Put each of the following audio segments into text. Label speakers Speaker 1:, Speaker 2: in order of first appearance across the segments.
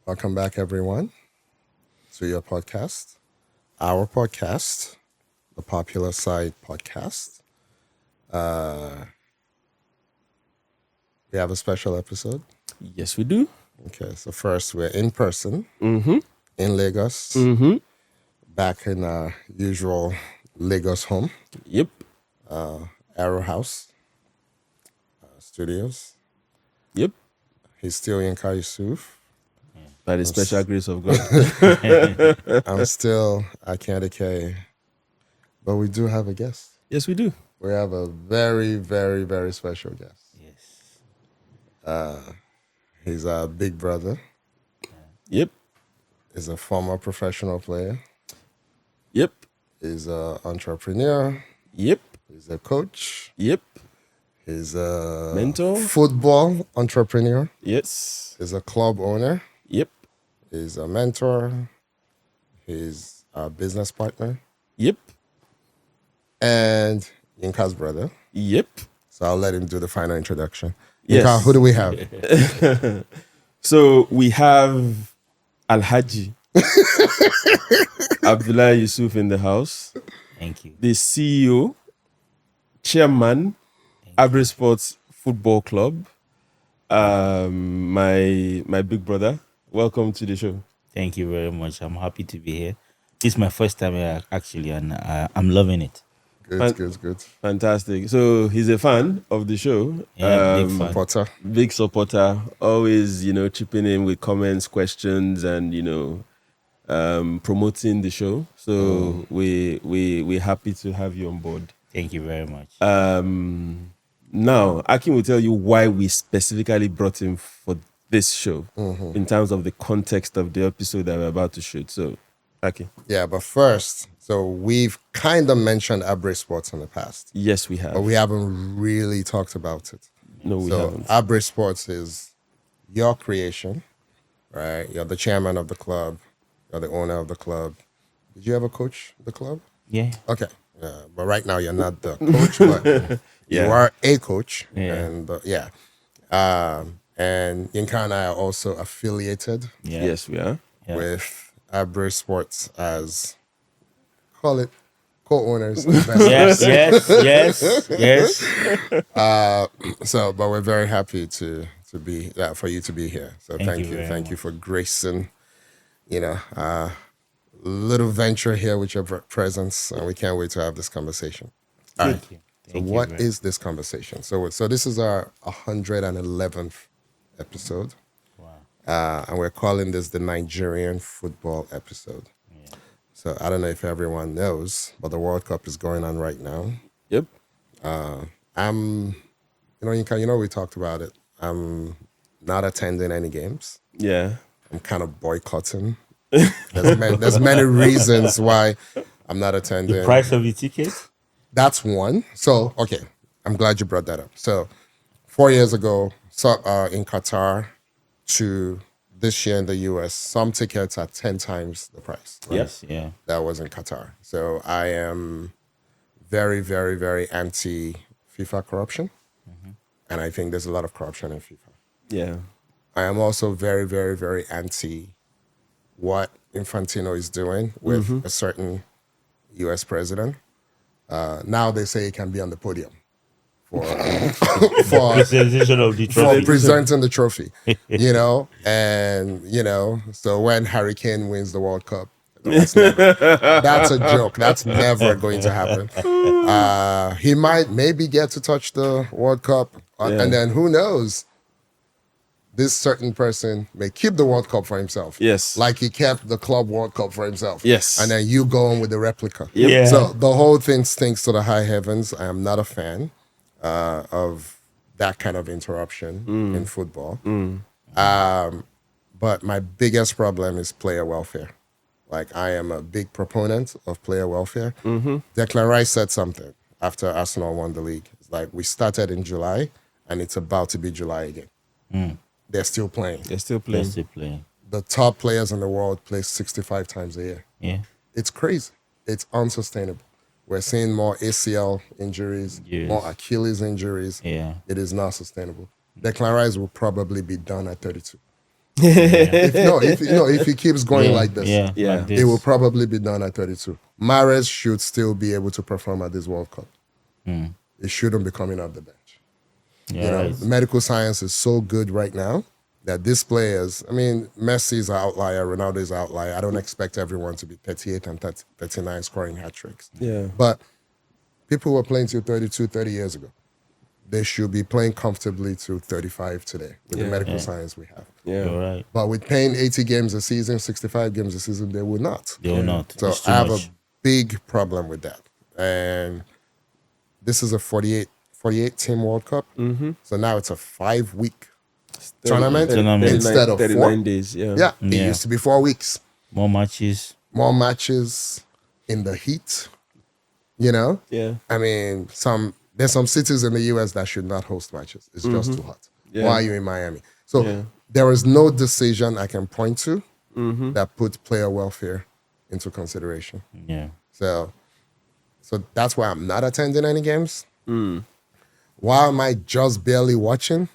Speaker 1: Welcome back, everyone, to your podcast, our podcast, the Popular Side Podcast. We have a special episode.
Speaker 2: Yes, we do.
Speaker 1: Okay, so first we're in person
Speaker 2: Mm-hmm.
Speaker 1: in Lagos,
Speaker 2: Mm-hmm.
Speaker 1: back in our usual Lagos home,
Speaker 2: Yep.
Speaker 1: Arrow House Studios.
Speaker 2: Yep.
Speaker 1: He's still Abdul Yusuf.
Speaker 2: By the special grace of God.
Speaker 1: I'm still Akadeke, but we do have a guest.
Speaker 2: Yes, we do.
Speaker 1: We have a very, very, very special guest.
Speaker 3: Yes.
Speaker 1: He's our big brother.
Speaker 2: Yep.
Speaker 1: He's a former professional player.
Speaker 2: Yep.
Speaker 1: He's an entrepreneur.
Speaker 2: Yep.
Speaker 1: He's a coach.
Speaker 2: Yep.
Speaker 1: He's a
Speaker 2: Mentor.
Speaker 1: football entrepreneur.
Speaker 2: Yes.
Speaker 1: He's a club owner.
Speaker 2: Yep.
Speaker 1: He's a mentor. He's a business partner.
Speaker 2: Yep.
Speaker 1: And Yinka's brother.
Speaker 2: Yep.
Speaker 1: So I'll let him do the final introduction.
Speaker 2: Yes.
Speaker 1: Yinka, who do we have?
Speaker 2: So we have Alhaji Abdul Yusuf in the house,
Speaker 3: Thank you.
Speaker 2: the CEO, chairman, AbraySports Football Club, my big brother. Welcome to the show.
Speaker 3: Thank you very much. I'm happy to be here. This is my first time here, actually, and I'm loving it.
Speaker 1: Good.
Speaker 2: Fantastic. So he's a fan of the show.
Speaker 3: Yeah, big fan.
Speaker 1: Potter.
Speaker 2: Big supporter, always, chipping in with comments, questions, and promoting the show. So we're happy to have you on board.
Speaker 3: Thank you very much.
Speaker 2: Now, Akin will tell you why we specifically brought him for this show in terms of the context of the episode that we're about to shoot. So, Akin.
Speaker 1: Yeah, but first, so we've kind of mentioned AbraySports in the past,
Speaker 2: Yes, we have.
Speaker 1: but we haven't really talked about it.
Speaker 2: No, we
Speaker 1: So
Speaker 2: haven't.
Speaker 1: AbraySports is your creation, right? You're the chairman of the club. You're the owner of the club. Did you ever coach the club?
Speaker 3: Yeah.
Speaker 1: Okay. Yeah, but right now you're not the coach, but you
Speaker 2: Yeah.
Speaker 1: are a coach.
Speaker 3: Yeah.
Speaker 1: And and Yinka and I are also affiliated
Speaker 3: Yeah.
Speaker 2: Yes, we are.
Speaker 3: Yeah.
Speaker 1: with AbraySports as, call it, co-owners.
Speaker 3: Yes. Yes.
Speaker 1: So, but we're very happy to be for you to be here. So
Speaker 3: Thank you very
Speaker 1: thank you for gracing, little venture here with your presence, and we can't wait to have this conversation. All right.
Speaker 3: Thank you.
Speaker 1: So
Speaker 3: Thank you
Speaker 1: what
Speaker 3: very-
Speaker 1: is this conversation? So this is our 111th episode,
Speaker 3: Wow.
Speaker 1: and we're calling this the Nigerian football episode.
Speaker 3: Yeah.
Speaker 1: So I don't know if everyone knows, but the World Cup is going on right now.
Speaker 2: Yep.
Speaker 1: We talked about it. I'm not attending any games.
Speaker 2: Yeah.
Speaker 1: I'm kind of boycotting. There's many reasons why I'm not attending.
Speaker 3: The price of the ticket?
Speaker 1: That's one. So, okay, I'm glad you brought that up. So, 4 years ago, in Qatar to this year in the US, some tickets are 10 times the price. Right?
Speaker 3: Yes. Yeah.
Speaker 1: That was in Qatar. So, I am very, very, very anti FIFA corruption. And I think there's a lot of corruption in FIFA.
Speaker 2: Yeah.
Speaker 1: I am also very, very, very anti what Infantino is doing with a certain US president. Now they say he can be on the podium for
Speaker 3: Presentation of the
Speaker 1: for
Speaker 3: trophy.
Speaker 1: presenting the trophy, so when Harry Kane wins the World Cup, that's a joke. That's never going to happen. He might maybe get to touch the World Cup, and then who knows? This certain person may keep the World Cup for himself.
Speaker 2: Yes.
Speaker 1: Like he kept the Club World Cup for himself.
Speaker 2: Yes.
Speaker 1: And then you go on with the replica.
Speaker 2: Yep.
Speaker 3: Yeah.
Speaker 1: So the whole thing stinks to the high heavens. I am not a fan of that kind of interruption in football. But my biggest problem is player welfare. Like, I am a big proponent of player welfare. Declan Rice said something after Arsenal won the league. It's like, we started in July and it's about to be July again. They're still playing.
Speaker 2: They're still playing.
Speaker 3: Just to play.
Speaker 1: The top players in the world play 65 times a year.
Speaker 3: Yeah.
Speaker 1: It's crazy. It's unsustainable. We're seeing more ACL injuries,
Speaker 3: Yes.
Speaker 1: more Achilles injuries.
Speaker 3: Yeah.
Speaker 1: It is not sustainable. Declan Rice will probably be done at 32. If he keeps going like this,
Speaker 2: Yeah.
Speaker 3: like
Speaker 1: it will
Speaker 3: this.
Speaker 1: probably be done at 32. Mahrez should still be able to perform at this World Cup. He shouldn't be coming off the bench.
Speaker 3: Yeah, right.
Speaker 1: The medical science is so good right now that these players, I mean, Messi's an outlier, Ronaldo's an outlier. I don't expect everyone to be 38 and 39 scoring hat tricks.
Speaker 2: Yeah.
Speaker 1: But people were playing till 32, 30 years ago. They should be playing comfortably to 35 today with the medical science we have.
Speaker 2: Yeah.
Speaker 3: You're right.
Speaker 1: But with playing 80 games a season, 65 games a season, they will not.
Speaker 3: They will not.
Speaker 1: So
Speaker 3: It's too
Speaker 1: I have
Speaker 3: much.
Speaker 1: a big problem with that. And this is a 48 team World Cup. So now it's a 5-week tournament
Speaker 3: Tournament.
Speaker 1: instead of
Speaker 2: 39
Speaker 1: 4.
Speaker 2: days. Yeah.
Speaker 1: Yeah, it
Speaker 3: Yeah.
Speaker 1: used to be 4 weeks.
Speaker 3: More matches.
Speaker 1: More matches in the heat.
Speaker 2: Yeah.
Speaker 1: I mean, there's some cities in the US that should not host matches. It's just too hot.
Speaker 2: Yeah.
Speaker 1: Why are you in Miami? So
Speaker 2: Yeah.
Speaker 1: there is no decision I can point to that put player welfare into consideration.
Speaker 3: Yeah.
Speaker 1: So that's why I'm not attending any games. Why am I just barely watching?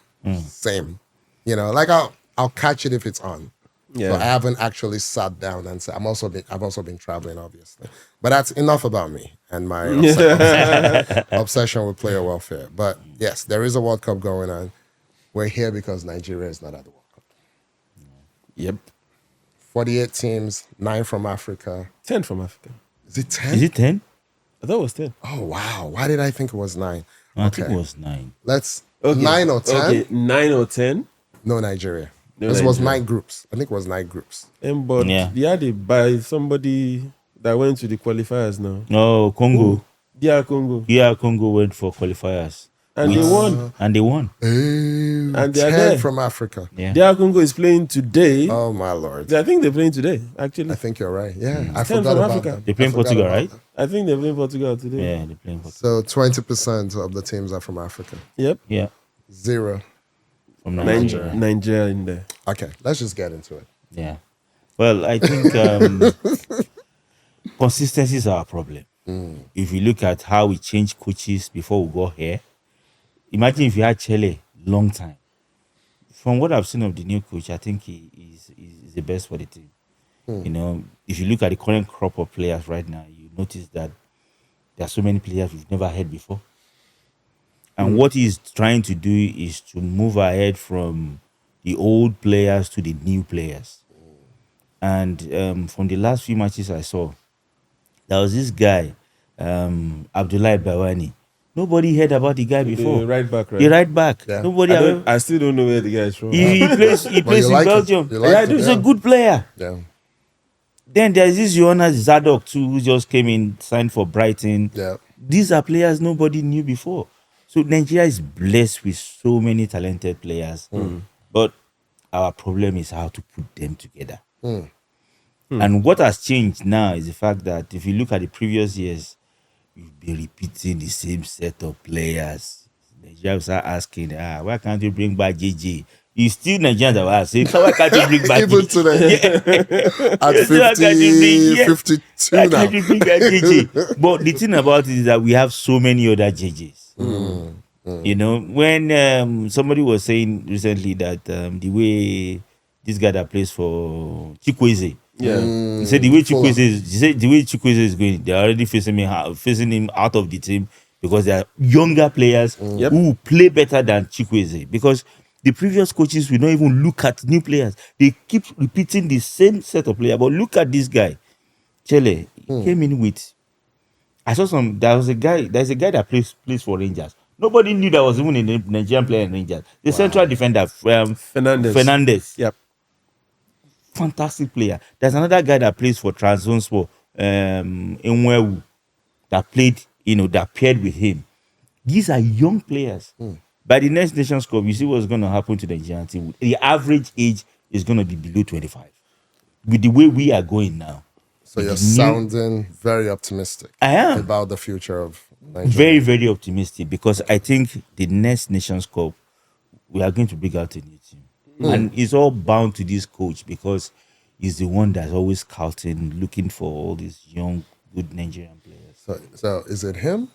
Speaker 1: Same. Like I'll catch it if it's on.
Speaker 2: Yeah.
Speaker 1: So I haven't actually sat down and said I've also been traveling, obviously. But that's enough about me and my obsession with player welfare. But yes, there is a World Cup going on. We're here because Nigeria is not at the World Cup.
Speaker 2: Yep.
Speaker 1: 48 teams, 9 from Africa.
Speaker 2: 10 from Africa.
Speaker 1: Is it 10?
Speaker 3: Is it 10?
Speaker 2: I thought it was 10.
Speaker 1: Oh, wow. Why did I think it was 9?
Speaker 3: No, I think it was 9.
Speaker 1: Let's,
Speaker 2: Okay.
Speaker 1: 9 or 10?
Speaker 2: Okay, 9 or 10.
Speaker 1: No, Nigeria.
Speaker 2: No,
Speaker 1: This was
Speaker 2: Nigeria.
Speaker 1: 9 groups. I think it was 9 groups.
Speaker 2: But
Speaker 3: Yeah.
Speaker 2: they had it by somebody that went to the qualifiers now.
Speaker 3: No, Congo.
Speaker 2: DR Congo.
Speaker 3: Yeah, Congo went for qualifiers.
Speaker 2: And they won.
Speaker 3: And they won.
Speaker 1: And
Speaker 2: they are
Speaker 1: 10
Speaker 2: there.
Speaker 1: from Africa.
Speaker 3: Yeah.
Speaker 2: DR Congo is playing today.
Speaker 1: Oh, my Lord.
Speaker 2: I think they're playing today, actually.
Speaker 1: I think you're right. Yeah, I
Speaker 2: 10
Speaker 1: forgot
Speaker 2: from
Speaker 1: about
Speaker 2: Africa.
Speaker 1: that.
Speaker 3: They play in
Speaker 1: I forgot
Speaker 3: Portugal,
Speaker 1: about
Speaker 3: right?
Speaker 1: that.
Speaker 2: I think they're playing Portugal today.
Speaker 3: Yeah, they're playing Portugal.
Speaker 1: So 20% of the teams are from Africa.
Speaker 2: Yep.
Speaker 3: Yeah.
Speaker 1: 0.
Speaker 3: From Nigeria.
Speaker 2: Nigeria in there.
Speaker 1: Okay, let's just get into it.
Speaker 3: Yeah. Well, I think consistency is our problem. If you look at how we change coaches before we go here, imagine if you had Chele long time. From what I've seen of the new coach, I think he is the best for the team. If you look at the current crop of players right now, you notice that there are so many players we've never heard before. And what he's trying to do is to move ahead from the old players to the new players. And from the last few matches I saw, there was this guy, Abdul Yusuf. Nobody heard about the guy before.
Speaker 2: The right back, right?
Speaker 3: The right back.
Speaker 1: Yeah.
Speaker 3: Nobody.
Speaker 2: I still don't know where the guy is from.
Speaker 3: He plays. He plays
Speaker 1: you
Speaker 3: in
Speaker 1: like it.
Speaker 3: Belgium.
Speaker 1: You like
Speaker 3: Yeah,
Speaker 1: it,
Speaker 3: he's
Speaker 1: yeah.
Speaker 3: a good player.
Speaker 1: Yeah.
Speaker 3: Then there's this Jonas Zadok too, who just came in, signed for Brighton.
Speaker 1: Yeah.
Speaker 3: These are players nobody knew before. So Nigeria is blessed with so many talented players, but our problem is how to put them together. And what has changed now is the fact that if you look at the previous years, we've been repeating the same set of players. Nigeria will start asking, why can't you bring back JJ? It's still Nigerians that will ask, why can't you bring back
Speaker 1: Even
Speaker 3: JJ?
Speaker 1: today, at
Speaker 3: So why can't you
Speaker 1: 50,
Speaker 3: bring-
Speaker 1: 52
Speaker 3: Why
Speaker 1: now.
Speaker 3: can't you bring back JJ? But the thing about it is that we have so many other JJs. When somebody was saying recently that the way this guy that plays for Chikwueze,
Speaker 2: Yeah.
Speaker 3: he said the way
Speaker 1: Fulham.
Speaker 3: Chikwueze is going, they're already facing him out of the team because they are younger players who play better than Chikwueze. Because the previous coaches will not even look at new players; they keep repeating the same set of players. But look at this guy, Chele. He came in with. I saw some. There's a guy that plays for Rangers. Nobody knew there was even a Nigerian player in Rangers. The central defender, Fernandez.
Speaker 2: Yep.
Speaker 3: Fantastic player. There's another guy that plays for Trabzonspor, Enwewu, that played, that paired with him. These are young players. By the next Nations Cup, you see what's going to happen to the Nigerian team. The average age is going to be below 25. With the way we are going now.
Speaker 1: So you're sounding very optimistic
Speaker 3: I am.
Speaker 1: about the future of Nigeria.
Speaker 3: Very, very optimistic because I think the next Nations Cup, we are going to bring out a new team. And it's all bound to this coach because he's the one that's always scouting, looking for all these young, good Nigerian players.
Speaker 1: So is it him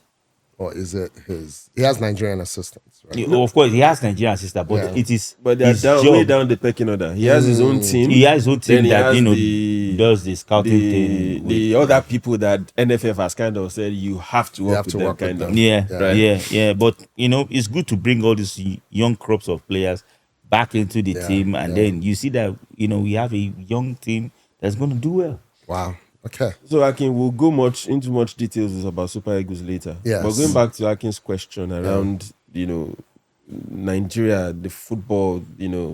Speaker 1: or is it his? He has Nigerian assistants, right?
Speaker 3: Of course, he has Nigerian assistant, but
Speaker 1: Yeah.
Speaker 3: it is
Speaker 2: But they're
Speaker 3: his
Speaker 2: down,
Speaker 3: job.
Speaker 2: way down the pecking order. He has his own team.
Speaker 3: He has his own
Speaker 2: Then
Speaker 3: team
Speaker 2: he
Speaker 3: that
Speaker 2: has
Speaker 3: does the scouting thing.
Speaker 2: the other people that NFF has kind of said you have to work
Speaker 1: have
Speaker 2: with
Speaker 1: to
Speaker 2: them,
Speaker 1: work with
Speaker 2: kind
Speaker 1: them.
Speaker 2: of.
Speaker 3: Yeah,
Speaker 2: Right.
Speaker 3: yeah. But it's good to bring all these young crops of players back into the team, and then you see that we have a young team that's going to do well.
Speaker 1: Wow. Okay.
Speaker 2: So Akin, we'll go into much details about Super Eagles later.
Speaker 1: Yes.
Speaker 2: But going back to Akin's question around, Nigeria, the football,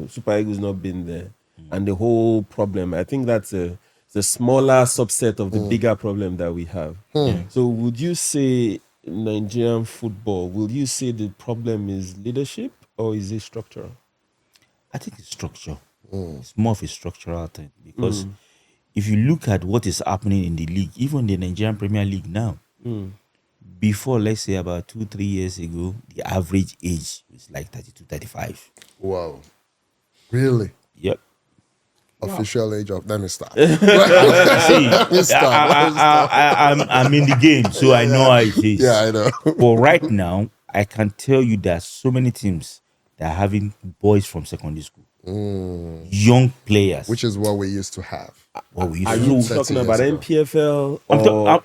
Speaker 2: Super Eagles not being there, and the whole problem. I think that's the smaller subset of the bigger problem that we have. So would you say Nigerian football, will you say the problem is leadership or is it structural?
Speaker 3: I think it's structure. It's more of a structural thing because if you look at what is happening in the league, even the Nigerian Premier League now, before, let's say about 2-3 years ago, the average age was like 32, 35.
Speaker 1: Whoa. Really?
Speaker 3: Yep.
Speaker 1: Official age of. Let me stop.
Speaker 3: See,
Speaker 1: Let me stop.
Speaker 3: I'm in the game, so I know how it is.
Speaker 1: Yeah, I know.
Speaker 3: But right now, I can tell you there are so many teams that are having boys from secondary school, young players.
Speaker 1: Which is what we used to have.
Speaker 3: what we
Speaker 2: Are
Speaker 3: used to
Speaker 2: you
Speaker 3: do.
Speaker 2: talking
Speaker 1: 30
Speaker 2: about
Speaker 1: years ago.
Speaker 2: MPFL
Speaker 3: I'm
Speaker 2: or
Speaker 3: no.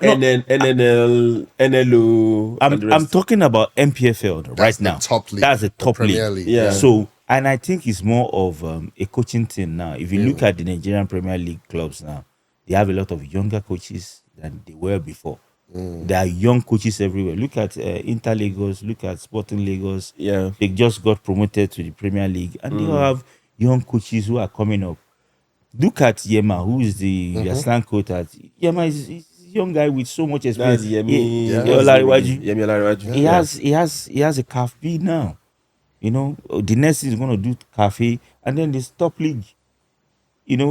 Speaker 2: NNL, NLO? and the
Speaker 3: I'm
Speaker 2: rest?
Speaker 3: talking about MPFL right
Speaker 1: That's the
Speaker 3: now.
Speaker 1: top league,
Speaker 3: That's the top
Speaker 1: Premier
Speaker 3: league.
Speaker 1: League.
Speaker 2: Yeah.
Speaker 3: So, and I think it's more of a coaching thing now. If you look at the Nigerian Premier League clubs now, they have a lot of younger coaches than they were before. There are young coaches everywhere. Look at Inter Lagos, look at Sporting Lagos.
Speaker 2: Yeah.
Speaker 3: They just got promoted to the Premier League and they all have young coaches who are coming up. Look at Yema, who is the Aslan coach at Yema is a young guy with so much experience.
Speaker 2: That's Yemi.
Speaker 1: Yeah.
Speaker 3: Olariwaju.
Speaker 2: Yemi Olariwaju.
Speaker 3: He has a cafe now. The next thing is going to do cafe, and then this top league.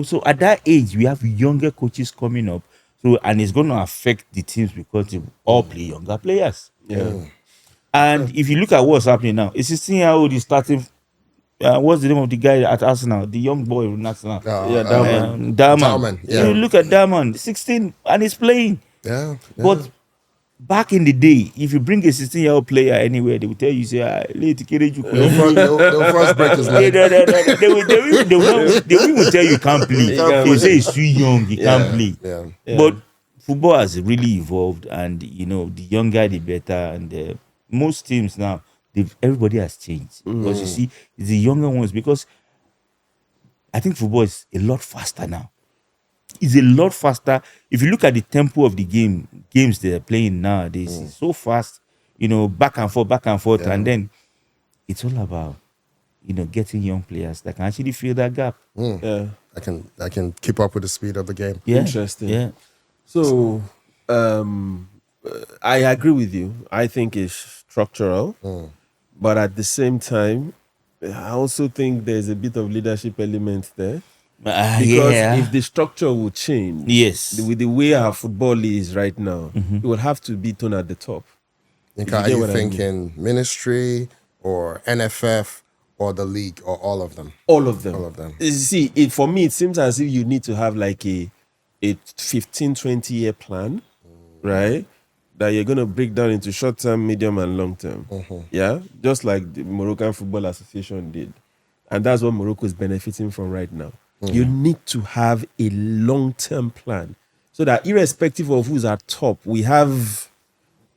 Speaker 3: So at that age we have younger coaches coming up. So and it's going to affect the teams because they all play younger players.
Speaker 2: Yeah.
Speaker 3: And if you look at what's happening now, a 16-year-old is starting. What's the name of the guy at Arsenal? The young boy from Arsenal.
Speaker 2: Yeah, Dalman.
Speaker 3: Dalman.
Speaker 1: Yeah.
Speaker 3: You look at Dalman, 16, and he's playing.
Speaker 1: Yeah.
Speaker 3: But back in the day, if you bring a 16-year-old player anywhere, they will tell you, say, late
Speaker 1: They'll first break his leg.
Speaker 3: they will even tell you can't play. They will say he's too young, he can't play.
Speaker 1: Yeah.
Speaker 3: But football has really evolved, and the younger the better. And most teams now, everybody has changed because you see, it's the younger ones. Because I think football is a lot faster now. It's a lot faster. If you look at the tempo of the games they're playing nowadays, it's so fast. Back and forth, and then it's all about getting young players that can actually fill that gap.
Speaker 2: Yeah.
Speaker 1: I can keep up with the speed of the game.
Speaker 3: Yeah.
Speaker 2: Interesting.
Speaker 3: Yeah.
Speaker 2: So, I agree with you. I think it's structural, but at the same time, I also think there's a bit of leadership element there. Because if the structure will change,
Speaker 3: Yes.
Speaker 2: with the way our football is right now, it will have to be done at the top.
Speaker 1: Okay,
Speaker 2: you
Speaker 1: are
Speaker 2: get
Speaker 1: you
Speaker 2: what I mean.
Speaker 1: thinking ministry or NFF or the league or all of them?
Speaker 2: All of them.
Speaker 1: All of them.
Speaker 2: You see, for me, it seems as if you need to have like a 15, 20-year plan, right? That you're going to break down into short-term, medium, and long-term. Yeah? Just like the Moroccan Football Association did. And that's what Morocco is benefiting from right now. You need to have a long-term plan so that irrespective of who's at top, we have,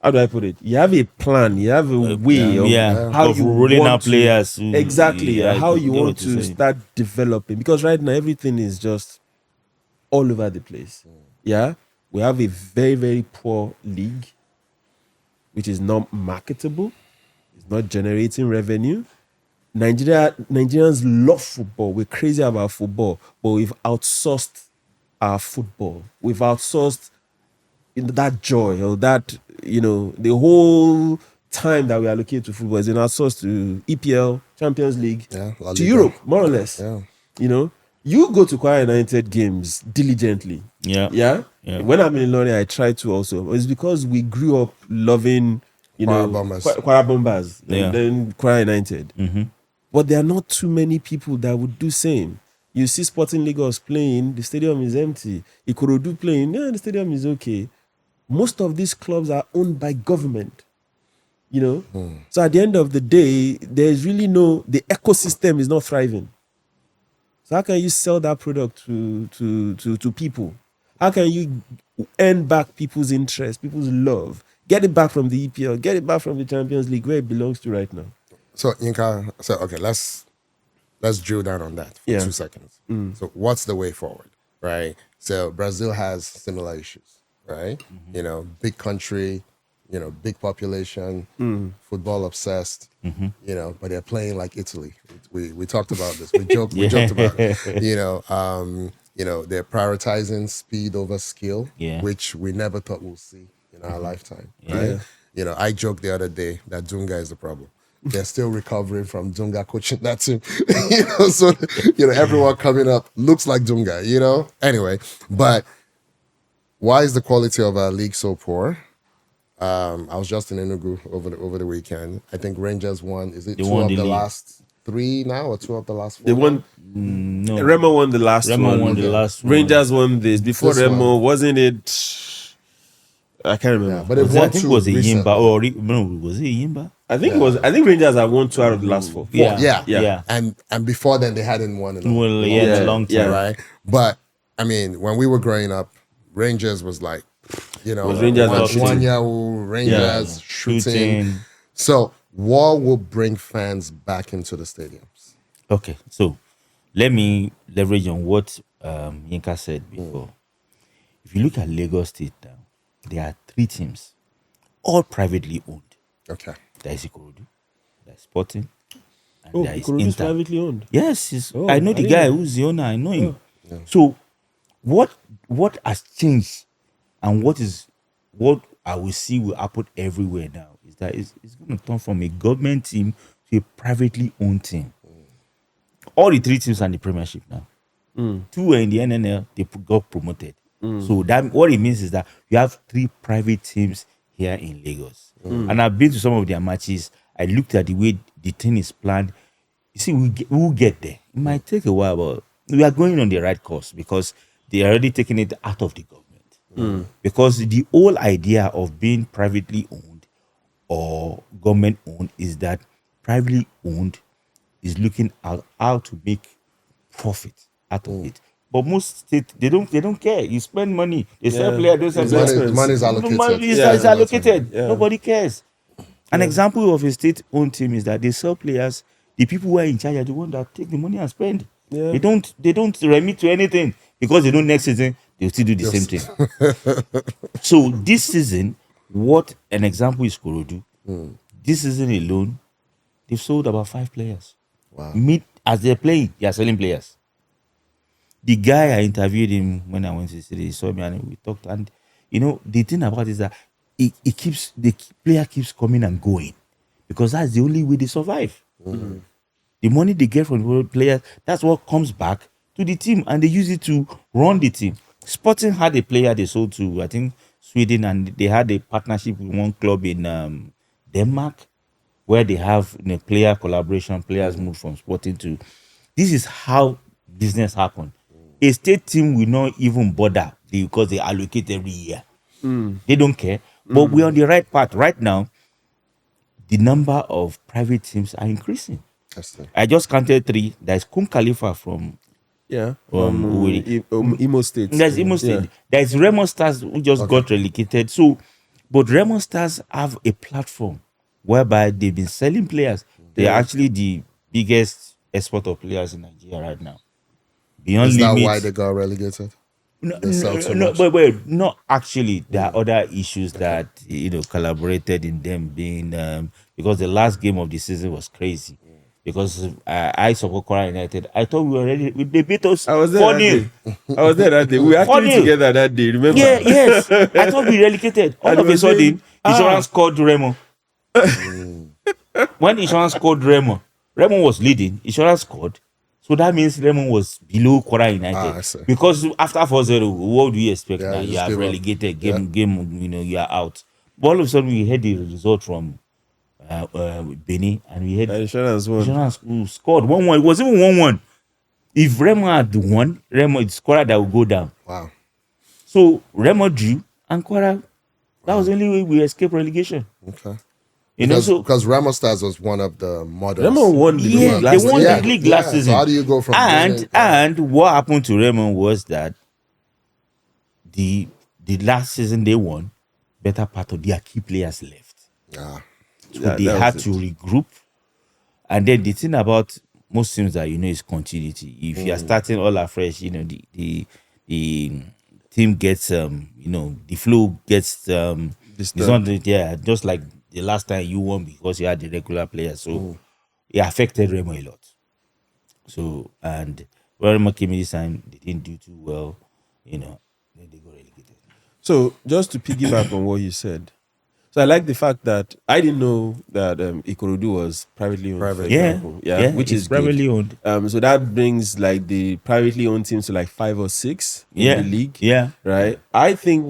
Speaker 2: how do I put it? You have a plan, you have a way of how you
Speaker 3: rolling
Speaker 2: want
Speaker 3: out
Speaker 2: to,
Speaker 3: players.
Speaker 2: exactly, how you
Speaker 3: get
Speaker 2: want
Speaker 3: what you're
Speaker 2: to
Speaker 3: saying.
Speaker 2: start developing. Because right now, everything is just all over the place. Yeah? We have a very, very poor league, which is not marketable. It's not generating revenue. Nigerians love football. We're crazy about football, but we've outsourced our football. We've outsourced that joy or that, the whole time that we allocate to football is in outsourced to EPL, Champions League,
Speaker 1: Yeah, La
Speaker 2: to
Speaker 1: Liga.
Speaker 2: Europe, more or less.
Speaker 1: Yeah.
Speaker 2: You go to Kwara United games diligently.
Speaker 3: Yeah.
Speaker 2: Yeah?
Speaker 3: Yeah.
Speaker 2: When I'm in London, I try to also. It's because we grew up loving,
Speaker 1: Kwara Bombers.
Speaker 2: Kwara Bombers,
Speaker 3: Yeah.
Speaker 2: and then Kwara United. But there are not too many people that would do same. You see Sporting Lagos playing, the stadium is empty. Ikorodu playing, the stadium is okay. Most of these clubs are owned by government. So at the end of the day, there's really the ecosystem is not thriving. So how can you sell that product to people? How can you earn back people's interest, people's love? Get it back from the EPL, get it back from the Champions League, where it belongs to right now.
Speaker 1: So Yinka, okay, let's drill down on that for 2 seconds. So what's the way forward, right? So Brazil has similar issues, right? Big country, big population, football obsessed, but they're playing like Italy. We talked about this. We joked about it. They're prioritizing speed over skill, which we never thought we'll see in our lifetime, right? I joked the other day that Dunga is the problem. They're still recovering from Dunga coaching that team. So everyone coming up looks like Dunga, Anyway, but why is the quality of our league so poor? I was just in Enugu over the weekend. I think Rangers won. Is it two of the last 3 now or 2 of the last 4?
Speaker 2: They won.
Speaker 3: No.
Speaker 2: Remo won the last one.
Speaker 3: Remo won the last one.
Speaker 2: Rangers won this. Before
Speaker 1: This
Speaker 2: Remo,
Speaker 1: one.
Speaker 2: wasn't it? I can't remember.
Speaker 1: Yeah, but it
Speaker 3: I
Speaker 1: won
Speaker 3: think it
Speaker 1: 2
Speaker 3: was a
Speaker 1: recently.
Speaker 3: Yimba or no, was it Yimba?
Speaker 2: I think it was. I think Rangers have won 2 out of the last 4.
Speaker 1: Yeah. And before then they hadn't won in
Speaker 3: A long time.
Speaker 1: right? But I mean, when we were growing up, Rangers was like,
Speaker 2: Was Rangers
Speaker 1: one,
Speaker 2: shooting.
Speaker 1: one year old Rangers shooting. So what will bring fans back into the stadiums?
Speaker 3: Okay, so let me leverage on what Yinka said before. If you look at Lagos State now, there are 3 teams, all privately owned.
Speaker 1: Okay.
Speaker 3: There is Ikorodu, there is Sporting, and there is
Speaker 2: Ikorodu is
Speaker 3: Inter.
Speaker 2: privately owned.
Speaker 3: Yes,
Speaker 2: Oh,
Speaker 3: I know the
Speaker 2: I
Speaker 3: guy
Speaker 2: didn't know.
Speaker 3: who's the owner. I know him. So, what has changed, and what I will see will happen everywhere now is that it's going to turn from a government team to a privately owned team. All the 3 teams are in the Premiership now. 2 are in the NNL. They got promoted. So that what it means is that you have 3 private teams here in Lagos. And I've been to some of their matches. I looked at the way the thing is planned. You see, we'll get there. It might take a while, but we are going on the right course because they are already taking it out of the government. Because the whole idea of being privately owned or government owned is that privately owned is looking at how to make profit out of it. But most states they don't care. You spend money, they sell players, don't sell
Speaker 1: Money is allocated.
Speaker 3: Money is allocated. Nobody cares. An example of a state-owned team is that they sell players. The people who are in charge are the ones that take the money and spend.
Speaker 2: Yeah.
Speaker 3: They don't remit to anything because they know next season they'll still do the same thing. So this season, what an example is Korodu. This season alone, they've sold about 5 players.
Speaker 1: Wow.
Speaker 3: As they're playing, they are selling players. The guy I interviewed him when I went to the city, he saw me and we talked. And the thing about it is that the player keeps coming and going because that's the only way they survive. The money they get from the players, that's what comes back to the team, and they use it to run the team. Sporting had a player they sold to, I think, Sweden, and they had a partnership with one club in Denmark, where they have player collaboration. Players move from Sporting to. This is how business happens. A state team will not even bother because they allocate every year. They don't care. But we're on the right path right now. The number of private teams are increasing. I just counted 3. There's Kun Khalifa from
Speaker 2: Imo State.
Speaker 3: There's Imo State. There's Remo Stars who just got relegated. So, but Remo Stars have a platform whereby they've been selling players. They're actually the biggest export of players in Nigeria right now. Beyond
Speaker 1: Is that
Speaker 3: limits.
Speaker 1: why they got relegated? They sell too
Speaker 3: No,
Speaker 1: much?
Speaker 3: but not actually. There are other issues that collaborated in them being because the last game of the season was crazy. Because I support Kwara United. I thought we were ready. They beat us 4-0.
Speaker 2: I was there that day. We were actually
Speaker 3: 4-0.
Speaker 2: together that day. Remember?
Speaker 3: Yeah, yes. I thought we relegated. All
Speaker 2: And
Speaker 3: of a
Speaker 2: was
Speaker 3: sudden,
Speaker 2: saying,
Speaker 3: Insurance called Remo. When Insurance called Remo was leading. Insurance scored. So that means Remo was below Kwara United.
Speaker 1: I see.
Speaker 3: Because after 4-0, what do you expect
Speaker 1: Yeah,
Speaker 3: now?
Speaker 1: you
Speaker 3: You
Speaker 1: just
Speaker 3: have
Speaker 1: give up.
Speaker 3: relegated. Game, you are out. But all of a sudden, we had the result from Benin, and we had
Speaker 2: Insurance won.
Speaker 3: Insurance who scored 1-1. It was even 1-1. If Remo had won, Remo it's Kwara that would go down.
Speaker 1: Wow.
Speaker 3: So Remo drew, and Kwara, that was the only way we escaped relegation.
Speaker 1: Okay.
Speaker 3: You know, so
Speaker 1: because Remo Stars was one of the models.
Speaker 2: Remo won the
Speaker 3: yeah,
Speaker 2: league
Speaker 3: they
Speaker 2: last
Speaker 3: won
Speaker 2: year.
Speaker 3: the league last season.
Speaker 1: So how do you go from
Speaker 3: and what happened to Raymond was that the last season they won, better part of their key players left.
Speaker 1: Ah.
Speaker 3: So
Speaker 2: Yeah,
Speaker 3: they
Speaker 2: that
Speaker 3: had
Speaker 2: was
Speaker 3: to regroup. And then the thing about most teams that is continuity. If you are starting all afresh, the team gets the flow gets it's not just like the last time you won because you had the regular players. So it affected Remo a lot. So and when Remo came in this time, they didn't do too well, then they got relegated.
Speaker 2: So just to piggyback on what you said, so I like the fact that I didn't know that Ikorodu was privately owned. For example. Which
Speaker 3: it's
Speaker 2: is
Speaker 3: privately
Speaker 2: good.
Speaker 3: owned.
Speaker 2: So that brings like the privately owned teams to like 5 or 6 in the league.
Speaker 3: Yeah.
Speaker 2: Right. I think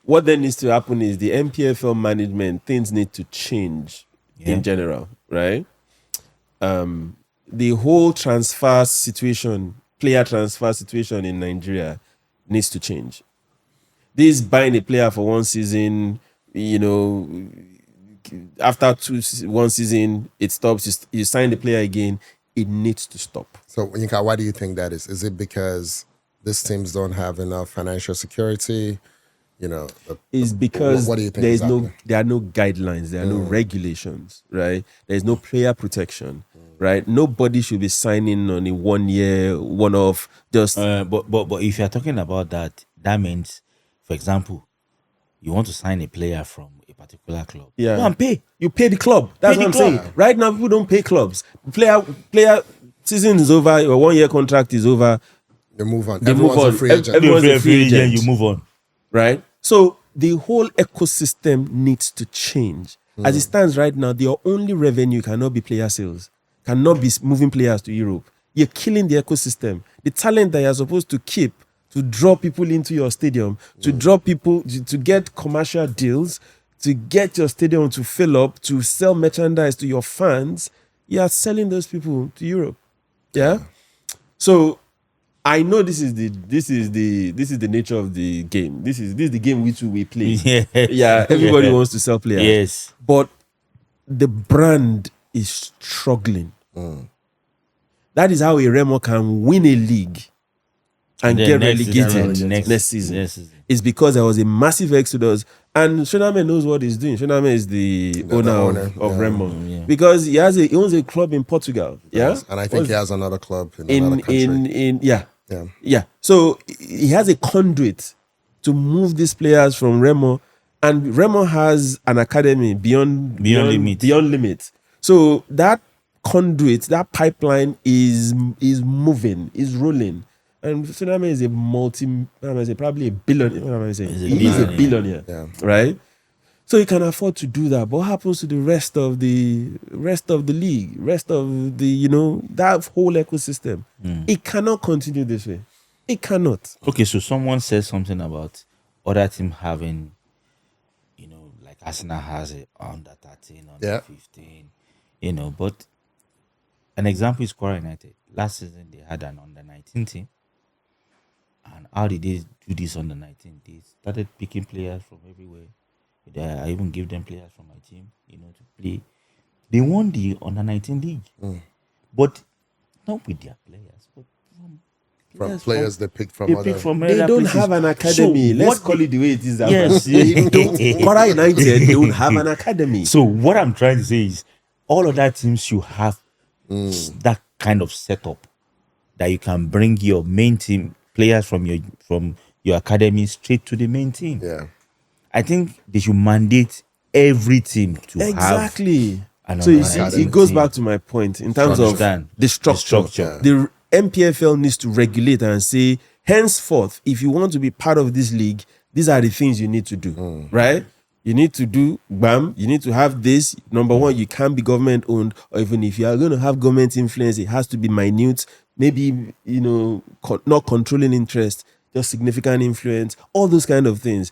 Speaker 2: what then needs to happen is the MPFL management, things need to change in general, right? The whole transfer situation, player transfer situation in Nigeria needs to change. This buying a player for one season, after one season, it stops, you sign the player again, it needs to stop.
Speaker 1: So, Yinka, why do you think that is? Is it because these teams don't have enough financial security?
Speaker 2: Is because
Speaker 1: what do you think
Speaker 2: there are no guidelines, there are no regulations, right? There's no player protection, right? Nobody should be signing on a 1 year, one-off. Just
Speaker 3: but if you're talking about that, that means, for example, you want to sign a player from a particular club.
Speaker 2: Yeah,
Speaker 3: go and pay.
Speaker 2: You pay the club. That's what I'm saying. Right now, people don't pay clubs. Player season is over. Your 1 year contract is over.
Speaker 1: They move on.
Speaker 2: They
Speaker 1: Everyone's
Speaker 2: move on.
Speaker 1: a free agent.
Speaker 2: Everyone's a free agent.
Speaker 3: You move on.
Speaker 2: Right? So the whole ecosystem needs to change. As it stands right now, your only revenue cannot be player sales, cannot be moving players to Europe. You're killing the ecosystem. The talent that you're supposed to keep to draw people into your stadium, to draw people, to get commercial deals, to get your stadium to fill up, to sell merchandise to your fans, you are selling those people to Europe. Yeah? So I know this is the nature of the game. This is the game we play. Yeah, everybody wants to sell players.
Speaker 3: Yes.
Speaker 2: But the brand is struggling. That is how a Remo can win a league and get relegated next season. It's because there was a massive exodus. And Shoname knows what he's doing. Shoname is the owner of Remo. Yeah. Because he owns a club in Portugal. Yeah.
Speaker 1: Yes. And I think he has another club in another country.
Speaker 2: Yeah. So he has a conduit to move these players from Remo. And Remo has an academy beyond limit. So that conduit, that pipeline is moving, is rolling. And Tsunami is probably a billionaire. He's a billionaire, right? So he can afford to do that. But what happens to the rest of the league, rest of the that whole ecosystem? It cannot continue this way. It cannot.
Speaker 3: Okay, so someone says something about other team having, like Arsenal has it under 13, under 15, but an example is Kwara United. Last season they had an under 19 team. And how did they do this under 19? They started picking players from everywhere. I even give them players from my team, to play. They won the under 19 league, but not with their players, but
Speaker 1: from players they picked from.
Speaker 2: They don't have an academy.
Speaker 3: So
Speaker 2: let's call it the way it is.
Speaker 3: Yes,
Speaker 2: Kwara United don't have an academy.
Speaker 3: So what I'm trying to say is, all other teams should have that kind of setup that you can bring your main team players from your academy straight to the main team.
Speaker 1: Yeah,
Speaker 3: I think they should mandate every team to have
Speaker 2: So it goes back to my point in terms of the structure. The MPFL needs to regulate and say, henceforth, if you want to be part of this league, these are the things you need to do, right? You need to do BAM. You need to have this. Number one, you can't be government owned, or even if you are going to have government influence, it has to be minute. Maybe not controlling interest, just significant influence. All those kind of things.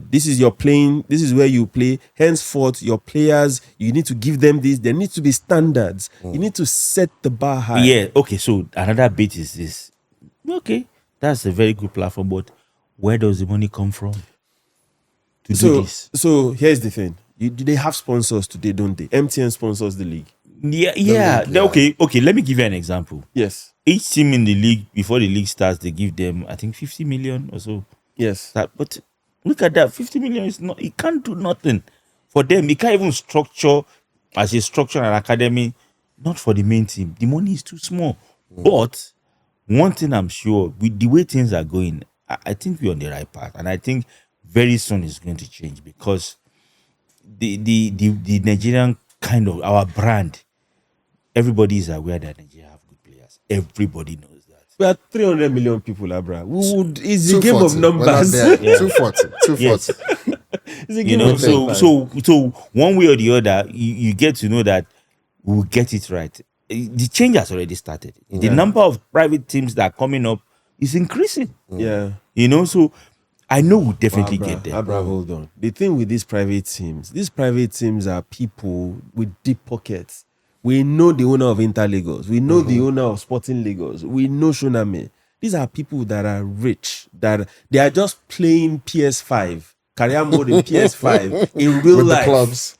Speaker 2: This is your playing. This is where you play. Henceforth, your players, you need to give them this. There needs to be standards. You need to set the bar high.
Speaker 3: Yeah. Okay. So another bit is this. Okay, that's a very good platform, but where does the money come from?
Speaker 2: So here's the thing. They have sponsors today, don't they? MTN sponsors the league.
Speaker 3: Yeah.
Speaker 1: league, yeah.
Speaker 3: Okay. Let me give you an example.
Speaker 2: Yes.
Speaker 3: Each team in the league, before the league starts, they give them, I think, 50 million or so.
Speaker 2: Yes.
Speaker 3: But look at that. 50 million is not. It can't do nothing for them. It can't even structure an academy. Not for the main team. The money is too small. But one thing I'm sure, with the way things are going, I think we're on the right path, and I think very soon it's going to change, because the Nigerian kind of our brand, everybody is aware that Nigeria have good players. Everybody knows that.
Speaker 2: We are 300 million people, Abra. It's a game of
Speaker 1: 240.
Speaker 2: numbers.
Speaker 1: We're not there. 240.
Speaker 3: Yes.
Speaker 2: It's a game of numbers.
Speaker 3: So one way or the other, you get to know that we'll get it right. The change has already started. The number of private teams that are coming up is increasing.
Speaker 2: Yeah.
Speaker 3: So I know we'll definitely get there.
Speaker 2: Abra, hold on. The thing with these private teams are people with deep pockets. We know the owner of Inter Lagos. We know the owner of Sporting Lagos. We know Shoname. These are people that are rich, that they are just playing PS5, career mode in PS5 in real
Speaker 1: With
Speaker 2: life.
Speaker 1: the clubs.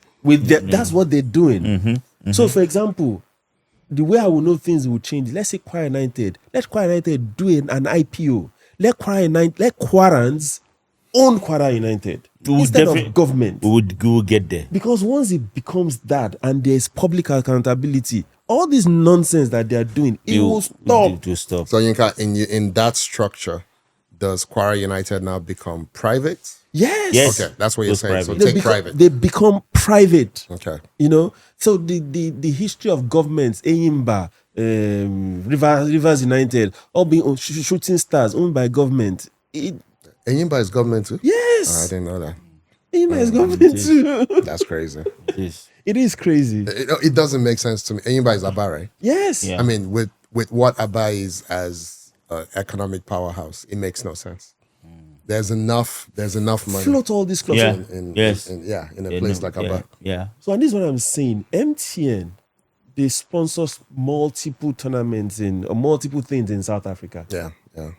Speaker 2: That's what they're doing. So, for example, the way I will know things will change. Let's say Kwara United. Let Kwara United do an IPO. Let Kwarans own Kwara United instead of government.
Speaker 3: We will get there.
Speaker 2: Because once it becomes that and there's public accountability, all this nonsense that they are doing, it will stop.
Speaker 3: It will stop.
Speaker 1: So in that structure, does Kwara United now become private?
Speaker 2: Yes.
Speaker 1: Okay, that's what you're saying. So
Speaker 2: They
Speaker 1: take private.
Speaker 2: They become private.
Speaker 1: Okay.
Speaker 2: So the history of governments, Eyimba, Rivers United, all being shooting stars owned by government.
Speaker 1: Enyimba is government too?
Speaker 2: Yes.
Speaker 1: I didn't know that.
Speaker 2: Eyimba is government too.
Speaker 1: That's crazy.
Speaker 2: It is crazy.
Speaker 1: It doesn't make sense to me. Enyimba is Aba, right?
Speaker 2: Yes.
Speaker 3: Yeah.
Speaker 1: I mean, with what Aba is as an economic powerhouse, it makes no sense. There's enough money.
Speaker 2: Float all these clubs.
Speaker 3: Yeah.
Speaker 1: in a
Speaker 3: Yeah,
Speaker 1: place
Speaker 3: no,
Speaker 1: like Aba.
Speaker 3: Yeah.
Speaker 2: So, and this is what I'm saying. MTN, they sponsor multiple tournaments or multiple things in South Africa.
Speaker 1: Yeah.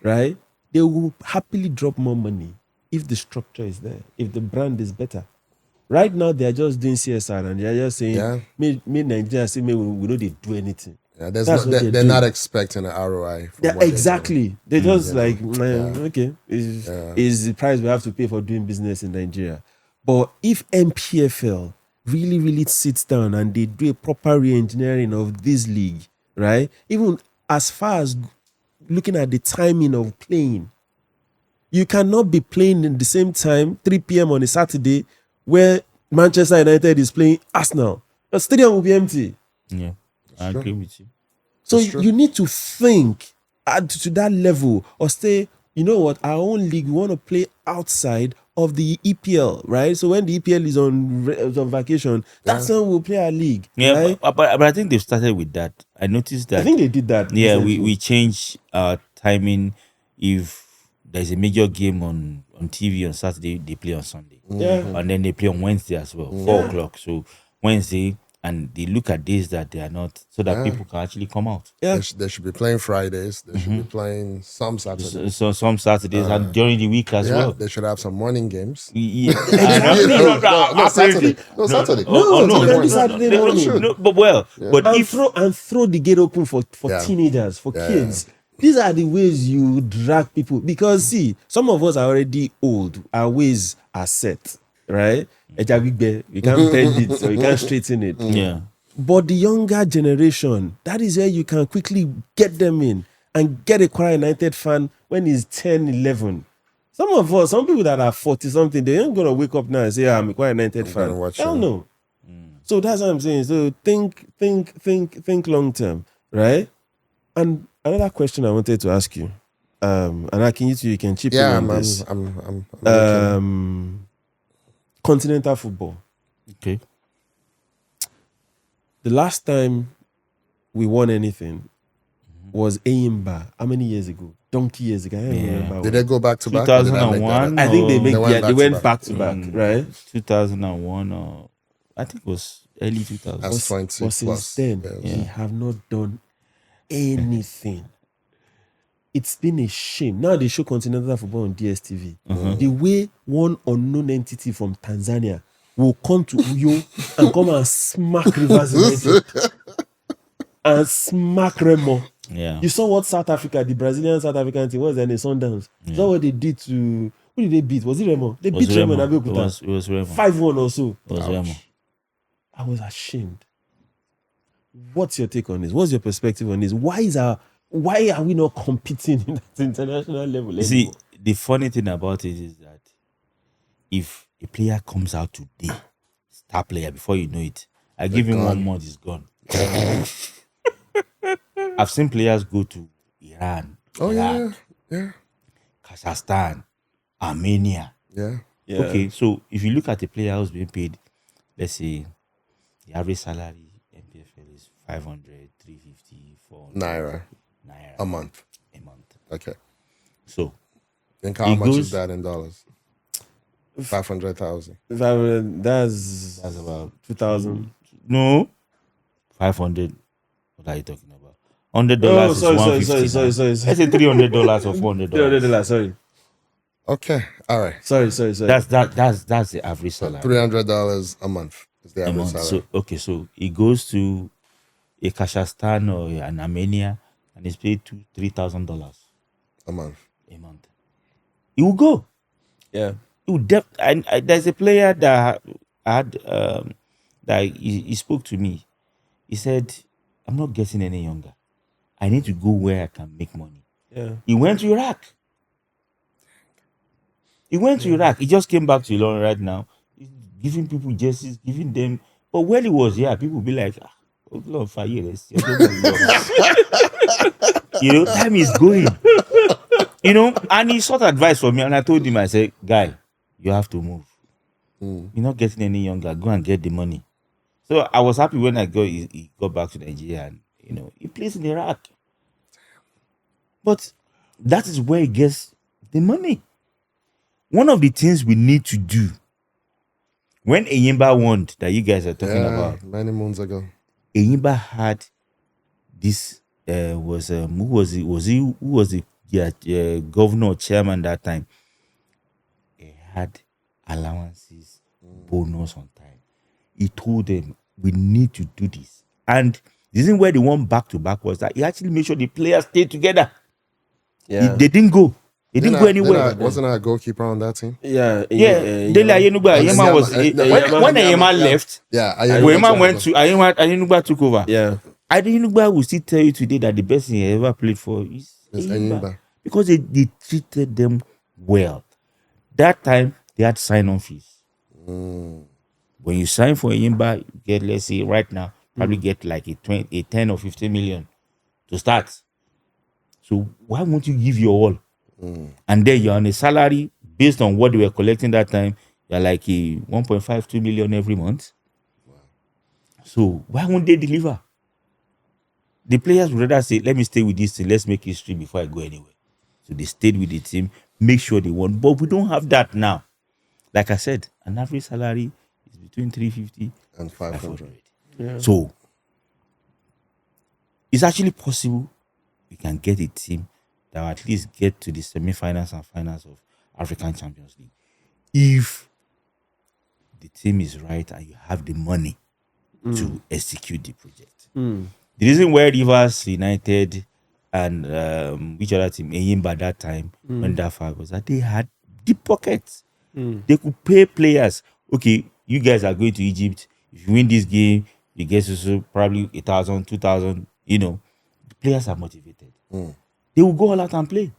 Speaker 2: Right? They will happily drop more money if the structure is there, if the brand is better. Right now, they are just doing CSR and they are just saying, "May Nigeria say, we know they do anything."
Speaker 1: Yeah,
Speaker 2: They're
Speaker 1: not expecting an ROI.
Speaker 2: Exactly. They're just okay, is the price we have to pay for doing business in Nigeria. But if MPFL really, really sits down and they do a proper re-engineering of this league, right? Even as far as looking at the timing of playing, you cannot be playing in the same time, 3 p.m. on a Saturday, where Manchester United is playing Arsenal. The stadium will be empty.
Speaker 3: Yeah. I agree with you.
Speaker 2: So you need to think to that level, or say, you know what, our own league, we want to play outside of the EPL, right? So when the EPL is on vacation, that's when we'll play our league.
Speaker 3: Yeah,
Speaker 2: right?
Speaker 3: but I think they've started with that. I noticed that.
Speaker 2: I think they did that.
Speaker 3: Yeah,
Speaker 2: recently.
Speaker 3: we change our timing. If there's a major game on TV on Saturday, they play on Sunday.
Speaker 2: Yeah.
Speaker 3: And then they play on Wednesday as well, 4 o'clock. So Wednesday, and they look at days that they are not, so that people can actually come out.
Speaker 2: Yeah.
Speaker 1: They should be playing Fridays. They should be playing some Saturdays.
Speaker 3: So some Saturdays and during the week as well.
Speaker 1: They should have some morning games.
Speaker 3: Yeah.
Speaker 1: No, Saturday. No, Saturday.
Speaker 2: Saturday morning.
Speaker 3: No, but
Speaker 2: And throw the gate open for
Speaker 1: Yeah.
Speaker 2: teenagers, for kids. These are the ways you drag people. Because see, some of us are already old. Our ways are set, right? You can't bend it or you can't straighten it.
Speaker 3: Yeah.
Speaker 2: But the younger generation, that is where you can quickly get them in and get a Kwara United fan when he's 10, 11. Some people that are 40 something, they ain't gonna wake up now and say, I'm a Kwara United fan. Hell no. So that's what I'm saying. So think long term, right? And another question I wanted to ask you, and I can use you can chip in on this.
Speaker 1: I'm
Speaker 2: Continental football.
Speaker 3: Okay.
Speaker 2: The last time we won anything was Eyimba. How many years ago? Donkey years ago. I don't remember.
Speaker 1: Did they go back to back?
Speaker 3: 2001.
Speaker 2: I think they went
Speaker 1: back
Speaker 2: back to back, right?
Speaker 3: 2001 or I think it was early 2000.
Speaker 1: That's 20
Speaker 2: But since then, we have not done anything. It's been a shame. Now they show continental football on DSTV. The way one unknown entity from Tanzania will come to Uyo and come and smack Rivers United and smack Remo.
Speaker 3: Yeah.
Speaker 2: You saw what South Africa, the Brazilian South African team, what was their name? Sundowns. You saw what they did to, who did they beat? Was it Remo? They beat Remo in Abeokuta.
Speaker 3: It was Remo.
Speaker 2: 5-1 or so.
Speaker 3: It was Remo.
Speaker 2: I was ashamed. What's your take on this? What's your perspective on this? Why are we not competing in that international level?
Speaker 3: You see, the funny thing about it is that if a player comes out today, star player, before you know it, I give him 1 month, he's gone. I've seen players go to Iran, Iraq, Kazakhstan, Armenia.
Speaker 1: Yeah.
Speaker 3: Okay, so if you look at a player who's being paid, let's say the average salary MPFL is 500, 350, 400
Speaker 1: Naira. A month. Okay.
Speaker 3: So
Speaker 1: think how much is that in dollars? 500,000.
Speaker 2: That's
Speaker 3: about
Speaker 2: 2,000.
Speaker 3: No, 500. What are you talking about? $100 is 150.
Speaker 2: Sorry.
Speaker 3: Let's say $300 or $400.
Speaker 2: $300, sorry.
Speaker 1: Okay, all right.
Speaker 2: Sorry.
Speaker 3: That's the average salary.
Speaker 1: $300 a month is the average salary.
Speaker 3: So it goes to a Kazakhstan or an Armenia and it's paid $2,000-$3,000
Speaker 1: a month.
Speaker 3: It will go.
Speaker 2: Yeah.
Speaker 3: It will and there's a player that had that he spoke to me. He said, "I'm not getting any younger. I need to go where I can make money."
Speaker 2: Yeah.
Speaker 3: He went to Iraq. He just came back to Ilorin right now. He's giving people jerseys, giving them. But when he was here, people would be like, Lord, 5 years. Time is going. And he sought advice from me. And I told him, I said, guy, you have to move. You're not getting any younger. Go and get the money. So I was happy when he got back to Nigeria and, he plays in Iraq. But that is where he gets the money. One of the things we need to do, when Enyimba won, that you guys are talking about,
Speaker 1: many months ago,
Speaker 3: Enyimba had this. Who was the governor or chairman that time? He had allowances, bonus on time. He told them we need to do this, and the reason why they won back to back was that he actually made sure the players stayed together.
Speaker 2: Yeah,
Speaker 3: they didn't go. They didn't go anywhere.
Speaker 1: Wasn't I a goalkeeper on that team?
Speaker 2: Yeah.
Speaker 3: Dele Ayenuba. Ayema was when Ayema left.
Speaker 1: Yeah,
Speaker 3: Ayema went to Ayenuba took over.
Speaker 2: Yeah.
Speaker 3: Ayenuba will still tell you today that the best thing he ever played for is Ayemba, because they treated them well. That time they had sign-on fees. When you sign for Ayemba, you get, let's say right now, probably get like a 10 or 15 million to start. So why won't you give your all? And then you're on a salary based on what they were collecting that time. You're like a 1.52 million every month. Wow. So why won't they deliver? The players would rather say, let me stay with this team, let's make history before I go anywhere. So they stayed with the team, make sure they won. But we don't have that now. Like I said, an average salary is between 350
Speaker 1: and 500.
Speaker 2: Yeah.
Speaker 3: So it's actually possible we can get a team that will at least get to the semi-finals and finals of African Champions League. If the team is right and you have the money to execute the project. The reason why Rivers United and which other team, Enyimba that time, went that far was that they had deep pockets. They could pay players. Okay, you guys are going to Egypt. If you win this game, you get probably 1,000, 2,000. The players are motivated. They will go all out and play.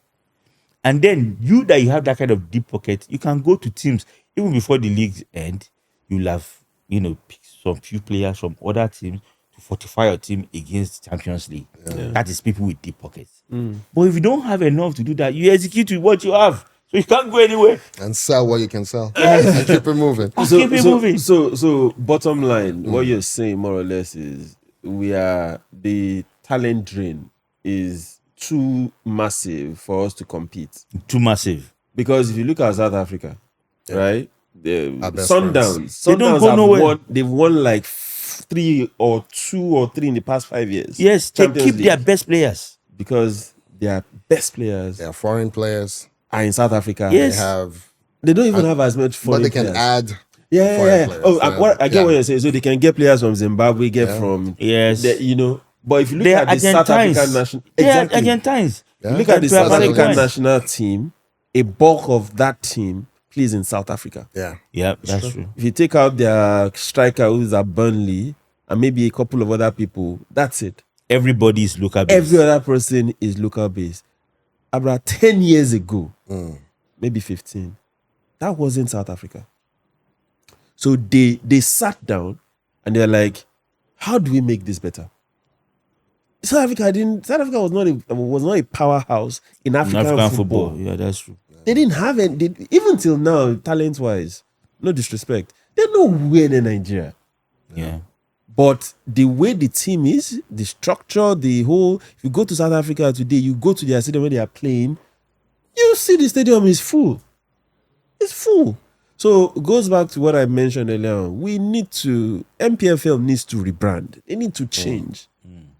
Speaker 3: And then you have that kind of deep pocket, you can go to teams even before the leagues end. You'll have pick some few players from other teams to fortify your team against Champions League. That is people with deep pockets. But if you don't have enough to do that, you execute with what you have. So you can't go anywhere.
Speaker 1: And sell what you can sell. And keep it moving.
Speaker 2: So bottom line, what you're saying more or less is the talent drain is too massive for us to compete.
Speaker 3: Too massive.
Speaker 2: Because if you look at South Africa, right? Sundowns.
Speaker 3: They don't go nowhere.
Speaker 2: They've won like 2 or 3 in the past 5 years.
Speaker 3: Yes, they keep their best players.
Speaker 2: Because their best players,
Speaker 1: their foreign players,
Speaker 2: are in South Africa.
Speaker 3: Yes.
Speaker 2: They don't even have as much foreign
Speaker 1: but they can
Speaker 2: players.
Speaker 1: add foreign players.
Speaker 2: I get what you're saying. So they can get players from Zimbabwe, from
Speaker 3: Yes.
Speaker 2: But if you look
Speaker 3: They
Speaker 2: at
Speaker 3: are
Speaker 2: the South African
Speaker 3: Argentines.
Speaker 2: national,
Speaker 3: They are
Speaker 2: exactly.
Speaker 3: Argentines.
Speaker 1: Yeah.
Speaker 2: Look at the South
Speaker 3: African
Speaker 2: African
Speaker 3: guys.
Speaker 2: national team. A bulk of that team plays in South Africa.
Speaker 1: Yeah.
Speaker 3: Yeah, that's true.
Speaker 2: If you take out their striker who's at Burnley and maybe a couple of other people, that's it.
Speaker 3: Everybody is local based.
Speaker 2: Every other person is local based. About 10 years ago, maybe 15, that wasn't South Africa. So they sat down and they're like, how do we make this better? South Africa was not a powerhouse in African football.
Speaker 3: Yeah, that's true.
Speaker 2: They didn't have it. Even till now, talent-wise, no disrespect, they're nowhere near Nigeria.
Speaker 3: Yeah.
Speaker 2: But the way the team is, the structure, the whole. If you go to South Africa today, you go to their stadium where they are playing, you see the stadium is full. It's full. So it goes back to what I mentioned earlier on. MPFL needs to rebrand. They need to change.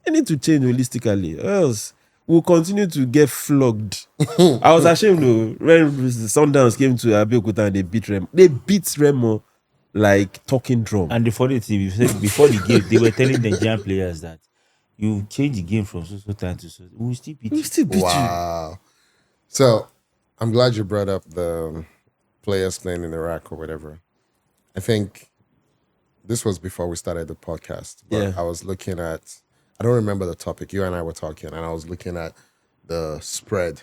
Speaker 2: They need to change holistically, or else we'll continue to get flogged. I was ashamed when the Sundowns came to Abeokuta and they beat Remo. They beat Remo like talking drum.
Speaker 3: And the funny thing, before the game, they were telling the Nigerian players that you change the game from so time to so. We will still beat you.
Speaker 1: Wow. So I'm glad you brought up the players playing in Iraq or whatever. I think this was before we started the podcast. But I was looking at, I don't remember the topic. You and I were talking, and I was looking at the spread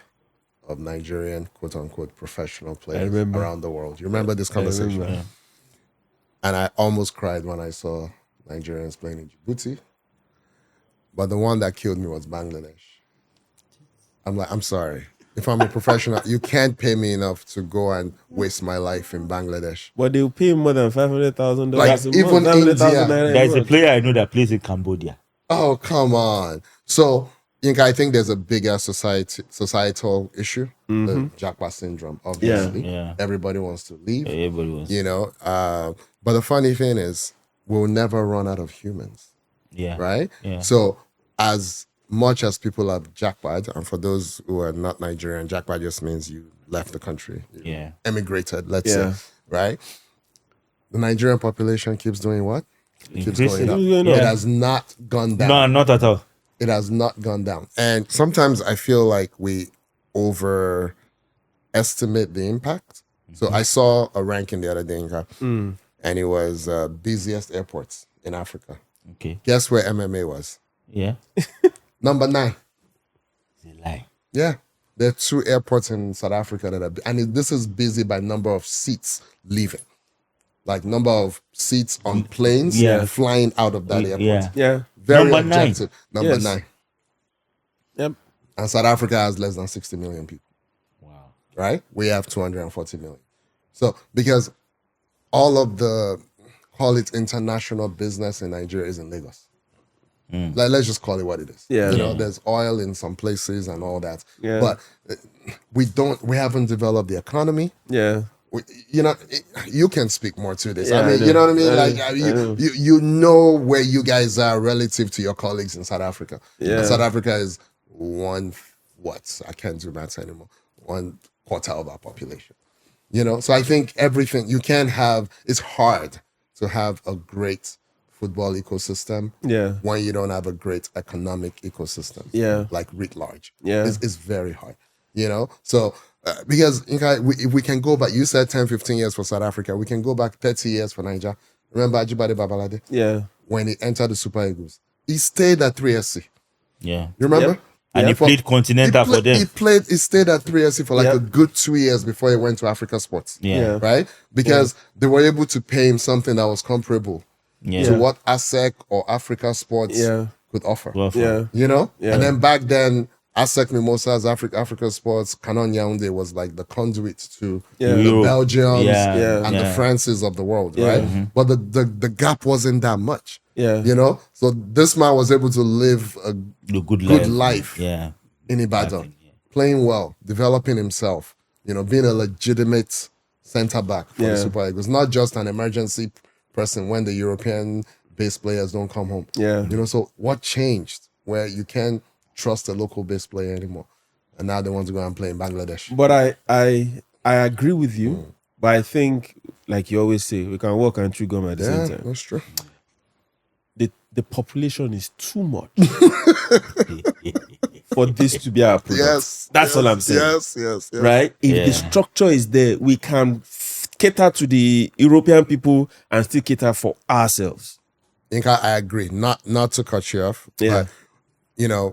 Speaker 1: of Nigerian quote unquote professional players around the world. You remember this conversation?
Speaker 2: remember.
Speaker 1: And I almost cried when I saw Nigerians playing in Djibouti. But the one that killed me was Bangladesh. I'm like, I'm sorry. If I'm a professional, you can't pay me enough to go and waste my life in Bangladesh.
Speaker 2: But they'll pay more than $500,000
Speaker 1: Like,
Speaker 2: a
Speaker 1: even
Speaker 2: month.
Speaker 1: India.
Speaker 3: There's a player I know that plays in Cambodia.
Speaker 1: Oh, come on. So, I think there's a bigger societal issue, the Jackpot syndrome, obviously.
Speaker 3: Yeah.
Speaker 1: Everybody wants to leave.
Speaker 3: Everybody wants.
Speaker 1: But the funny thing is, we'll never run out of humans.
Speaker 3: Yeah.
Speaker 1: Right?
Speaker 3: Yeah.
Speaker 1: So, as much as people have jackpot, and for those who are not Nigerian, jackpot just means you left the country. You emigrated, let's say. Right? The Nigerian population keeps doing what? It keeps going up. It has not gone down.
Speaker 3: No, not at all.
Speaker 1: It has not gone down. And sometimes I feel like we overestimate the impact. So I saw a ranking the other day, and it was busiest airports in Africa.
Speaker 3: Okay.
Speaker 1: Guess where MMA was?
Speaker 3: Yeah.
Speaker 1: Number 9.
Speaker 3: It's a lie.
Speaker 1: Yeah. There are 2 airports in South Africa that are, and this is busy by number of seats leaving. Like number of seats on planes flying out of that airport.
Speaker 2: Yeah.
Speaker 1: Very
Speaker 3: Number 9.
Speaker 1: objective. Number 9.
Speaker 2: Yep.
Speaker 1: And South Africa has less than 60 million people.
Speaker 3: Wow.
Speaker 1: Right? We have 240 million. So, because all of the, call it international business in Nigeria is in Lagos. Like, let's just call it what it is.
Speaker 2: Yeah.
Speaker 1: There's oil in some places and all that.
Speaker 2: Yeah.
Speaker 1: But we haven't developed the economy.
Speaker 2: Yeah.
Speaker 1: You can speak more to this.
Speaker 2: Yeah,
Speaker 1: I mean,
Speaker 2: I
Speaker 1: you know what I mean?
Speaker 2: know.
Speaker 1: Like, you know where you guys are relative to your colleagues in South Africa.
Speaker 2: Yeah.
Speaker 1: And South Africa is I can't do maths anymore. 1/4 of our population. So I think everything it's hard to have a great football ecosystem when you don't have a great economic ecosystem.
Speaker 2: Yeah.
Speaker 1: Like writ large.
Speaker 2: Yeah.
Speaker 1: It's very hard. So because if we can go back, you said 10, 15 years for South Africa. We can go back 30 years for Nigeria. Remember Ajibade Babalade?
Speaker 2: Yeah.
Speaker 1: When he entered the Super Eagles, he stayed at 3SC.
Speaker 3: Yeah.
Speaker 1: You remember?
Speaker 2: Yep.
Speaker 3: And he played Continental for them.
Speaker 1: He stayed at 3SC for like a good 2 years before he went to Africa Sports.
Speaker 3: Yeah.
Speaker 1: Right? Because they were able to pay him something that was comparable to what ASEC or Africa Sports could offer.
Speaker 2: Yeah. Yeah.
Speaker 1: And then back then, ASEC Mimosas, Africa Sports, Canon Yaoundé was like the conduit to the Belgiums and the Frances of the world, right? But the gap wasn't that much.
Speaker 2: Yeah.
Speaker 1: So this man was able to live a good life
Speaker 3: Yeah.
Speaker 1: in Ibadan, playing well, developing himself, being a legitimate center back for the Super Eagles, not just an emergency person when the European-based players don't come home.
Speaker 2: Yeah.
Speaker 1: So what changed where you can't trust a local based player anymore, and now they want to go and play in Bangladesh?
Speaker 2: But I agree with you, but I think like you always say, we can walk and chew gum at the
Speaker 1: Yeah,
Speaker 2: same time.
Speaker 1: that's true.
Speaker 2: The population is too much for this to be our product.
Speaker 1: Yes.
Speaker 2: That's all I'm saying.
Speaker 1: Yes.
Speaker 2: Right? If the structure is there, we can cater to the European people and still cater for ourselves.
Speaker 1: I agree. Not to cut you off.
Speaker 2: Yeah.
Speaker 1: But,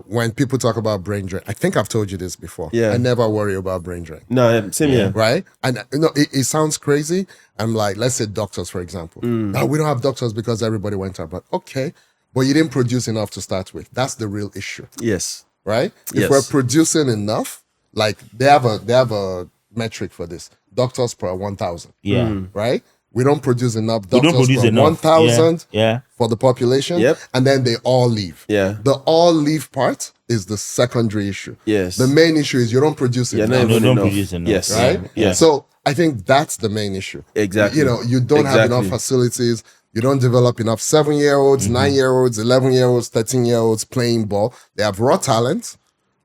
Speaker 1: when people talk about brain drain, I think I've told you this before.
Speaker 2: Yeah.
Speaker 1: I never worry about brain drain.
Speaker 2: No, same here.
Speaker 1: Right? And it sounds crazy. I'm like, let's say doctors, for example. Now, we don't have doctors because everybody went out. But okay. But you didn't produce enough to start with. That's the real issue.
Speaker 2: Yes.
Speaker 1: Right? If
Speaker 2: Yes.
Speaker 1: we're producing enough, like they have a metric for this. Doctors per 1,000.
Speaker 3: Yeah.
Speaker 1: Right? We don't produce enough
Speaker 3: We
Speaker 1: doctors
Speaker 3: don't produce
Speaker 1: per
Speaker 3: enough.
Speaker 1: 1,000
Speaker 3: Yeah.
Speaker 1: for the population.
Speaker 2: Yep.
Speaker 1: And then they all leave.
Speaker 2: Yeah.
Speaker 1: The all leave part is the secondary issue.
Speaker 2: Yes.
Speaker 1: The main issue is you don't produce
Speaker 2: You're
Speaker 1: enough.
Speaker 2: not even
Speaker 3: don't
Speaker 2: enough.
Speaker 3: produce enough.
Speaker 2: Yes.
Speaker 1: Right?
Speaker 2: Yeah.
Speaker 1: So I think that's the main issue.
Speaker 2: Exactly.
Speaker 1: You don't have enough
Speaker 2: Exactly.
Speaker 1: facilities. You don't develop enough 7-year-olds, 9-year-olds, 11-year-olds, 13-year-olds playing ball. They have raw talent,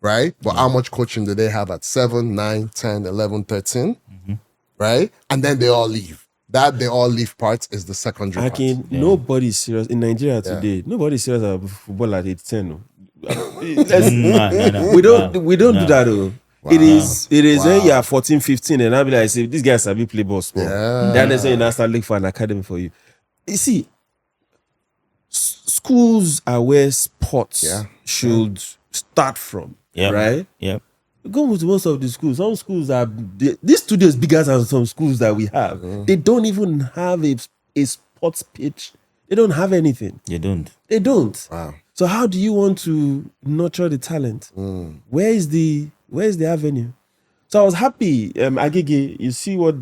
Speaker 1: right? But how much coaching do they have at 7, 9, 10, 11, 13? Right? And then they all leave. That they all leave part is the secondary part.
Speaker 2: Nobody's serious in Nigeria today. Nobody's serious about football at age 10. No.
Speaker 3: No.
Speaker 2: We don't do that though. It is when you are 14, 15, and I'll be like, say, these guys have play ball sport. Then they say you now start looking for an academy for you. You see, schools are where sports should start from.
Speaker 3: Yep.
Speaker 2: Right?
Speaker 3: Yep.
Speaker 2: Go to most of the schools. Some schools this studio is bigger than some schools that we have. They don't even have a sports pitch. They don't have anything.
Speaker 3: You don't.
Speaker 2: They don't.
Speaker 1: Wow.
Speaker 2: So how do you want to nurture the talent? Where is the avenue? So I was happy. Agege, you see what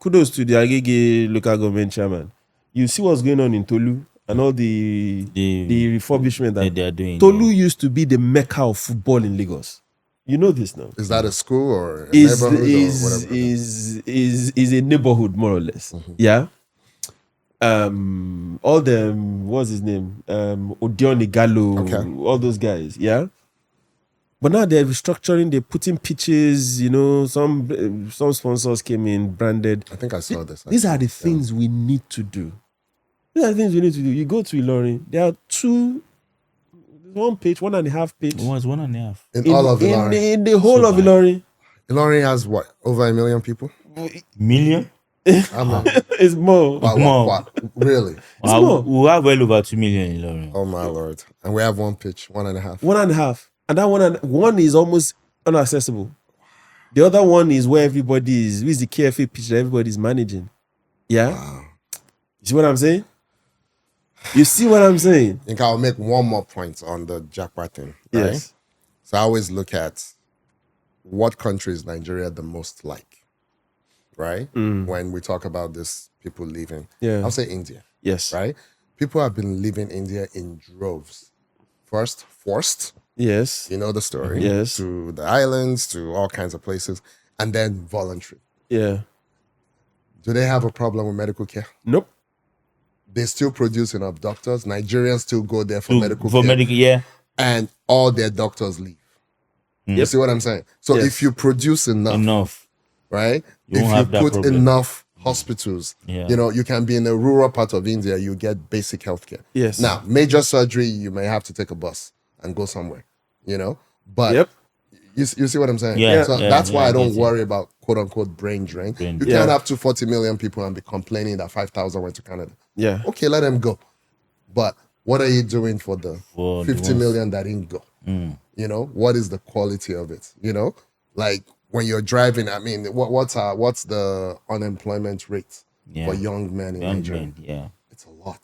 Speaker 2: kudos to the Agege local government chairman. You see what's going on in Tolu and all the refurbishment that
Speaker 3: they are doing.
Speaker 2: Tolu used to be the mecca of football in Lagos. You know this now.
Speaker 1: Is that a school or a neighborhood or whatever?
Speaker 2: Is a neighborhood more or less. Yeah. All them, what's his name? Odion Igalo, all those guys, yeah. But now they're restructuring, they're putting pitches, some sponsors came in, branded.
Speaker 1: I think I saw this.
Speaker 2: These are the things we need to do. You go to Ilorin, there are one page, 1.5 page.
Speaker 3: It was 1.5.
Speaker 1: In all of Ilorin.
Speaker 2: In the whole of Ilorin.
Speaker 1: Ilorin has what? Over 1 million people?
Speaker 3: Million?
Speaker 2: It's more.
Speaker 1: Wow. Really?
Speaker 2: more.
Speaker 3: We have well over 2 million in Lorraine.
Speaker 1: Oh my Lord. And we have one pitch, 1.5.
Speaker 2: 1.5. And that one is almost inaccessible. The other one is where everybody is, with the KFA pitch that everybody is managing. Yeah? Wow. You see what I'm saying? You see what I'm saying?
Speaker 1: I think I'll make one more point on the jackpot thing. Right?
Speaker 2: Yes.
Speaker 1: So I always look at what country is Nigeria the most like, right? When we talk about this, people leaving.
Speaker 2: Yeah.
Speaker 1: I'll say India.
Speaker 2: Yes.
Speaker 1: Right? People have been leaving India in droves. First, forced.
Speaker 2: Yes.
Speaker 1: You know the story.
Speaker 2: Yes.
Speaker 1: To the islands, to all kinds of places. And then voluntary.
Speaker 2: Yeah.
Speaker 1: Do they have a problem with medical care?
Speaker 2: Nope.
Speaker 1: They still produce enough doctors. Nigerians still go there for medical care.
Speaker 3: Yeah.
Speaker 1: And all their doctors leave. You see what I'm saying? So
Speaker 2: Yes.
Speaker 1: if you produce enough, right?
Speaker 3: You won't
Speaker 1: if
Speaker 3: have
Speaker 1: you
Speaker 3: that
Speaker 1: put
Speaker 3: problem.
Speaker 1: enough hospitals,
Speaker 3: Yeah.
Speaker 1: you can be in a rural part of India, you get basic healthcare.
Speaker 2: Yes.
Speaker 1: Now, major surgery, you may have to take a bus and go somewhere, But
Speaker 2: Yep.
Speaker 1: you see what I'm saying?
Speaker 3: Yeah,
Speaker 1: So
Speaker 3: yeah,
Speaker 1: that's why
Speaker 3: yeah,
Speaker 1: I don't
Speaker 3: I get you.
Speaker 1: worry about quote unquote brain drain. You
Speaker 3: drain.
Speaker 1: can't have 240 million people and be complaining that 5,000 went to Canada.
Speaker 2: Yeah.
Speaker 1: Okay, let them go. But what are you doing for the
Speaker 3: For the
Speaker 1: 50
Speaker 3: ones-
Speaker 1: million that didn't go? What is the quality of it? Like when you're driving, I mean, what's the unemployment rate for young men in
Speaker 3: Young
Speaker 1: Nigeria?
Speaker 3: men, yeah.
Speaker 1: It's a lot.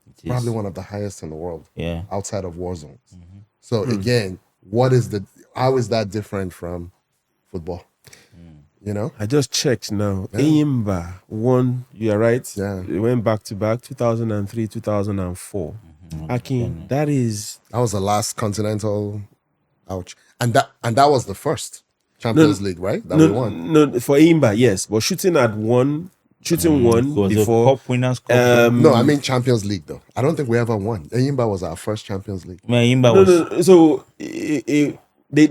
Speaker 3: It is.
Speaker 1: Probably one of the highest in the world.
Speaker 3: Yeah.
Speaker 1: Outside of war zones. So again, how is that different from football?
Speaker 2: I just checked now. Eyimba won, you are right.
Speaker 1: Yeah.
Speaker 2: It went back to back, 2003, 2004. Akin, that is...
Speaker 1: That was the last continental. Ouch. And that was the first Champions League, right? That we won.
Speaker 2: No, for Eyimba, yes. But shooting one
Speaker 3: Was
Speaker 2: before.
Speaker 3: the Cup Winners' Cup.
Speaker 1: No, I mean Champions League though. I don't think we ever won. Eyimba was our first Champions League.
Speaker 3: Imba was
Speaker 2: So It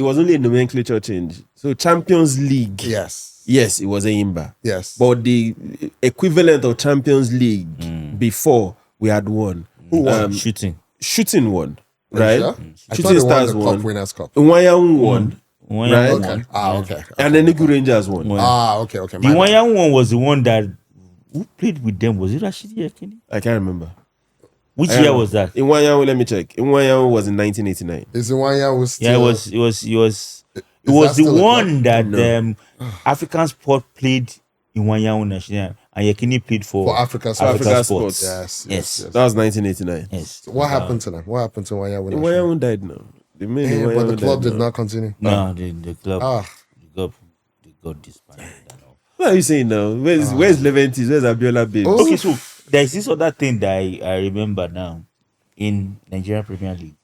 Speaker 2: was only a nomenclature change. So Champions League.
Speaker 1: Yes.
Speaker 2: Yes, it was Enyimba.
Speaker 1: Yes.
Speaker 2: But the equivalent of Champions League before we had one.
Speaker 1: Who won?
Speaker 3: Shooting
Speaker 2: won, right?
Speaker 1: Sure? I thought
Speaker 2: Shooting
Speaker 1: they
Speaker 2: Stars
Speaker 1: won the
Speaker 2: won.
Speaker 1: Cup Winners' Cup.
Speaker 2: Nwanyan won. Right?
Speaker 1: Okay. Okay.
Speaker 2: And then Enugu Rangers won.
Speaker 1: Okay.
Speaker 3: The
Speaker 1: My bad.
Speaker 3: Nwanyan one was the one that who played with them? Was it Rashidi Yekini?
Speaker 2: I can't remember.
Speaker 3: Which year was that?
Speaker 2: Nwanyan, let me check. Nwanyan was in 1989.
Speaker 1: Is the one year was still?
Speaker 3: Yeah, it was the
Speaker 1: that still a
Speaker 3: one
Speaker 1: club?
Speaker 3: that African Sport played in Nwanyan National and Yekini played for
Speaker 1: Africa
Speaker 2: Africa
Speaker 3: Sports.
Speaker 2: Sports.
Speaker 3: Yes.
Speaker 2: That was 1989.
Speaker 3: Yes.
Speaker 1: So what happened to them? What happened to Wanya?
Speaker 2: Nwanyan died now. The main
Speaker 1: Yeah, but the
Speaker 2: Nwanyan
Speaker 1: club
Speaker 2: died
Speaker 1: did
Speaker 2: now.
Speaker 1: not continue.
Speaker 3: No, the club they got disbanded and all.
Speaker 2: What are you saying now? Where's Leventis? Where's Abiola Babes?
Speaker 1: Oh.
Speaker 3: Okay, so there's this other thing that I remember now in Nigerian Premier League.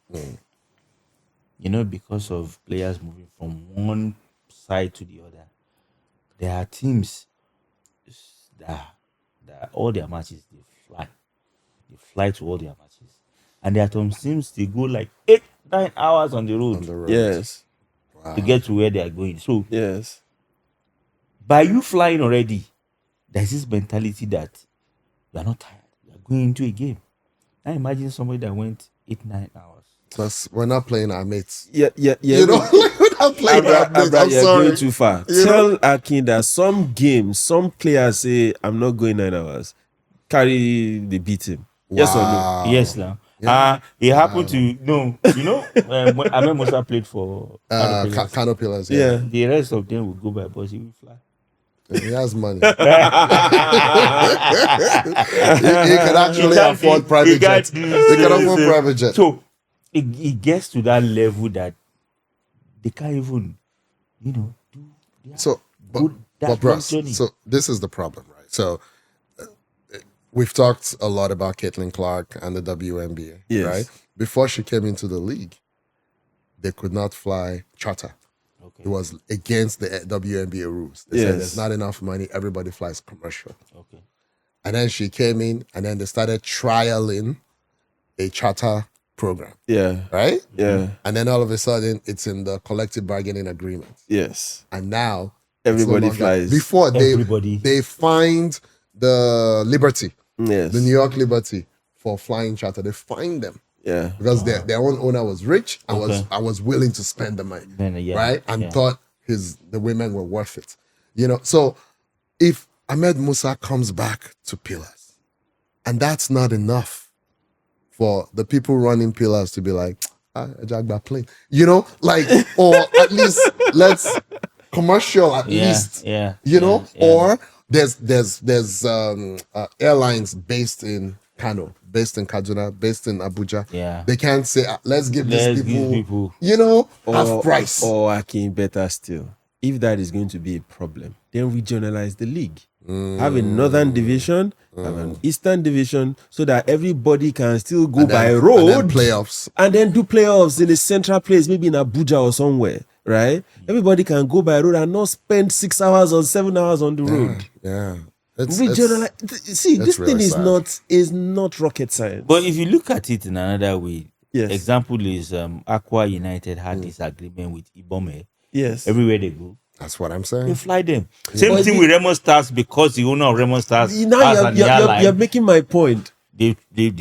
Speaker 3: You know, because of players moving from one side to the other, there are teams that all their matches they fly to all their matches, and there are some teams they go like 8-9 hours on the road
Speaker 2: Yes.
Speaker 3: to get to where they are going. So
Speaker 2: Yes.
Speaker 3: by you flying already, there's this mentality that you are not tired. You are going into a game. Now imagine somebody that went 8-9 hours.
Speaker 1: Plus, we're not playing our mates.
Speaker 2: Yeah.
Speaker 1: You know, we're not playing our mates. I'm
Speaker 2: you're
Speaker 1: sorry.
Speaker 2: going too far.
Speaker 1: You
Speaker 2: Tell Akin that some games, some players say, I'm not going 9 hours. Carry the beat him. Yes or no?
Speaker 1: Wow.
Speaker 3: Yes, now. It happened to when Ahmed Musa played for
Speaker 1: Kano Pillars.
Speaker 2: Yeah.
Speaker 3: the rest of them will go by bus. He will fly.
Speaker 1: He has money. he can actually afford private jets. He can afford private jets.
Speaker 3: So it gets to that level that they can't even, do.
Speaker 1: So,
Speaker 3: good-
Speaker 1: but
Speaker 3: that
Speaker 1: bros,
Speaker 3: journey.
Speaker 1: so this is the problem, right? So, we've talked a lot about Caitlin Clark and the WNBA,
Speaker 2: Yes.
Speaker 1: right? Before she came into the league, they could not fly charter.
Speaker 3: Okay.
Speaker 1: It was against the WNBA rules. They said
Speaker 2: Yes.
Speaker 1: there's not enough money, everybody flies commercial.
Speaker 3: Okay.
Speaker 1: And then she came in, and then they started trialing a charter program,
Speaker 2: Yeah.
Speaker 1: right?
Speaker 2: Yeah.
Speaker 1: And then all of a sudden, it's in the collective bargaining agreement.
Speaker 2: Yes.
Speaker 1: And now it's no
Speaker 2: Everybody
Speaker 1: longer-
Speaker 2: flies.
Speaker 1: Before
Speaker 3: Everybody.
Speaker 1: they fined the Liberty,
Speaker 2: Yes.
Speaker 1: the New York Liberty, for flying charter. They fined them
Speaker 2: Yeah.
Speaker 1: because their own owner was rich and
Speaker 3: Okay.
Speaker 1: was willing to spend the money,
Speaker 3: Then, yeah,
Speaker 1: right? And
Speaker 3: yeah.
Speaker 1: thought the women were worth it. So if Ahmed Musa comes back to Pillars, and that's not enough for the people running Pillars to be like, Jagba plane, or at least let's commercial at least,
Speaker 3: Yeah.
Speaker 1: or there's airlines based in Kano, based in Kaduna, based in Abuja.
Speaker 3: Yeah.
Speaker 1: They can't say, let's give these people,
Speaker 2: Or,
Speaker 1: half price.
Speaker 2: Or Akin, better still, if that is going to be a problem, then regionalize the league. Have a northern division, have an eastern division, so that everybody can still go by road
Speaker 1: and then playoffs.
Speaker 2: and then do playoffs in a central place, maybe in Abuja or somewhere, right? Everybody can go by road and not spend 6 hours or 7 hours on the road.
Speaker 1: Yeah.
Speaker 2: See, this
Speaker 1: really
Speaker 2: thing
Speaker 1: sad.
Speaker 2: is not rocket science.
Speaker 3: But if you look at it in another way,
Speaker 2: Yes.
Speaker 3: example is Aqua United had this agreement with Ibome.
Speaker 2: Yes.
Speaker 3: Everywhere they go,
Speaker 1: That's what I'm
Speaker 3: they
Speaker 1: saying.
Speaker 3: fly them. Same
Speaker 2: But
Speaker 3: thing with Remo Stars, because the owner of Remo Stars has
Speaker 2: Now
Speaker 3: an airline.
Speaker 2: you're making my point.
Speaker 3: They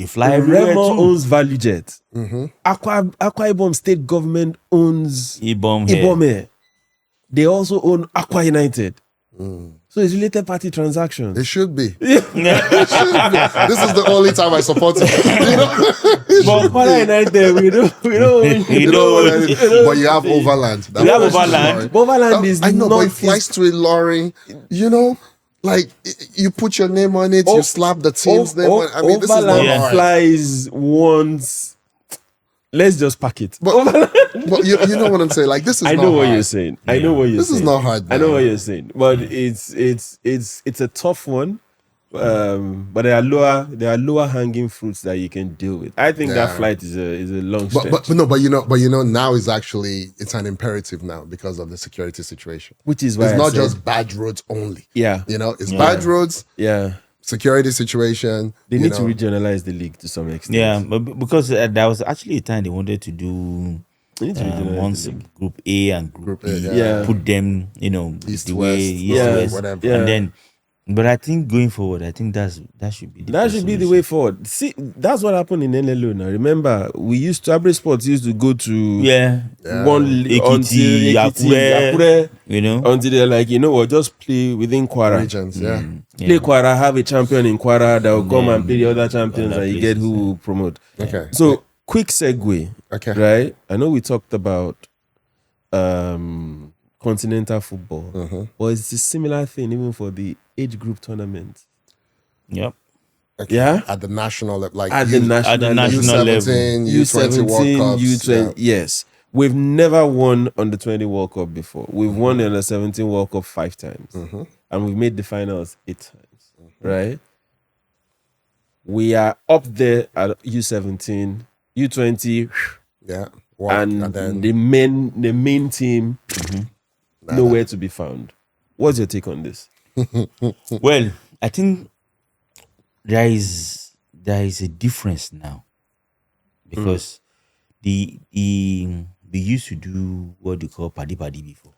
Speaker 3: fly everywhere
Speaker 2: Remo
Speaker 3: too.
Speaker 2: owns ValueJet. Aqua Ibom state government owns
Speaker 3: Ibom here.
Speaker 2: Ibome. They also own Aqua United. So it's related party transactions.
Speaker 1: It should be. It should be. This is the only time I support it.
Speaker 2: But Aqua United, we don't
Speaker 1: You know what I mean? But you have Overland. That
Speaker 3: You have
Speaker 1: flies to
Speaker 3: Overland.
Speaker 1: Ilorin.
Speaker 2: Overland is
Speaker 1: I know,
Speaker 2: not
Speaker 1: but it flies to Ilorin. Like you put your name on it, you slap the team's name on it. I mean, this is not
Speaker 2: Overland
Speaker 1: hard.
Speaker 2: flies once. Let's just pack it.
Speaker 1: But you know what I'm saying? Like, this is
Speaker 2: I
Speaker 1: not
Speaker 2: know what
Speaker 1: hard.
Speaker 2: you're saying. I know what you're
Speaker 1: This
Speaker 2: saying.
Speaker 1: is not hard.
Speaker 2: I know
Speaker 1: man.
Speaker 2: what you're saying, but it's a tough one. But there are lower hanging fruits that you can deal with. I think that
Speaker 1: Yeah.
Speaker 2: flight is a long stretch,
Speaker 1: But now is actually it's an imperative now because of the security situation.
Speaker 2: which is why
Speaker 1: It's
Speaker 2: I
Speaker 1: not
Speaker 2: said-
Speaker 1: just bad roads only.
Speaker 2: yeah,
Speaker 1: It's bad roads,
Speaker 2: yeah.
Speaker 1: security situation.
Speaker 2: They need to regionalize the league to some extent.
Speaker 3: Yeah, but because there was actually a time they wanted to do
Speaker 2: You need to regionalize
Speaker 3: once
Speaker 2: the league.
Speaker 3: Group A and Group
Speaker 1: Group A,
Speaker 3: B,
Speaker 2: yeah.
Speaker 3: put them,
Speaker 1: East,
Speaker 3: the
Speaker 1: West,
Speaker 3: way East,
Speaker 2: yeah,
Speaker 3: West,
Speaker 1: whatever.
Speaker 2: yeah.
Speaker 3: and then. But I think going forward, I think that should be the
Speaker 2: That
Speaker 3: best
Speaker 2: should be the
Speaker 3: solution.
Speaker 2: way forward. See, that's what happened in NLO now. Remember, AbraySports used to go to
Speaker 3: Yeah,
Speaker 2: one
Speaker 3: Ekiti,
Speaker 2: until
Speaker 3: Akure,
Speaker 2: until they're like, you know what, just play within Kwara.
Speaker 1: Regions, yeah.
Speaker 2: Play Kwara, have a champion in Kwara that will come and play the other champions,
Speaker 3: other
Speaker 2: and you get
Speaker 3: places,
Speaker 2: who will promote.
Speaker 1: Okay.
Speaker 2: So, quick segue.
Speaker 1: Okay.
Speaker 2: Right? I know we talked about continental football, but it's a similar thing even for the age group tournament.
Speaker 3: Yep.
Speaker 1: Okay.
Speaker 2: Yeah?
Speaker 1: At the national level, like
Speaker 2: At the national level.
Speaker 1: U17, U20 World Cups.
Speaker 2: U20, yes. We've never won under 20 World Cup before. We've won the under 17 World Cup 5 times. And we've made the finals 8 times. Right? We are up there at U17, U20,
Speaker 1: Yeah.
Speaker 2: and
Speaker 1: then
Speaker 2: the main team nowhere to be found. What's your take on this?
Speaker 3: Well, I think there is a difference now, because they used to do what they call paddy before.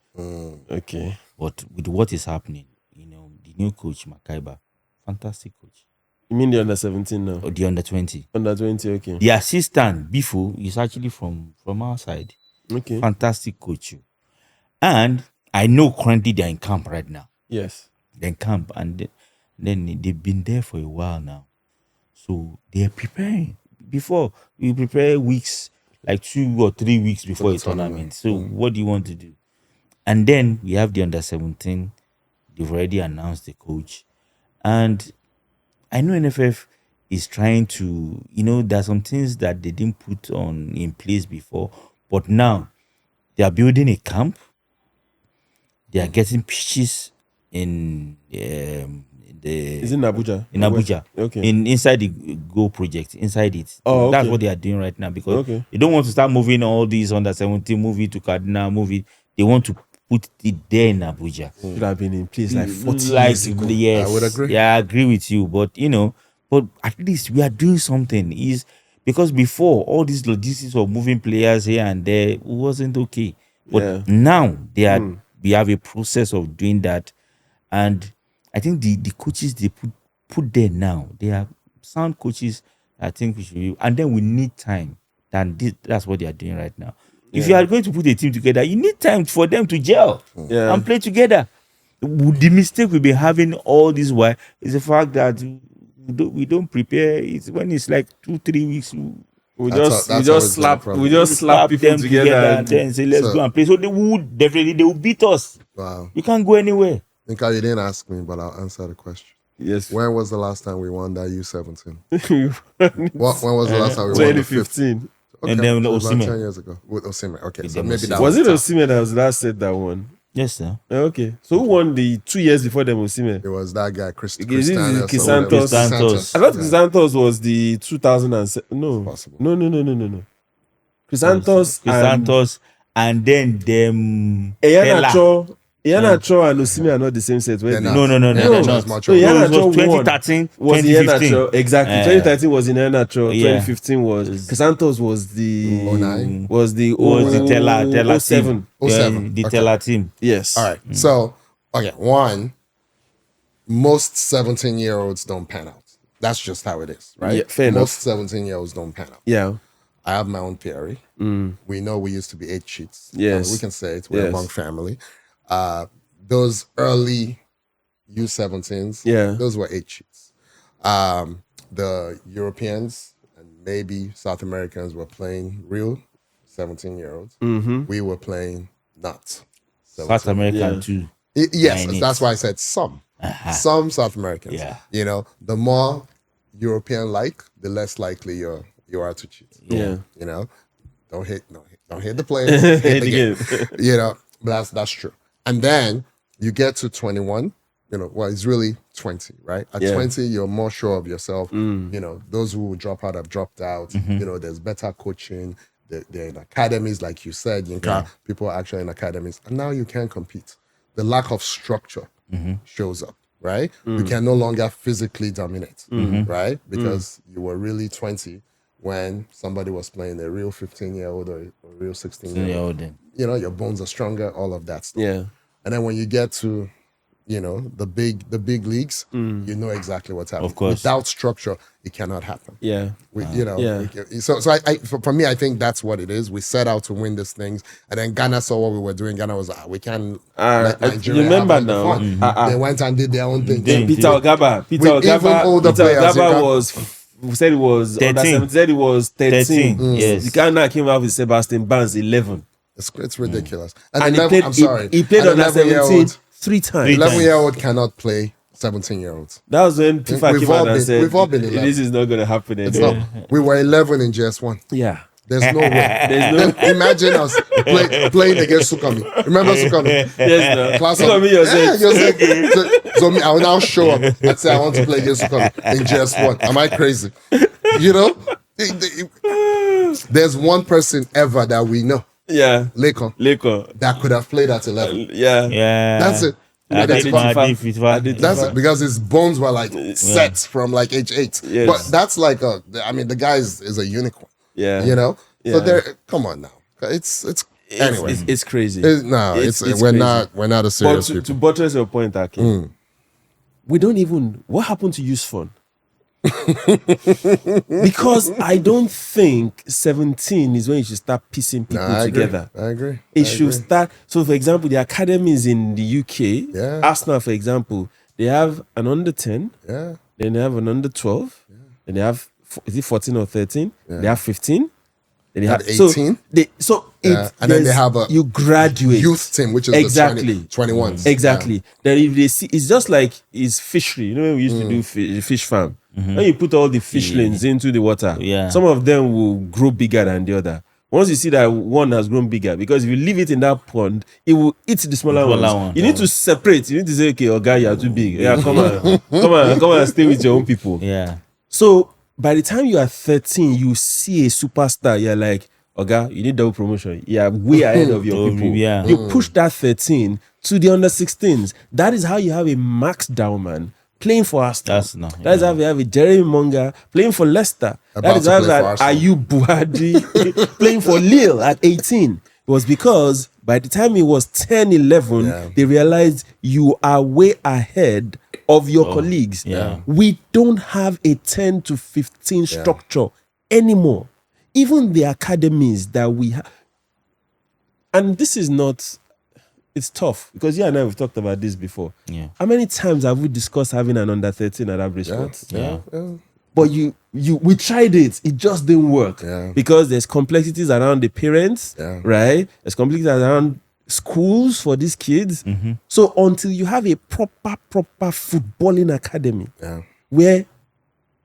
Speaker 2: Okay.
Speaker 3: But with what is happening, the new coach Makaiba, fantastic coach.
Speaker 2: You mean the under 17 now?
Speaker 3: Or the under 20.
Speaker 2: Under 20, okay.
Speaker 3: The assistant Bifo is actually from our side.
Speaker 2: Okay.
Speaker 3: Fantastic coach. And I know currently they're in camp right now.
Speaker 2: Yes.
Speaker 3: They're in camp, and then they've been there for a while now. So they're preparing. Before, we prepare weeks, like 2 or 3 weeks before a tournament. So what do you want to do? And then we have the under 17. They've already announced the coach. And I know NFF is trying to, there's some things that they didn't put in place before, but now they are building a camp. They are getting pitches in
Speaker 2: Is it in Abuja?
Speaker 3: In Abuja.
Speaker 2: Okay.
Speaker 3: Inside the Go project, inside it.
Speaker 2: Oh, okay.
Speaker 3: That's what they are doing right now, because
Speaker 2: Okay.
Speaker 3: they don't want to start moving all these under 17, move it to Kaduna, move it. They want to put it there in Abuja.
Speaker 2: Should have been in place like 40
Speaker 3: Like,
Speaker 2: years ago.
Speaker 3: yes,
Speaker 1: I would agree.
Speaker 3: Yeah, I agree with you. But but at least we are doing something. Is because before, all these logistics of moving players here and there wasn't okay. But now we have a process of doing that, and I think the coaches they put there now, they are sound coaches. I think we should, and then we need time. That's what they are doing right now. If you are going to put a team together, you need time for them to gel and play together. The mistake we've been having all this while is the fact that we don't prepare. It's when it's like 2-3 weeks.
Speaker 2: We just slap people together
Speaker 3: and then say let's go and play. So they will beat us.
Speaker 1: Wow.
Speaker 3: You can't go anywhere.
Speaker 1: Think you didn't ask me, but I'll answer the question.
Speaker 2: Yes.
Speaker 1: When was the last time we won that U17? When was the last time we won the
Speaker 2: 2015.
Speaker 1: Okay,
Speaker 3: And then
Speaker 1: so about
Speaker 3: Osimhen.
Speaker 1: 10 years ago with Osimhen. Okay, so
Speaker 3: then
Speaker 1: maybe that
Speaker 2: Was it
Speaker 1: tough.
Speaker 2: Osimhen that was last said that one?
Speaker 3: Yes, sir.
Speaker 2: Okay. So who won the 2 years before them, Osimhen?
Speaker 1: It was that guy,
Speaker 2: Is it
Speaker 1: Cristiano.
Speaker 2: Crisantos?
Speaker 3: Santos.
Speaker 2: I thought Crisantos was the 2007. No.
Speaker 1: Possible.
Speaker 2: No. Crisantos
Speaker 3: and then them
Speaker 2: Iheanacho and Osimhen are not the same set.
Speaker 1: They're not.
Speaker 3: No.
Speaker 1: Iheanacho
Speaker 2: No.
Speaker 1: is much
Speaker 2: So
Speaker 1: older.
Speaker 3: It was
Speaker 2: Iheanacho won.
Speaker 3: 2013,
Speaker 2: Was
Speaker 3: 2015.
Speaker 2: Iheanacho, exactly. 2013 was in Iheanacho.
Speaker 3: Yeah.
Speaker 2: 2015 was Crisantos was the
Speaker 1: 09?
Speaker 3: Was the Teller
Speaker 2: 07.
Speaker 3: team.
Speaker 1: 07.
Speaker 3: The
Speaker 1: Okay.
Speaker 3: Teller team.
Speaker 2: Yes.
Speaker 1: All right. So, one, most 17-year-olds don't pan out. That's just how it is, right?
Speaker 2: Yeah, fair enough.
Speaker 1: Most 17-year-olds don't pan out.
Speaker 2: Yeah.
Speaker 1: I have my own theory. We know we used to be 8 sheets.
Speaker 2: Yes.
Speaker 1: We can say it. We're
Speaker 2: Yes.
Speaker 1: among family. Those early U17s, those were 8 sheets. The Europeans and maybe South Americans were playing real 17-year-olds. We were playing not.
Speaker 3: South American too.
Speaker 1: Yes,
Speaker 3: Nine
Speaker 1: that's why I said some. Some South Americans.
Speaker 3: Yeah.
Speaker 1: The more European-like, the less likely you are to cheat.
Speaker 2: Yeah.
Speaker 1: Don't hit the player, hit the game.
Speaker 2: Again.
Speaker 1: But that's true. And then you get to 21. It's really 20, right? At 20, you're more sure of yourself. Those who drop out have dropped out. There's better coaching. They're in academies, like you said. People are actually in academies, and now you can compete. The lack of structure shows up, right? You can no longer physically dominate, right? Because you were really 20 when somebody was playing a real 15-year-old or a real 16-year-old.
Speaker 3: Then.
Speaker 1: You know, your bones are stronger, all of that stuff.
Speaker 2: Yeah.
Speaker 1: And then when you get to, you know, the big leagues, you know exactly what's happening.
Speaker 3: Of course.
Speaker 1: Without structure, it cannot happen.
Speaker 2: Yeah.
Speaker 1: You know,
Speaker 2: Yeah.
Speaker 1: so for me, I think that's what it is. We set out to win these things, and then Ghana saw what we were doing. Ghana was like, we can't let Nigeria
Speaker 2: remember
Speaker 1: have all the
Speaker 2: now.
Speaker 1: fun. They went and did their own thing.
Speaker 2: Peter Ogaba.
Speaker 1: With even older players, you can't-
Speaker 2: was. We said it was
Speaker 3: 13.
Speaker 2: under 17, said it was 13.
Speaker 3: 13, yes.
Speaker 2: The Ghana came out with Sebastian Barnes 11.
Speaker 1: It's ridiculous.
Speaker 2: And
Speaker 1: the
Speaker 2: he played,
Speaker 1: I'm sorry.
Speaker 2: he played
Speaker 1: And
Speaker 2: under 17 3 times.
Speaker 1: 11-year-old cannot play 17-year-olds.
Speaker 2: That was when FIFA
Speaker 1: We've
Speaker 2: came
Speaker 1: all
Speaker 2: out and
Speaker 1: been-
Speaker 2: said,
Speaker 1: we've all been 11.
Speaker 2: this is not going to happen
Speaker 1: It's
Speaker 2: anymore.
Speaker 1: not. We were 11 in JS1.
Speaker 2: Yeah.
Speaker 1: There's no way.
Speaker 2: There's no...
Speaker 1: Imagine us playing against Sukami. Remember Sukami?
Speaker 2: Yes, no.
Speaker 1: Class
Speaker 2: Look at me,
Speaker 1: yeah, so me, I will now show up and say I want to play against Sukami in JS1. Am I crazy? You know? There's one person ever that we know,
Speaker 2: Yeah.
Speaker 1: Lekon, that could have played at 11.
Speaker 2: Yeah.
Speaker 3: Yeah.
Speaker 1: That's it.
Speaker 3: I
Speaker 2: That's
Speaker 3: did
Speaker 2: it.
Speaker 3: my FIFA.
Speaker 1: That's it, because his bones were like set from like age 8.
Speaker 2: Yes.
Speaker 1: But that's like the guy is a unicorn.
Speaker 2: Yeah.
Speaker 1: You know?
Speaker 2: Yeah.
Speaker 1: So there, come on now. It's anyway.
Speaker 2: It's crazy.
Speaker 1: It's
Speaker 2: It's
Speaker 1: we're
Speaker 2: crazy.
Speaker 1: not a
Speaker 2: But
Speaker 1: serious
Speaker 2: to
Speaker 1: people.
Speaker 2: buttress your point, Aki, we don't even. What happened to use fun? Because I don't think 17 is when you should start piecing people
Speaker 1: I agree.
Speaker 2: together.
Speaker 1: I agree.
Speaker 2: It should start. So, for example, the academies in the UK,
Speaker 1: Yeah.
Speaker 2: Arsenal, for example, they have an under 10,
Speaker 1: Yeah.
Speaker 2: then they have an under 12, then they have, is it 14 or 13? They have 15. Then they have
Speaker 1: 18? Yeah. And then they have a
Speaker 2: you graduate
Speaker 1: Youth team, which is
Speaker 2: exactly
Speaker 1: the 21s.
Speaker 2: exactly. Then if they see, it's just like it's fishery. You know when we used to do fish farm. When you put all the fishlings into the water,
Speaker 3: Yeah.
Speaker 2: some of them will grow bigger than the other. Once you see that one has grown bigger, because if you leave it in that pond, it will eat the smaller ones.
Speaker 3: one,
Speaker 2: You need to separate. You need to say, okay, oh guy, you are too big. Yeah, come and stay with your own people.
Speaker 3: Yeah.
Speaker 2: So by the time you are 13, you see a superstar. You're like, Oga, you need double promotion. You are way ahead of your people.
Speaker 3: Yeah.
Speaker 2: You push that 13 to the under 16s. That is how you have a Max Dowman playing for Arsenal.
Speaker 3: That's not-
Speaker 2: That is how we have a Jeremy Monga playing for Leicester.
Speaker 1: About
Speaker 2: That is
Speaker 1: to
Speaker 2: how
Speaker 1: play
Speaker 2: we
Speaker 1: for
Speaker 2: have
Speaker 1: Arsenal.
Speaker 2: Ayub Buhadi playing for Lille at 18. It was because by the time he was 10, 11, they realized you are way ahead of your colleagues.
Speaker 3: yeah.
Speaker 2: We don't have a 10 to 15 structure anymore. Even the academies that we have. And this is not, it's tough because you and I have talked about this before.
Speaker 3: Yeah.
Speaker 2: How many times have we discussed having an under 13 at AbraySports?
Speaker 3: Yeah.
Speaker 2: But we tried it just didn't work.
Speaker 1: Yeah.
Speaker 2: Because there's complexities around the parents,
Speaker 1: Yeah.
Speaker 2: right? There's complexities around schools for these kids. So until you have a proper footballing academy where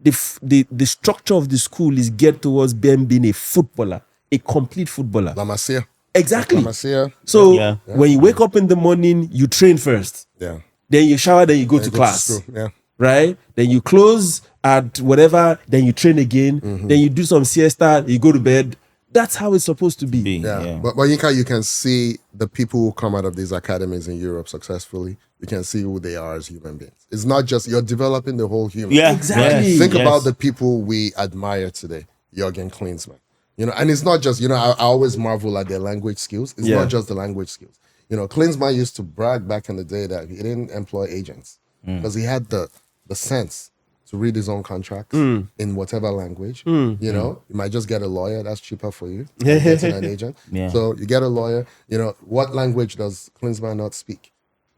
Speaker 2: the structure of the school is geared towards them being a footballer, a complete footballer.
Speaker 1: La Masia.
Speaker 2: Exactly.
Speaker 1: La Masia.
Speaker 2: So
Speaker 3: Yeah.
Speaker 2: when you wake up in the morning, you train first.
Speaker 1: Yeah.
Speaker 2: Then you shower, then you go to
Speaker 1: Go to
Speaker 2: class.
Speaker 1: school, yeah.
Speaker 2: Right? Then you close at whatever, then you train again. Then you do some siesta, you go to bed. That's how it's supposed to be.
Speaker 1: Yeah. But Yinka, you can see the people who come out of these academies in Europe successfully. You can see who they are as human beings. It's not just you're developing the whole human.
Speaker 3: Yeah.
Speaker 2: Exactly.
Speaker 3: Yes.
Speaker 1: Think
Speaker 3: Yes.
Speaker 1: about the people we admire today. Jürgen Klinsmann. You know, and it's not just, I always marvel at their language skills. It's
Speaker 2: Yeah.
Speaker 1: not just the language skills. You know, Klinsmann used to brag back in the day that he didn't employ agents because he had the sense to read his own contracts in whatever language. You know, you might just get a lawyer. That's cheaper for you than getting an agent.
Speaker 3: Yeah.
Speaker 1: So you get a lawyer. You know, what language does Klinsmann not speak?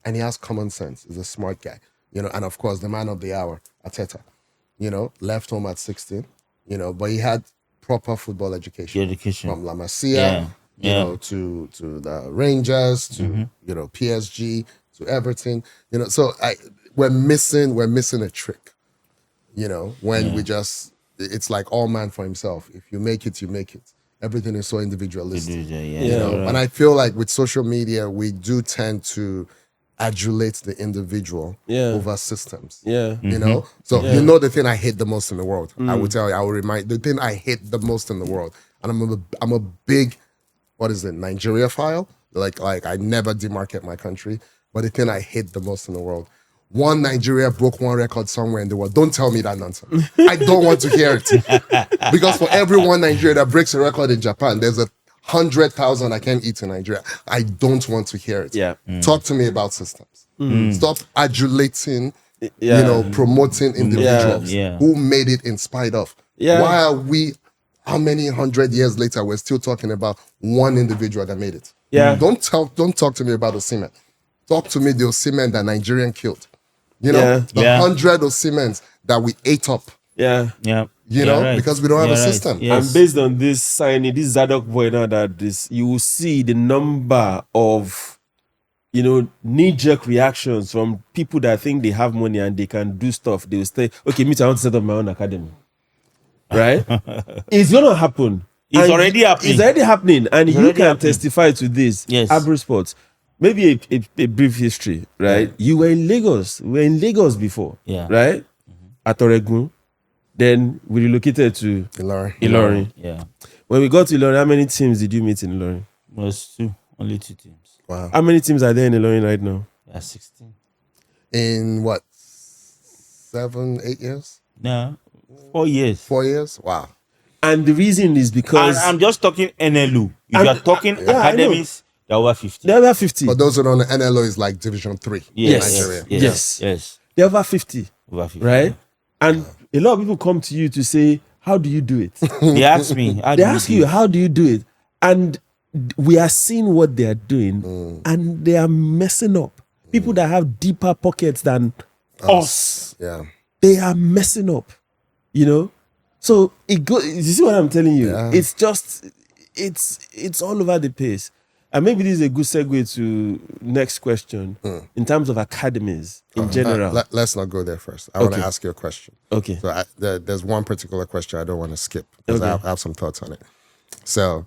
Speaker 1: And he has common sense. He's a smart guy. You know, and of course, the man of the hour, Arteta. You know, left home at 16. You know, but he had proper football education.
Speaker 3: Education.
Speaker 1: From La Masia,
Speaker 3: Yeah.
Speaker 1: you know, to the Rangers, to you know, PSG, to Everton. You know, so we're missing a trick. You know, when we just, it's like all man for himself. If you make it, you make it. Everything is so individualistic.
Speaker 3: Yeah.
Speaker 1: You know, and I feel like with social media, we do tend to adulate the individual over systems.
Speaker 2: Yeah.
Speaker 1: You know? So you know the thing I hate the most in the world. I will tell you, I will remind the thing I hate the most in the world. And I'm a big, what is it, Nigeria file? Like I never demarcate my country. But the thing I hate the most in the world, one Nigeria broke one record somewhere in the world. Don't tell me that nonsense. I don't want to hear it. Because for every one Nigeria that breaks a record in Japan, there's 100,000 I can't eat in Nigeria. I don't want to hear it.
Speaker 2: Yeah.
Speaker 1: Talk to me about systems. Stop adulating,
Speaker 2: Yeah.
Speaker 1: promoting individuals
Speaker 3: Yeah.
Speaker 1: who made it in spite of.
Speaker 2: Yeah.
Speaker 1: Why are we, how many 100 years later, we're still talking about one individual that made it?
Speaker 2: Yeah.
Speaker 1: Don't talk to me about Osimhen. Talk to me the Osimhen that Nigerian killed. The
Speaker 3: Yeah.
Speaker 1: 100 Osimhens that we ate up.
Speaker 2: Yeah.
Speaker 3: Yeah.
Speaker 1: Because we don't have a system.
Speaker 3: Yes.
Speaker 2: And based on this signing, this Zadok boy now that this, you will see the number of, knee-jerk reactions from people that think they have money and they can do stuff. They will say, okay, I want to set up my own academy. Right? It's going to happen.
Speaker 3: It's
Speaker 2: And
Speaker 3: already happening.
Speaker 2: It's already happening. And you
Speaker 3: already
Speaker 2: can
Speaker 3: happening.
Speaker 2: testify to this.
Speaker 3: Yes.
Speaker 2: AbraySports. Maybe a brief history, right? You were in Lagos. We were in Lagos before.
Speaker 3: Yeah.
Speaker 2: Right? At Oregun. Then we relocated to Ilorin.
Speaker 3: Yeah.
Speaker 2: When we got to Ilorin, how many teams did you meet in Ilorin?
Speaker 3: It was only 2 teams.
Speaker 1: Wow.
Speaker 2: How many teams are there in Ilorin right now?
Speaker 3: Yeah, 16.
Speaker 1: In what, 7, 8 years?
Speaker 3: No, 4 years.
Speaker 1: 4 years? Wow.
Speaker 2: And the reason is
Speaker 3: And
Speaker 2: because
Speaker 3: I'm just talking NLU. If you are talking
Speaker 2: I know.
Speaker 3: academies, they're over 50.
Speaker 2: they're over 50.
Speaker 1: For those who don't know, NLO is like Division 3
Speaker 3: Yes.
Speaker 1: in Nigeria.
Speaker 3: Yes. Yes.
Speaker 2: They're over 50,
Speaker 3: Over 50.
Speaker 2: right? And a lot of people come to you to say, how do you do it?
Speaker 3: They ask me.
Speaker 2: They ask you, how do you do it? And we are seeing what they are doing, and they are messing up. People that have deeper pockets than us,
Speaker 1: Yeah.
Speaker 2: they are messing up, So it goes. You see what I'm telling you?
Speaker 1: Yeah.
Speaker 2: It's just, it's all over the place. And maybe this is a good segue to next question in terms of academies in general.
Speaker 1: Let's not go there first. I want to
Speaker 2: Okay.
Speaker 1: ask you a question.
Speaker 2: Okay.
Speaker 1: So there's one particular question I don't want to skip because
Speaker 2: Okay.
Speaker 1: I have some thoughts on it. So,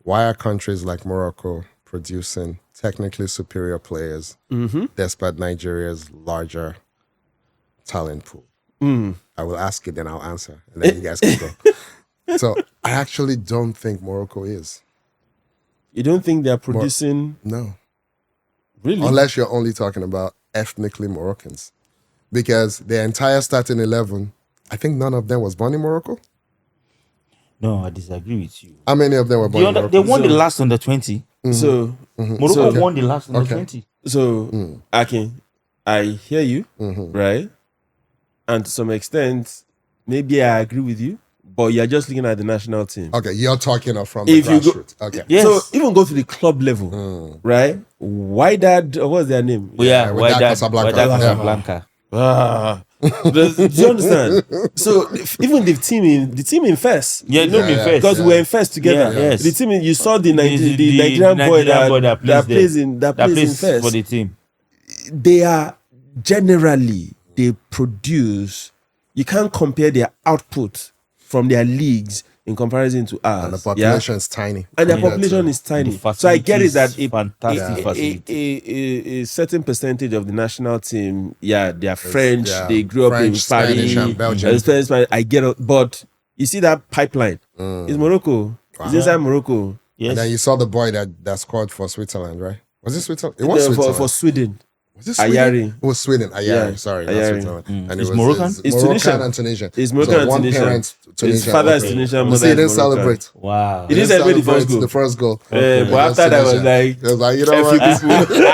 Speaker 1: why are countries like Morocco producing technically superior players despite Nigeria's larger talent pool? I will ask it, then I'll answer, and then you guys can go. So, I actually don't think Morocco is.
Speaker 2: You don't think they're producing
Speaker 1: No.
Speaker 2: really?
Speaker 1: Unless you're only talking about ethnically Moroccans. Because the entire starting 11, I think none of them was born in Morocco.
Speaker 3: No, I disagree with you.
Speaker 1: How many of them were born in Morocco?
Speaker 3: They won the last under 20.
Speaker 2: So,
Speaker 3: Morocco
Speaker 2: So-
Speaker 3: won the last under
Speaker 1: Okay.
Speaker 3: 20.
Speaker 2: so Akin, I hear you, right? And to some extent, maybe I agree with you, but you're just looking at the national team.
Speaker 1: Okay, you're talking of from the
Speaker 2: If you go-
Speaker 1: grassroots. Okay.
Speaker 3: Yes.
Speaker 2: So even go to the club level, right? Wydad, what's their name?
Speaker 3: Oh, yeah,
Speaker 1: with that
Speaker 3: Wydad
Speaker 1: Casablanca.
Speaker 3: Wydad
Speaker 1: Yeah.
Speaker 3: Casablanca.
Speaker 2: Do you understand? So even the team in first,
Speaker 3: Yeah,
Speaker 1: Yeah,
Speaker 3: no,
Speaker 1: yeah.
Speaker 3: first.
Speaker 2: because we were in first together.
Speaker 3: Yeah, yes.
Speaker 2: The team you saw the
Speaker 3: The
Speaker 2: Nigerian boy that
Speaker 3: plays
Speaker 2: plays in
Speaker 3: for
Speaker 2: first.
Speaker 3: the team.
Speaker 2: They are generally they produce. You can't compare their output from their leagues in comparison to ours.
Speaker 1: And the population is tiny.
Speaker 2: And their
Speaker 1: Yeah,
Speaker 2: population
Speaker 1: too.
Speaker 2: is tiny.
Speaker 3: The
Speaker 2: So I get it that
Speaker 3: fantastic facility.
Speaker 2: a certain percentage of the national team, they are French,
Speaker 1: yeah,
Speaker 2: they grew up in
Speaker 1: French, Spanish,
Speaker 2: Paris,
Speaker 1: and Belgium.
Speaker 2: Spanish, I get it. But you see that pipeline? It's Morocco. It's inside Morocco.
Speaker 3: Yes.
Speaker 1: And then you saw the boy that scored for Switzerland, right? Was it Switzerland? It was
Speaker 2: For
Speaker 1: Switzerland.
Speaker 2: Sweden.
Speaker 1: Was it Sweden?
Speaker 2: Ayari.
Speaker 1: It was Sweden. Ayari,
Speaker 2: Yeah,
Speaker 1: sorry.
Speaker 2: Ayari.
Speaker 1: Not Switzerland. And
Speaker 3: It's
Speaker 1: it was
Speaker 3: Moroccan?
Speaker 2: It's
Speaker 1: Moroccan
Speaker 2: Tunisian.
Speaker 1: and Tunisian.
Speaker 2: It's Moroccan
Speaker 1: So
Speaker 2: and
Speaker 1: one
Speaker 2: Tunisian.
Speaker 1: parent, Tunisian.
Speaker 2: His father is
Speaker 1: okay.
Speaker 2: Tunisian,
Speaker 1: You
Speaker 2: mother
Speaker 1: see, he
Speaker 2: is
Speaker 1: didn't
Speaker 2: Moroccan.
Speaker 1: celebrate.
Speaker 3: Wow.
Speaker 2: He didn't celebrate the first goal.
Speaker 1: The first goal.
Speaker 2: But
Speaker 1: Against
Speaker 2: after that was
Speaker 1: Tunisia.
Speaker 2: like,
Speaker 1: It was like, you know
Speaker 2: F you
Speaker 1: what?
Speaker 2: people.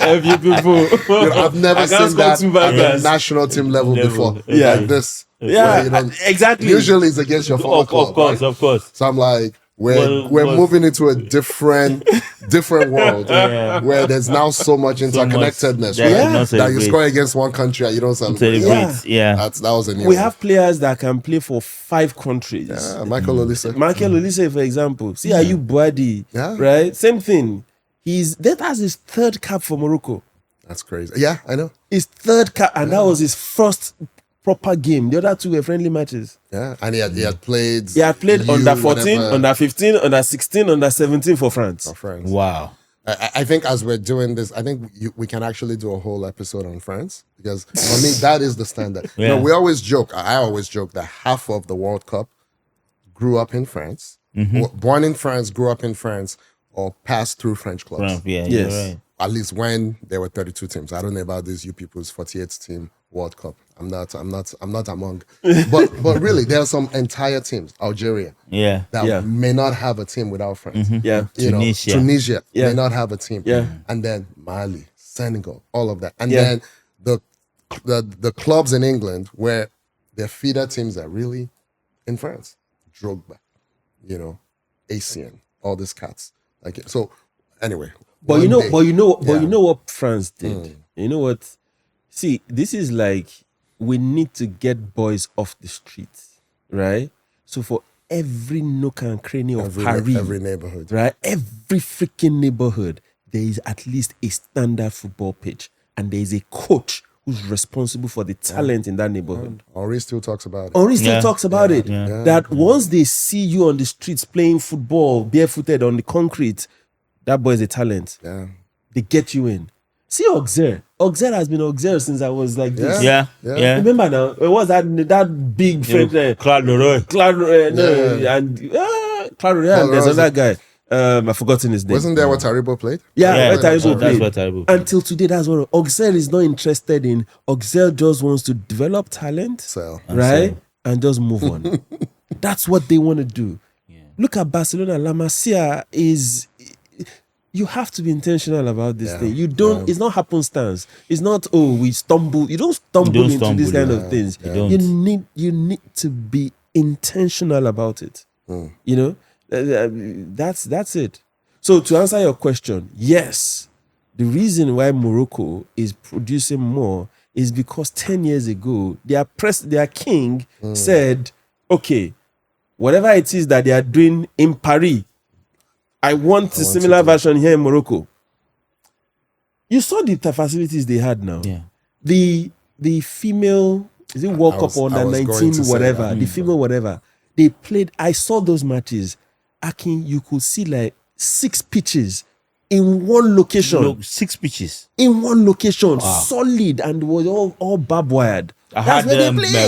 Speaker 2: F you people.
Speaker 1: You know, I've never
Speaker 2: I can't
Speaker 1: seen
Speaker 2: score
Speaker 1: that
Speaker 2: two
Speaker 1: at
Speaker 2: bangers.
Speaker 1: the national team level before.
Speaker 2: Yeah.
Speaker 1: Like this.
Speaker 2: Yeah,
Speaker 1: Where you don't-
Speaker 2: exactly.
Speaker 1: Usually it's against your former
Speaker 3: Of
Speaker 1: club.
Speaker 3: course,
Speaker 1: right?
Speaker 3: of course.
Speaker 1: So I'm like, we're
Speaker 3: Well,
Speaker 1: moving into a different world
Speaker 3: Yeah.
Speaker 1: where there's now so much interconnectedness,
Speaker 3: that you
Speaker 1: right?
Speaker 3: not
Speaker 1: That you
Speaker 3: celebrate.
Speaker 1: score against one country and you don't celebrate.
Speaker 3: Celebrate. Yeah.
Speaker 1: That was a new
Speaker 2: We
Speaker 1: one.
Speaker 2: have players that can play for 5 countries.
Speaker 1: Michael Olise.
Speaker 2: Michael Olise, for example. See Ayub Boadi,
Speaker 1: Yeah.
Speaker 2: right? Same thing. That's his 3rd cap for Morocco.
Speaker 1: That's crazy. Yeah, I know.
Speaker 2: His 3rd cap, and that was his first proper game. The other 2 were friendly matches.
Speaker 1: Yeah, and he had played.
Speaker 2: He had played
Speaker 1: U,
Speaker 2: under 14,
Speaker 1: whatever,
Speaker 2: under 15, under 16, under 17 for France.
Speaker 1: for France.
Speaker 3: Wow.
Speaker 1: I think as we're doing this, I think we can actually do a whole episode on France because for me that is the standard. You know,
Speaker 3: Yeah.
Speaker 1: we always joke. I always joke that half of the World Cup grew up in France, born in France, grew up in France, or passed through French clubs.
Speaker 3: Yeah,
Speaker 2: Yes.
Speaker 3: you're right.
Speaker 1: at least when there were 32 teams. I don't know about this you people's 48 team World Cup. I'm not among. But really, there are some entire teams, Algeria, that may not have a team without France.
Speaker 2: Yeah.
Speaker 1: Tunisia may not have a team.
Speaker 2: Yeah.
Speaker 1: And then Mali, Senegal, all of that. And then the clubs in England where their feeder teams are really in France. Drogba, Asian, all these cats. Like so. Anyway,
Speaker 2: but you know what France did. You know what? See, this is like we need to get boys off the streets, right? So for every nook and cranny of Paris,
Speaker 1: every neighborhood,
Speaker 2: right? Every freaking neighborhood, there is at least a standard football pitch, and there is a coach who's responsible for the talent in that neighborhood.
Speaker 1: Henri still talks about it.
Speaker 2: Henri still talks about it. That once they see you on the streets playing football, barefooted on the concrete, that boy is a talent.
Speaker 1: Yeah.
Speaker 2: They get you in. See Auxerre. Auxerre has been Auxerre since I was like this.
Speaker 3: Yeah.
Speaker 2: Remember now? It was that big friend there.
Speaker 3: Claude Leroy.
Speaker 2: Claude Leroy. And there's another guy. I've forgotten his name.
Speaker 1: Wasn't there what Taribo played?
Speaker 2: Yeah, what Taribo played.
Speaker 3: That's what Taribo played.
Speaker 2: Until today, that's what Auxerre is not interested in. Auxerre just wants to develop talent, right? And just move on. That's what they want to do. Yeah. Look at Barcelona. La Masia is... You have to be intentional about this thing. You don't. It's not happenstance. It's not. Oh, we stumble. You don't stumble into these kind of things. You need to be intentional about it. That's it. So to answer your question, yes, the reason why Morocco is producing more is because 10 years ago their king said, okay, whatever it is that they are doing in Paris, I want a similar version here in Morocco. You saw the facilities they had now. Yeah. The female, is it World Cup under 19 whatever, the female whatever. They played, I saw those matches. Akin, you could see like 6 pitches in one location.
Speaker 3: 6 pitches?
Speaker 2: In one location, solid, and was all barbed wired.
Speaker 3: I had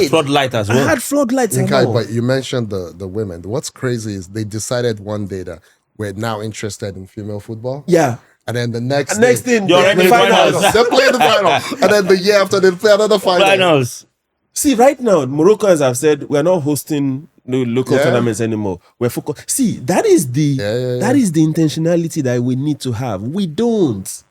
Speaker 3: floodlight as well.
Speaker 2: I had floodlights as well.
Speaker 1: But you mentioned the women. What's crazy is they decided one day that we're now interested in female football.
Speaker 2: Yeah.
Speaker 1: And then the next
Speaker 2: thing,
Speaker 3: you're in the finals.
Speaker 1: They play the final. And then the year after, they play another finals.
Speaker 2: See, right now, Moroccans have said we're not hosting the local tournaments anymore. We're focused. See, that is the that is the intentionality that we need to have. We don't.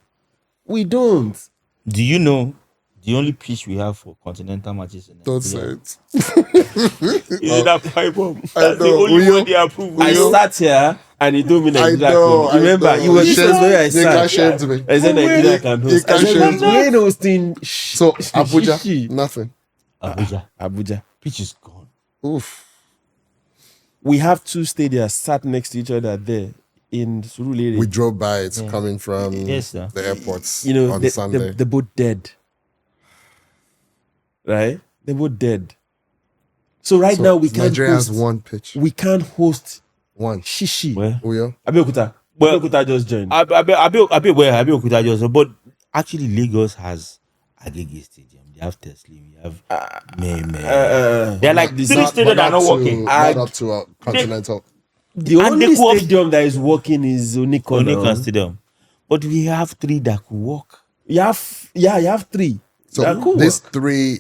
Speaker 3: Do you know the only pitch we have for continental matches in
Speaker 1: Don't say it.
Speaker 3: Is that pipe bomb? That's the
Speaker 1: know.
Speaker 3: only one they approve.
Speaker 2: I sat here and he told me Nigeria can. Remember, he was just where I sat.
Speaker 1: You can't shame to me.
Speaker 2: I said Nigeria can host. I said, we ain't hosting.
Speaker 1: So, Abuja, nothing.
Speaker 2: Abuja.
Speaker 3: Pitch is gone.
Speaker 1: Oof.
Speaker 2: We have 2 stadiums sat next to each other there in Surulere.
Speaker 1: We drove by it coming from the airports on Sunday.
Speaker 2: They're both dead. Right? They're both dead. So now we can't
Speaker 1: Nigeria
Speaker 2: host.
Speaker 1: has 1 pitch.
Speaker 2: We can't host
Speaker 1: one.
Speaker 2: Shishi.
Speaker 3: Where?
Speaker 1: Uyo?
Speaker 2: Abeokuta.
Speaker 3: Well,
Speaker 2: Abeokuta just joined.
Speaker 3: Abeokuta just, but actually Lagos has Agege Stadium. They have Teslim. We have they're like 3 stadiums that are not working.
Speaker 1: Not up to a continental.
Speaker 2: The only stadium that is working is Onikon
Speaker 3: Stadium. But we have 3 that could work.
Speaker 2: You have 3.
Speaker 1: So these 3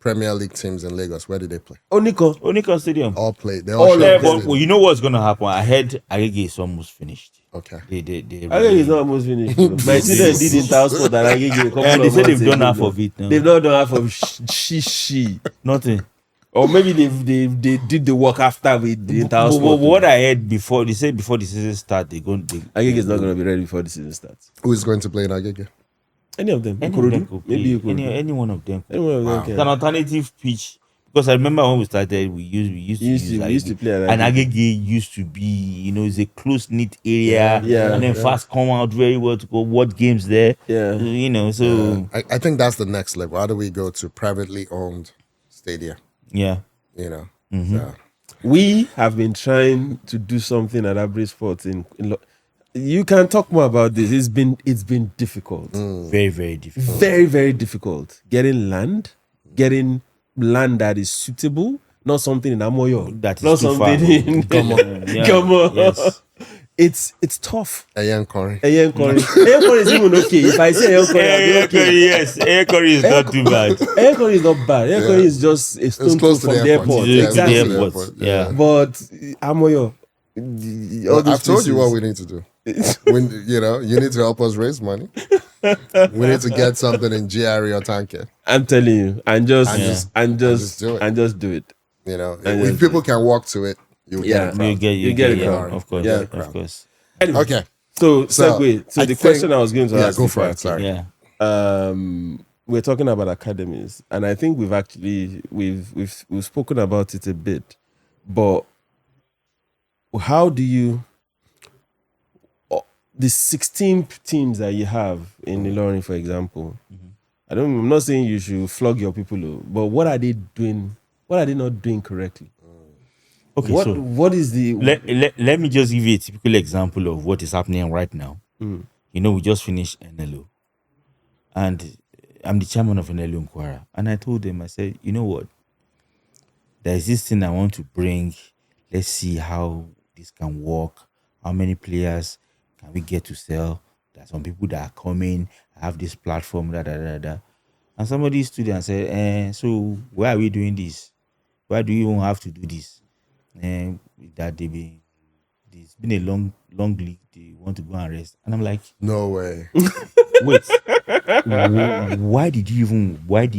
Speaker 1: Premier League teams in Lagos, where did they play?
Speaker 3: Onikon Stadium.
Speaker 1: All played. They all
Speaker 3: but you know what's gonna happen? I heard Agege is almost finished.
Speaker 1: Okay.
Speaker 2: Agege is not almost finished. My students did Intersport and Agege.
Speaker 3: And they said they've done half of it. No?
Speaker 2: They've not done half of Shishi.
Speaker 3: Nothing.
Speaker 2: Or maybe they did the work after with the Intersport.
Speaker 3: But what I heard before, they said before the season starts,
Speaker 2: Agege is not going to be ready before the season starts.
Speaker 1: Who is going to play in Agege?
Speaker 2: Any of them.
Speaker 3: Maybe any one of them.
Speaker 2: It's
Speaker 3: an alternative pitch. Because I remember when we started, we used to play and Agege used to be, it's a close-knit area. And then fast come out very well to go watch games there. So...
Speaker 1: I think that's the next level. How do we go to privately owned stadia?
Speaker 3: Yeah.
Speaker 1: So.
Speaker 2: We have been trying to do something at AbraySports you can talk more about this. It's been difficult.
Speaker 3: Very, very difficult.
Speaker 2: Very, very difficult. Getting land that is suitable, not something in Amoyo.
Speaker 3: That is
Speaker 2: not
Speaker 3: too
Speaker 2: something
Speaker 3: far.
Speaker 2: in
Speaker 3: Come on.
Speaker 2: Come on.
Speaker 3: Yes.
Speaker 2: it's tough.
Speaker 1: Ayan Curry.
Speaker 2: Ayan Curry is even okay. If I say Ayan Curry, I'll be okay.
Speaker 3: Yes, Air Curry is not too bad.
Speaker 2: Ayan Curry is not bad. Ayan Curry is just a stone throw
Speaker 1: close to
Speaker 2: from
Speaker 1: the
Speaker 2: the
Speaker 1: airport.
Speaker 2: airport.
Speaker 1: Yeah,
Speaker 3: To the
Speaker 2: Exactly.
Speaker 3: airport. Yeah.
Speaker 2: But Amoyo,
Speaker 1: I've told you what we need to do. When you need to help us raise money. We need to get something in GRE or Tanke.
Speaker 2: I'm telling you, and just
Speaker 1: do it.
Speaker 2: do it.
Speaker 1: If people can walk to it, you get a crowd.
Speaker 3: You
Speaker 2: get a
Speaker 3: yeah,
Speaker 2: crowd.
Speaker 3: of course.
Speaker 2: Yeah.
Speaker 3: Of course.
Speaker 2: Anyway,
Speaker 1: Okay.
Speaker 2: so segue. So
Speaker 1: I
Speaker 2: the
Speaker 1: think-
Speaker 2: question I was going to ask.
Speaker 1: go
Speaker 2: before
Speaker 1: for
Speaker 2: I
Speaker 1: it. Sorry.
Speaker 3: Yeah.
Speaker 2: We're talking about academies, and I think we've spoken about it a bit, but how do you the 16 teams that you have in Ilorin, for example? I'm not saying you should flog your people, but what are they doing? What are they not doing correctly?
Speaker 3: Okay,
Speaker 2: What is the
Speaker 3: let me just give you a typical example of what is happening right now. We just finished NLO, and I'm the chairman of NLO in Kwara, and I told them, I said, you know what? There's this thing I want to bring. Let's see how this can work. How many players can we get to sell? There are some people that are coming. I have this platform, And somebody stood there and said, so why are we doing this? Why do you even have to do this? That it's been a long league. They want to go and rest. And I'm like,
Speaker 1: No way.
Speaker 3: wait, why did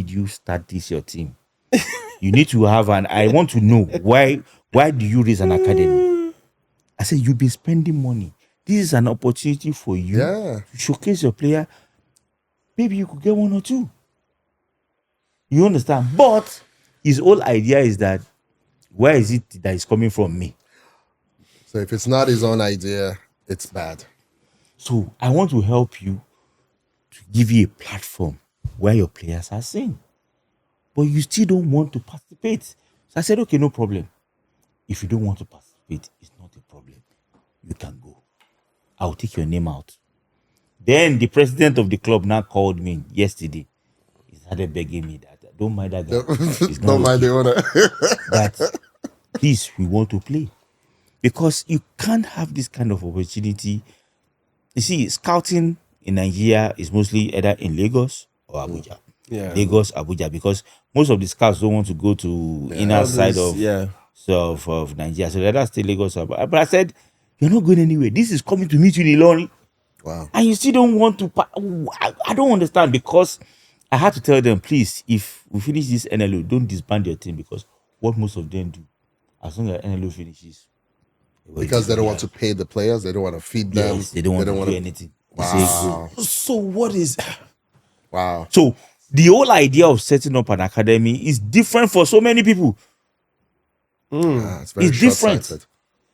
Speaker 3: you start this, your team? You need to have I want to know why do you raise an academy? I said, you've been spending money. This is an opportunity for you
Speaker 1: Yeah.
Speaker 3: to showcase your player. Maybe you could get one or two. You understand? But his whole idea is that, where is it that is coming from me?
Speaker 1: So if it's not his own idea, it's bad.
Speaker 3: So I want to help you to give you a platform where your players are seen. But you still don't want to participate. So I said, okay, no problem. If you don't want to participate, it's not a problem. You can go. I'll take your name out. Then the president of the club now called me yesterday. He started begging me that, don't mind that guy. It's not
Speaker 1: Don't mind
Speaker 3: okay.
Speaker 1: the owner.
Speaker 3: That please, we want to play. Because you can't have this kind of opportunity. You see, scouting in Nigeria is mostly either in Lagos or Abuja.
Speaker 2: Yeah.
Speaker 3: Lagos, Abuja, because most of the scouts don't want to go to inner side of Nigeria. So let us stay Lagos. But I said, you're not going anywhere. This is coming to meet you in Ilorin.
Speaker 1: Wow.
Speaker 3: And you still don't want to. I don't understand, because I had to tell them, please, if we finish this NLO, don't disband your team, because what most of them do, as long as NLO finishes.
Speaker 1: Because they don't want to pay the players, they don't want to feed them.
Speaker 3: Yes, they don't want to do anything. They say,
Speaker 1: Wow.
Speaker 2: So what is
Speaker 1: Wow.
Speaker 3: so the whole idea of setting up an academy is different for so many people.
Speaker 1: It's very
Speaker 3: It's different.
Speaker 1: short-sighted.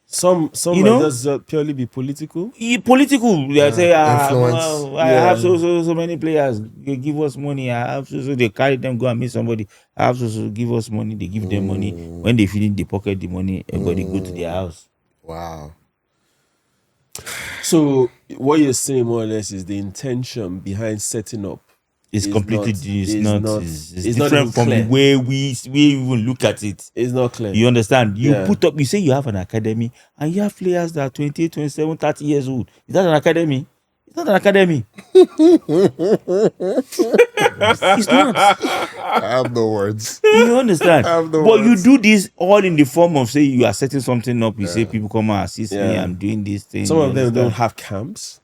Speaker 2: some
Speaker 3: You
Speaker 2: might
Speaker 3: know?
Speaker 2: just purely be political?
Speaker 3: Political, they say,
Speaker 1: influence.
Speaker 3: well, I have so many players. They give us money. I have so they carry them, go and meet somebody. I have so give us money. They give them money. When they finish, they pocket the money. Everybody go to their house.
Speaker 1: Wow.
Speaker 2: So what you're saying more or less is the intention behind setting up.
Speaker 3: It's
Speaker 2: It's
Speaker 3: completely
Speaker 2: not
Speaker 3: it's
Speaker 2: not
Speaker 3: different from
Speaker 2: clear.
Speaker 3: the way we even look at it.
Speaker 2: It's not clear.
Speaker 3: You understand? You
Speaker 2: Yeah.
Speaker 3: put up, you say you have an academy, and you have players that are 28, 27, 30 years old. Is that an academy? It's not an academy. It's not.
Speaker 1: I have no words.
Speaker 3: You understand?
Speaker 1: I have no
Speaker 3: But you
Speaker 1: words.
Speaker 3: do this all in the form of, say, you are setting something up. You say people come and assist me.
Speaker 2: Yeah.
Speaker 3: I'm doing this thing.
Speaker 2: Some
Speaker 3: You
Speaker 2: of them
Speaker 3: understand?
Speaker 2: don't have camps.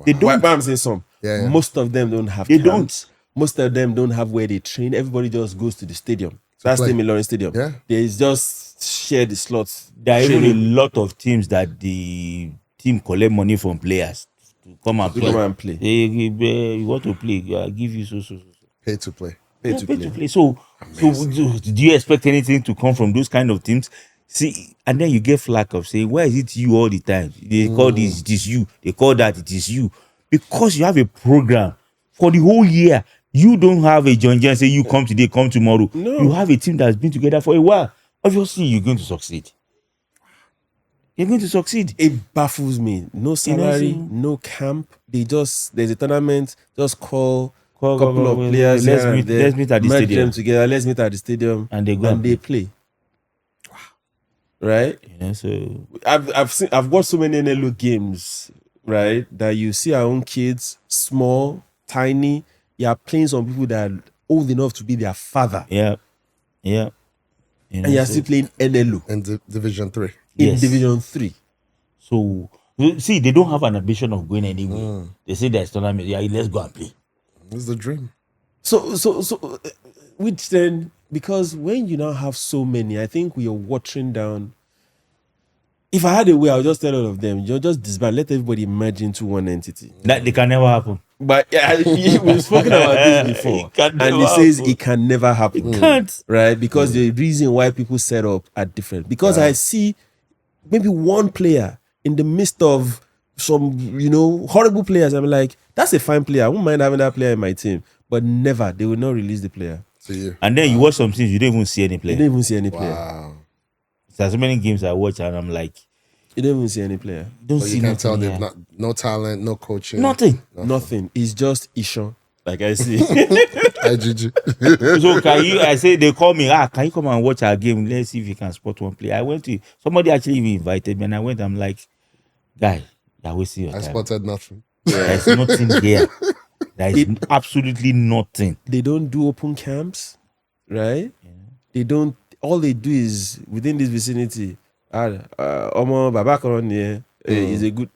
Speaker 3: They don't.
Speaker 2: Why I'm saying some.
Speaker 1: Yeah, yeah.
Speaker 2: Most of them don't have
Speaker 3: They
Speaker 2: camps. Most of them don't have where they train. Everybody just goes to the stadium. That's
Speaker 1: play.
Speaker 2: the Ilorin Stadium.
Speaker 1: Yeah.
Speaker 2: They just share the slots.
Speaker 3: There are even a
Speaker 2: Training.
Speaker 3: lot of teams that the team collect money from players to come and
Speaker 2: To
Speaker 3: play.
Speaker 2: come and play.
Speaker 3: Hey, you want to play? I give you so.
Speaker 1: Pay to play.
Speaker 2: Pay
Speaker 3: Yeah,
Speaker 2: to
Speaker 3: pay
Speaker 2: play.
Speaker 3: to play. So do you expect anything to come from those kind of teams? See, and then you get flack of saying, why is it you all the time? They call this, it is you. They call that, it is you. Because you have a program for the whole year. You don't have a John Jen say, you come today, come tomorrow.
Speaker 2: No.
Speaker 3: You have a team that's been together for a while. Obviously, you're going to succeed. You're going to succeed.
Speaker 2: It baffles me. No salary,
Speaker 3: so-
Speaker 2: no camp. There's a tournament. Just call a
Speaker 3: Call,
Speaker 2: couple
Speaker 3: call,
Speaker 2: of
Speaker 3: call,
Speaker 2: players.
Speaker 3: let's
Speaker 2: here and
Speaker 3: meet-
Speaker 2: there,
Speaker 3: let's meet at the
Speaker 2: merge
Speaker 3: stadium.
Speaker 2: them together. Let's meet at the stadium,
Speaker 3: And they go and
Speaker 2: they play. right?
Speaker 3: So
Speaker 2: I've watched so many NLO games, right? That you see our own kids, small, tiny. You are playing some people that are old enough to be their father,
Speaker 3: yeah.
Speaker 2: and you are still playing NLO
Speaker 1: In Division 3.
Speaker 2: in
Speaker 3: Yes.
Speaker 2: Division 3.
Speaker 3: So see, they don't have an ambition of going anywhere. They say there's tournament. Yeah, let's go and play.
Speaker 1: It's the dream.
Speaker 2: So, which then, because when you now have so many, I think we are watering down. If I had a way, I would just tell all of them, you just disband, let everybody merge into one entity.
Speaker 3: That they can never happen.
Speaker 2: But we've spoken about this before,
Speaker 3: It can
Speaker 2: and
Speaker 3: never
Speaker 2: it says
Speaker 3: happen.
Speaker 2: it can never happen.
Speaker 3: Can't.
Speaker 2: Right? Because the reason why people set up are different. Because I see maybe one player in the midst of some, horrible players. I'm like, that's a fine player. I wouldn't mind having that player in my team. But never, they will not release the player.
Speaker 1: To you.
Speaker 3: And then you watch some things, you don't even see any
Speaker 2: You
Speaker 3: player.
Speaker 2: don't even see any player.
Speaker 1: Wow.
Speaker 3: There's so many games I watch and I'm like,
Speaker 2: You don't even see any player.
Speaker 3: don't
Speaker 1: So
Speaker 3: see
Speaker 1: you can't tell
Speaker 3: nothing
Speaker 1: they've
Speaker 3: here.
Speaker 1: no talent, no coaching.
Speaker 3: Nothing.
Speaker 2: Nothing. It's just Ishan. Like I see.
Speaker 1: IGG.
Speaker 3: So can you? I say they call me. Can you come and watch our game? Let's see if you can spot one player. I went to somebody actually even invited me, and I went. I'm like, guy, you're wasting your
Speaker 1: I
Speaker 3: time.
Speaker 1: spotted nothing.
Speaker 3: There's nothing here. There is absolutely nothing.
Speaker 2: They don't do open camps, right? They don't. All they do is within this vicinity. Omo Babakaron here is a good.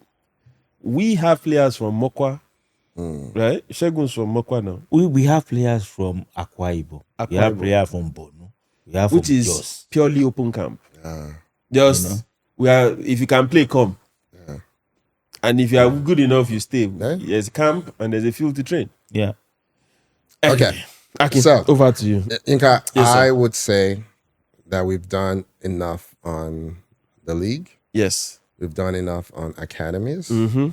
Speaker 2: We have players from Mokwa, right? Shegun's from Mokwa now,
Speaker 3: We have players from Akwa Ibom. We have
Speaker 2: Ibom.
Speaker 3: players from Borno. We have
Speaker 2: which
Speaker 3: from
Speaker 2: is
Speaker 3: Jos.
Speaker 2: purely open camp. Just we are. If you can play, come. And if you are good enough, you stay.
Speaker 1: Yeah.
Speaker 2: There's camp and there's a field to train.
Speaker 3: Yeah.
Speaker 1: Okay.
Speaker 2: Akin,
Speaker 1: So-
Speaker 2: over to you.
Speaker 1: Inka,
Speaker 2: Yes, sir.
Speaker 1: I would say that we've done enough on the league.
Speaker 2: Yes.
Speaker 1: We've done enough on academies.
Speaker 2: Mm-hmm.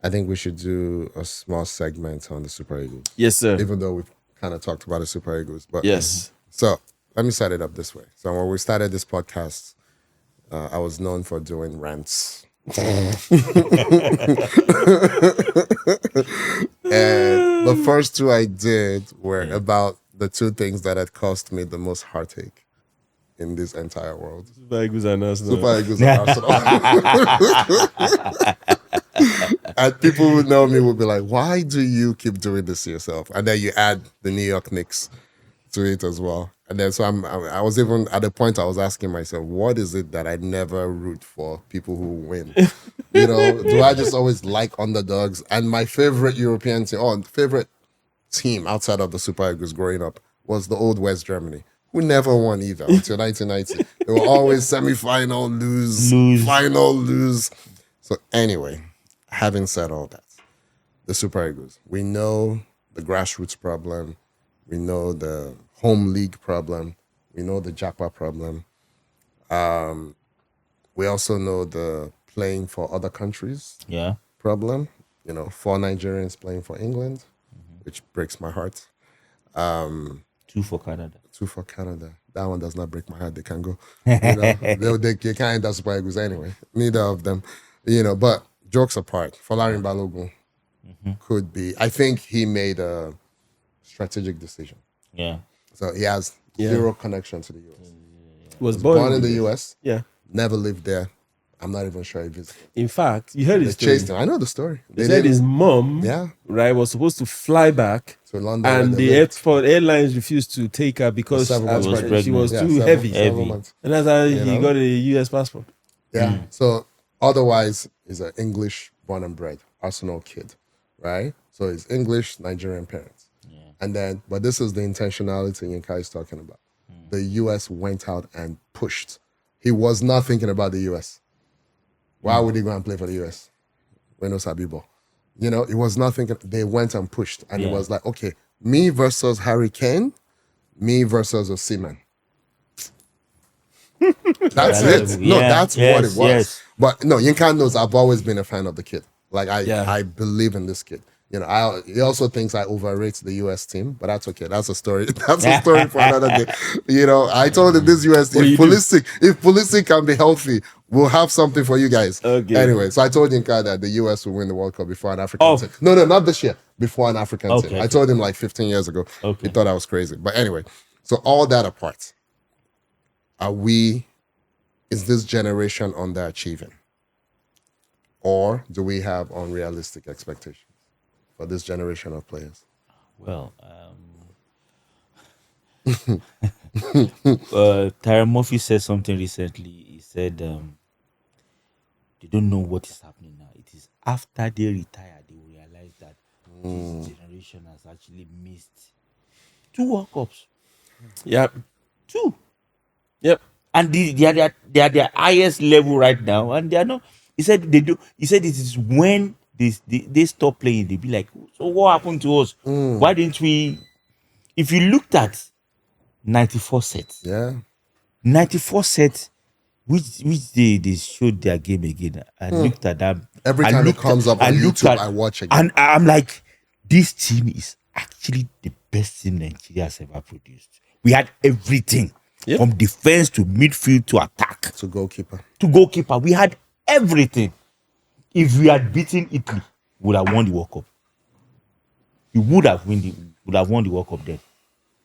Speaker 1: I think we should do a small segment on the Super Eagles,
Speaker 2: Yes, sir.
Speaker 1: even though we've kind of talked about the Super Eagles. But
Speaker 2: Yes.
Speaker 1: So let me set it up this way. So when we started this podcast, I was known for doing rants. And the first two I did were about the two things that had cost me the most heartache in this entire world.
Speaker 2: Super Eagles and Arsenal.
Speaker 1: Super Eagles and Arsenal. And people who know me would be like, why do you keep doing this to yourself? And then you add the New York Knicks to it as well. And then so I was even at the point I was asking myself, what is it that I never root for people who win? Do I just always like underdogs? And my favorite European team, favorite team outside of the Super Eagles growing up was the old West Germany, who never won either until 1990. They were always semi-final, lose, final, lose. So anyway, having said all that, the Super Eagles, we know the grassroots problem. We know the home league problem. We know the Japa problem. We also know the playing for other countries
Speaker 3: Yeah.
Speaker 1: problem. 4 Nigerians playing for England, which breaks my heart.
Speaker 3: 2 for Canada.
Speaker 1: 2 for Canada. That one does not break my heart. They can go. They can't enter Super Eagles anyway. Neither of them. But jokes apart, Folarin Balogun could be. I think he made a strategic decision.
Speaker 3: Yeah.
Speaker 1: So he has zero connection to the US.
Speaker 2: Was
Speaker 1: Born in the US,
Speaker 2: Yeah.
Speaker 1: never lived there. I'm not even sure he visited.
Speaker 2: In fact, you heard
Speaker 1: They
Speaker 2: his story.
Speaker 1: chased him. I know the story.
Speaker 2: They said his mom,
Speaker 1: Yeah.
Speaker 2: right, was supposed to fly back,
Speaker 1: to London.
Speaker 2: and
Speaker 1: where they
Speaker 2: the
Speaker 1: lived.
Speaker 2: airlines refused to take her because
Speaker 1: For 7 months
Speaker 3: was
Speaker 2: she
Speaker 3: pregnant.
Speaker 2: was
Speaker 1: Yeah,
Speaker 2: too
Speaker 1: 7
Speaker 2: heavy.
Speaker 1: 7 months.
Speaker 2: And that's how he
Speaker 1: know?
Speaker 2: got a US passport.
Speaker 1: Yeah. So otherwise, he's an English born and bred Arsenal kid, right? So he's English, Nigerian parents. And then, but this is the intentionality Yinka is talking about. The US went out and pushed. He was not thinking about the US. Why would he go and play for the US? When Sabibo. It was not thinking. They went and pushed. And it was like, okay, me versus Harry Kane, me versus Osimhen. That's it. No,
Speaker 3: Yeah,
Speaker 1: that's what
Speaker 3: yes,
Speaker 1: it was.
Speaker 3: yes.
Speaker 1: But no, Yinka knows I've always been a fan of the kid. Like
Speaker 2: Yeah.
Speaker 1: I believe in this kid. He also thinks I overrate the US team, but that's okay. That's a story. That's a story for another day. I told him this US team, if Pulisic can be healthy, we'll have something for you guys.
Speaker 2: Okay.
Speaker 1: Anyway, so I told Yinka that the US will win the World Cup before an African
Speaker 3: Oh.
Speaker 1: team. No, not this year. Before an African team.
Speaker 3: Okay.
Speaker 1: I told him like 15 years ago.
Speaker 3: Okay.
Speaker 1: He thought I was crazy. But anyway, so all that apart, are we is this generation underachieving? Or do we have unrealistic expectations for this generation of players?
Speaker 3: Well, Tyron Murphy said something recently. He said they don't know what is happening now. It is after they retire they will realize that this generation has actually missed 2 World Cups.
Speaker 2: Yep.
Speaker 3: 2.
Speaker 2: Yep.
Speaker 3: And they are their highest level right now, and they are not. He said they do. He said it is when they stop playing, they be like, so what happened to us? Why didn't we? If you looked at 94 sets,
Speaker 1: Yeah.
Speaker 3: 94 sets, which they showed their game again. I looked at that
Speaker 1: Every
Speaker 3: I
Speaker 1: time it
Speaker 3: looked
Speaker 1: comes up
Speaker 3: I
Speaker 1: on
Speaker 3: looked
Speaker 1: YouTube, I watch again.
Speaker 3: and I'm like, this team is actually the best team Nigeria has ever produced. We had everything.
Speaker 2: Yep.
Speaker 3: From defense to midfield to attack
Speaker 1: To goalkeeper.
Speaker 3: to goalkeeper. We had everything. If we had beaten Italy, we would have won the World Cup. We would have won the World Cup then.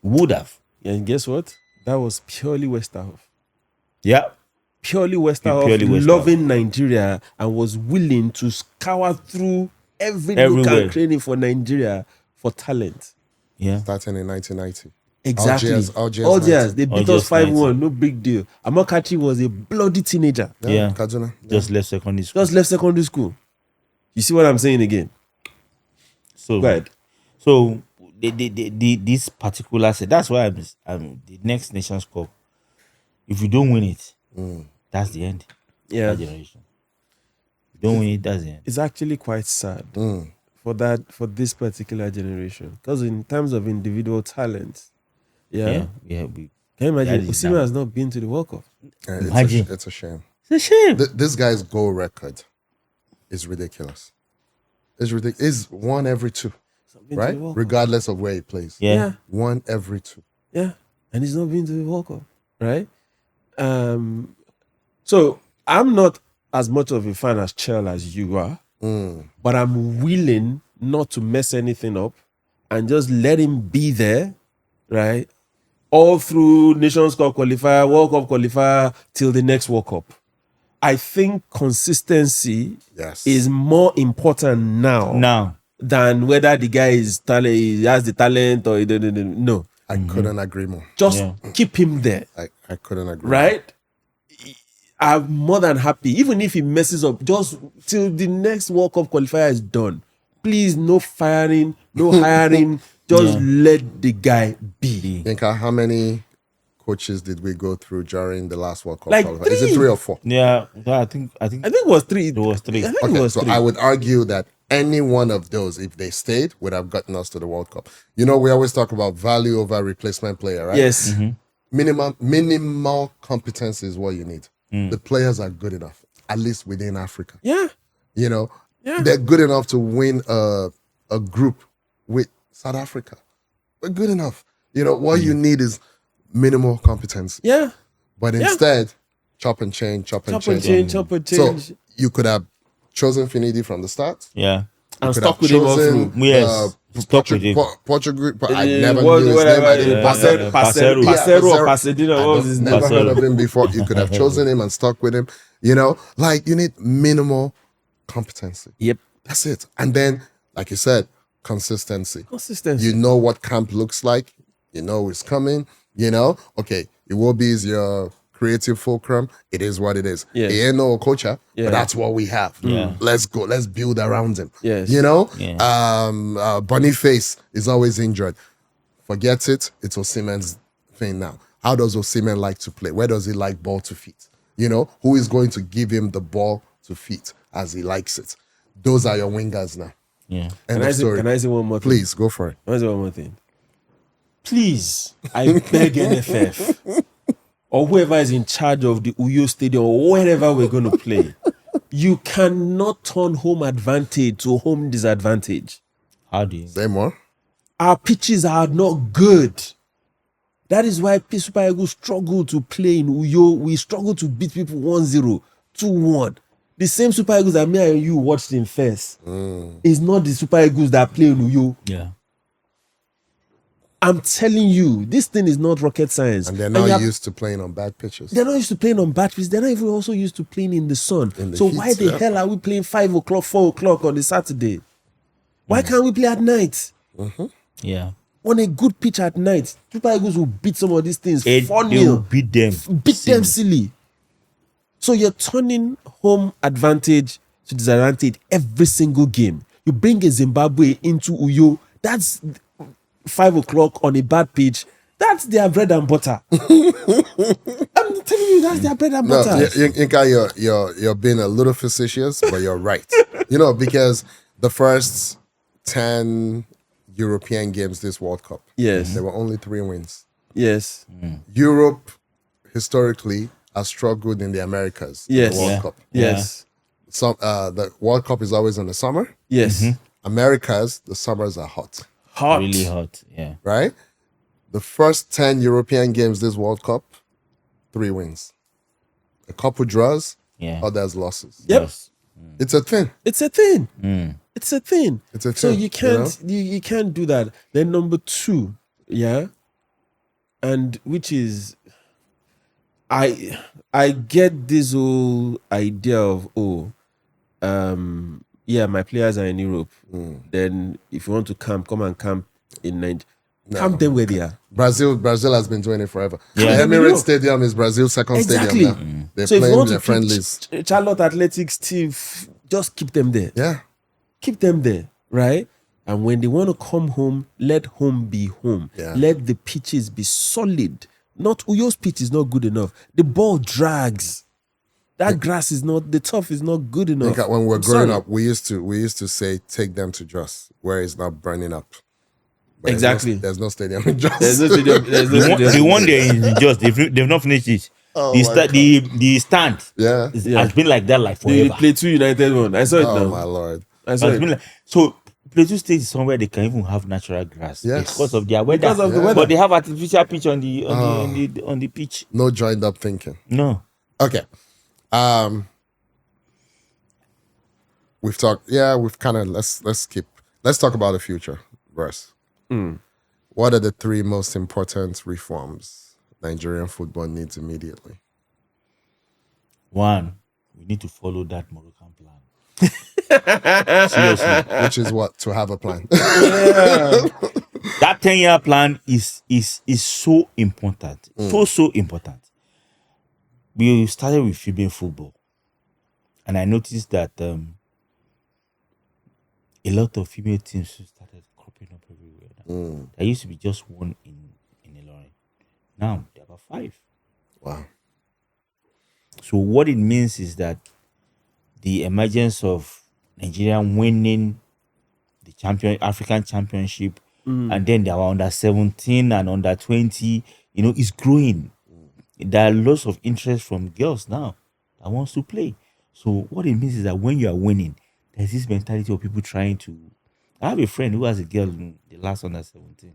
Speaker 3: We would have.
Speaker 2: And guess what? That was purely Westerhoff.
Speaker 3: Yeah.
Speaker 2: Purely Westerhoff,
Speaker 3: Purely Westerhoff.
Speaker 2: loving Nigeria and was willing to scour through every nook
Speaker 3: Everywhere.
Speaker 2: and cranny for Nigeria for talent.
Speaker 3: Yeah.
Speaker 1: Starting in 1990.
Speaker 2: Exactly.
Speaker 1: Algiers
Speaker 2: They beat
Speaker 3: Algiers
Speaker 2: us 5-1.
Speaker 3: 90.
Speaker 2: No big deal. Amokachi was a bloody teenager.
Speaker 3: Yeah.
Speaker 1: Kaduna. Yeah.
Speaker 3: Just left secondary school.
Speaker 2: Just left secondary school. You see what I'm saying again?
Speaker 3: So
Speaker 2: Go ahead.
Speaker 3: So this particular set, that's why I'm the next Nations Cup. If you don't win it, that's the end.
Speaker 2: Yeah.
Speaker 3: That generation. If you don't win it, that's the end.
Speaker 2: It's actually quite sad for this particular generation. Because in terms of individual talent,
Speaker 3: We,
Speaker 2: can you imagine?
Speaker 3: that is
Speaker 2: Osimhen
Speaker 3: down.
Speaker 2: has not been to the World Cup.
Speaker 3: Imagine.
Speaker 1: It's a shame.
Speaker 3: It's a shame.
Speaker 1: This guy's goal record is ridiculous. It's ridiculous. It's 1 every 2,
Speaker 2: Been to
Speaker 1: right?
Speaker 2: the World Cup.
Speaker 1: Regardless of where he plays.
Speaker 3: Yeah.
Speaker 1: 1 every 2.
Speaker 2: Yeah, and he's not been to the World Cup, right? So I'm not as much of a fan as Chell as you are, but I'm willing not to mess anything up and just let him be there, right? All through Nations Cup qualifier, World Cup qualifier, till the next World Cup. I think consistency
Speaker 1: Yes.
Speaker 2: is more important now than whether the guy is talent, he has the talent or he didn't. No.
Speaker 1: I couldn't agree more.
Speaker 2: Just keep him there,
Speaker 1: I couldn't agree more.
Speaker 2: right? I'm more than happy, even if he messes up, just till the next World Cup qualifier is done. Please, no firing, no hiring. Just let the guy be.
Speaker 1: Yinka, how many coaches did we go through during the last World Cup
Speaker 2: Like
Speaker 1: qualifier? Is it
Speaker 2: 3?
Speaker 1: 3 or 4?
Speaker 3: Yeah. I think
Speaker 2: I think it was 3.
Speaker 3: it was 3.
Speaker 2: I think it
Speaker 1: Okay,
Speaker 2: was
Speaker 1: so
Speaker 2: 3.
Speaker 1: I would argue that any one of those, if they stayed, would have gotten us to the World Cup. You know, we always talk about value over replacement player, right?
Speaker 2: Yes.
Speaker 1: Minimal competence is what you need. The players are good enough, at least within Africa.
Speaker 2: Yeah.
Speaker 1: You know,
Speaker 2: Yeah.
Speaker 1: they're good enough to win a group with South Africa. We're good enough. You know, what you need is minimal competence.
Speaker 2: Yeah.
Speaker 1: But instead, chop and change.
Speaker 2: Chop and change.
Speaker 1: So you could have chosen Finidi from the start.
Speaker 3: Yeah.
Speaker 2: And
Speaker 1: Could
Speaker 2: stuck
Speaker 1: have
Speaker 2: with him all
Speaker 1: chosen,
Speaker 2: through.
Speaker 3: Yes. Stuck with him.
Speaker 1: Portugal, but I never knew his name. I didn't
Speaker 3: Pasero.
Speaker 2: Pasero or Pasadena. What was his name?
Speaker 1: Never heard of him before. You could have chosen him and stuck with him. You know, like you need minimal competency.
Speaker 2: Yep.
Speaker 1: That's it. And then, like you said, consistency.
Speaker 2: Consistency.
Speaker 1: You know what camp looks like. You know it's coming. You know, okay, Iwobi is your creative fulcrum. It is what it is.
Speaker 2: Yes.
Speaker 1: He ain't no coacher,
Speaker 2: Yeah.
Speaker 1: but that's what we have.
Speaker 3: Yeah.
Speaker 1: Let's go. Let's build around him.
Speaker 2: Yes.
Speaker 1: You know,
Speaker 3: Yeah.
Speaker 1: Boniface is always injured. Forget it. It's Osimhen's thing now. How does Osimhen like to play? Where does he like ball to feet? You know, who is going to give him the ball to feet as he likes it? Those are your wingers now.
Speaker 3: Yeah.
Speaker 1: End
Speaker 2: Can
Speaker 1: of story.
Speaker 2: I say one more thing?
Speaker 1: Please go for it.
Speaker 2: Can I say one more thing? Please, I beg NFF or whoever is in charge of the Uyo Stadium or wherever we're going to play, you cannot turn home advantage to home disadvantage.
Speaker 3: How do you?
Speaker 1: Say more.
Speaker 2: Our pitches are not good. That is why Super Eagles struggle to play in Uyo. We struggle to beat people 1-0, 2-1. The same Super Eagles that me and you watched in first is not the Super Eagles that play in Uyo.
Speaker 3: Yeah.
Speaker 2: I'm telling you, this thing is not rocket science.
Speaker 1: And they're
Speaker 2: you
Speaker 1: not
Speaker 2: have-
Speaker 1: used to playing on bad pitches.
Speaker 2: They're not used to playing on batteries. They're not even also used to playing in the sun.
Speaker 1: In the
Speaker 2: So
Speaker 1: heat,
Speaker 2: why the
Speaker 1: yeah.
Speaker 2: hell are we playing 5 o'clock, 4 o'clock on the Saturday? Why can't we play at night?
Speaker 3: Yeah.
Speaker 2: On a good pitch at night, Super Eagles will beat some of these things.
Speaker 3: They will
Speaker 2: 4-0.
Speaker 3: beat them.
Speaker 2: Beat them silly. So you're turning home advantage to disadvantage every single game. You bring a Zimbabwe into Uyo. That's 5 o'clock on a bad pitch. That's their bread and butter. I'm telling you, that's their bread and
Speaker 1: No,
Speaker 2: butter.
Speaker 1: Yinka, you're being a little facetious, but you're right. Because the first 10 European games this World Cup,
Speaker 2: Yes.
Speaker 1: there were only 3 wins.
Speaker 2: Yes.
Speaker 1: Europe historically has struggled in the Americas. in
Speaker 2: Yes.
Speaker 1: the World
Speaker 3: Yeah.
Speaker 1: Cup.
Speaker 2: Yes.
Speaker 1: The World Cup is always in the summer.
Speaker 2: Yes.
Speaker 1: Americas, the summers are hot,
Speaker 2: Hot.
Speaker 3: Really hot. Yeah.
Speaker 1: right? The first 10 European games this World Cup, 3 wins. A couple draws,
Speaker 3: Yeah.
Speaker 1: others losses.
Speaker 2: Yep.
Speaker 3: Yes.
Speaker 1: It's a thing.
Speaker 2: It's a thing. It's a thing.
Speaker 1: It's a
Speaker 2: So
Speaker 1: thing,
Speaker 2: you can't you can't do that. Then number 2, yeah, and which is I get this whole idea of my players are in Europe. Then if you want to camp, come and camp in Nigeria. Camp them where they are.
Speaker 1: Brazil has been doing it forever.
Speaker 3: Yeah.
Speaker 1: The
Speaker 2: I know.
Speaker 1: Emirates Stadium is Brazil's second
Speaker 2: Exactly.
Speaker 1: stadium now. They're
Speaker 2: So if you
Speaker 1: playing
Speaker 2: want
Speaker 1: their
Speaker 2: to
Speaker 1: friendlies.
Speaker 2: keep Charlotte Athletics team, just keep them there.
Speaker 1: Yeah.
Speaker 2: Keep them there, right? And when they want to come home, let home be home.
Speaker 1: Yeah.
Speaker 2: Let the pitches be solid. Not Uyo's pitch is not good enough. The ball drags. That grass is not, the turf is not good enough.
Speaker 1: Think when we're
Speaker 2: I'm
Speaker 1: growing
Speaker 2: sorry.
Speaker 1: up, we used to say take them to Jos, where it's not burning up. But
Speaker 2: Exactly.
Speaker 1: There's no stadium in Jos.
Speaker 2: There's no stadium. There's no stadium.
Speaker 3: The one there is just they've not finished it.
Speaker 1: Oh
Speaker 3: the,
Speaker 1: my
Speaker 3: sta- the stand
Speaker 1: Yeah.
Speaker 3: has been like that like
Speaker 2: The
Speaker 3: forever.
Speaker 2: Plateau United one. I saw it
Speaker 1: Oh
Speaker 2: now.
Speaker 1: my lord.
Speaker 2: I saw
Speaker 3: It's
Speaker 2: it.
Speaker 3: been like, so Plateau State is somewhere they can even have natural grass
Speaker 1: Yes.
Speaker 3: because of their weather.
Speaker 2: Because of the weather.
Speaker 3: But they have artificial pitch on the pitch.
Speaker 1: No joined up thinking.
Speaker 3: No.
Speaker 1: Okay. We've talked. Yeah, we've kind of let's talk about the future verse. What are the 3 most important reforms Nigerian football needs immediately?
Speaker 3: 1, we need to follow that Moroccan plan. Seriously.
Speaker 1: Which is what? To have a plan.
Speaker 3: That 10-year plan is so important. So important. We started with female football. And I noticed that a lot of female teams started cropping up everywhere. Now. There used to be just one in Ilorin. Now there are about 5.
Speaker 1: Wow.
Speaker 3: So what it means is that the emergence of Nigeria winning the African Championship, and then there were under 17 and under 20, is growing. There are lots of interest from girls now that wants to play. So what it means is that when you are winning, there's this mentality of people trying to. I have a friend who has a girl in the last under 17.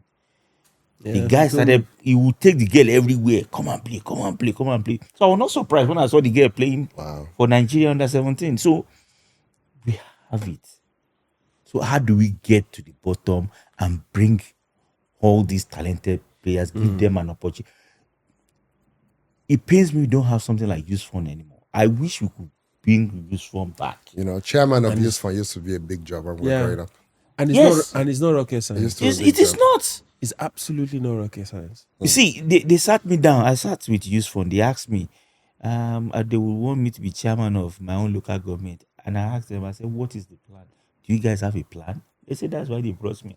Speaker 3: The guy started, he would take the girl everywhere. Come and play, come and play, come and play. So I was not surprised when I saw the girl playing for Nigeria under 17. So we have it. So how do we get to the bottom and bring all these talented players, give them an opportunity? It pains me we don't have something like Youth Fund anymore. I wish we could bring Youth Fund back.
Speaker 1: Chairman of Youth Fund used to be a big job when we were growing up.
Speaker 2: And it's
Speaker 3: Yes.
Speaker 2: not rocket science.
Speaker 3: It is not.
Speaker 2: It's absolutely not rocket science.
Speaker 3: You see, they sat me down. I sat with Youth Fund. They asked me, they would want me to be chairman of my own local government. And I asked them, I said, what is the plan? Do you guys have a plan? They said, that's why they brought me.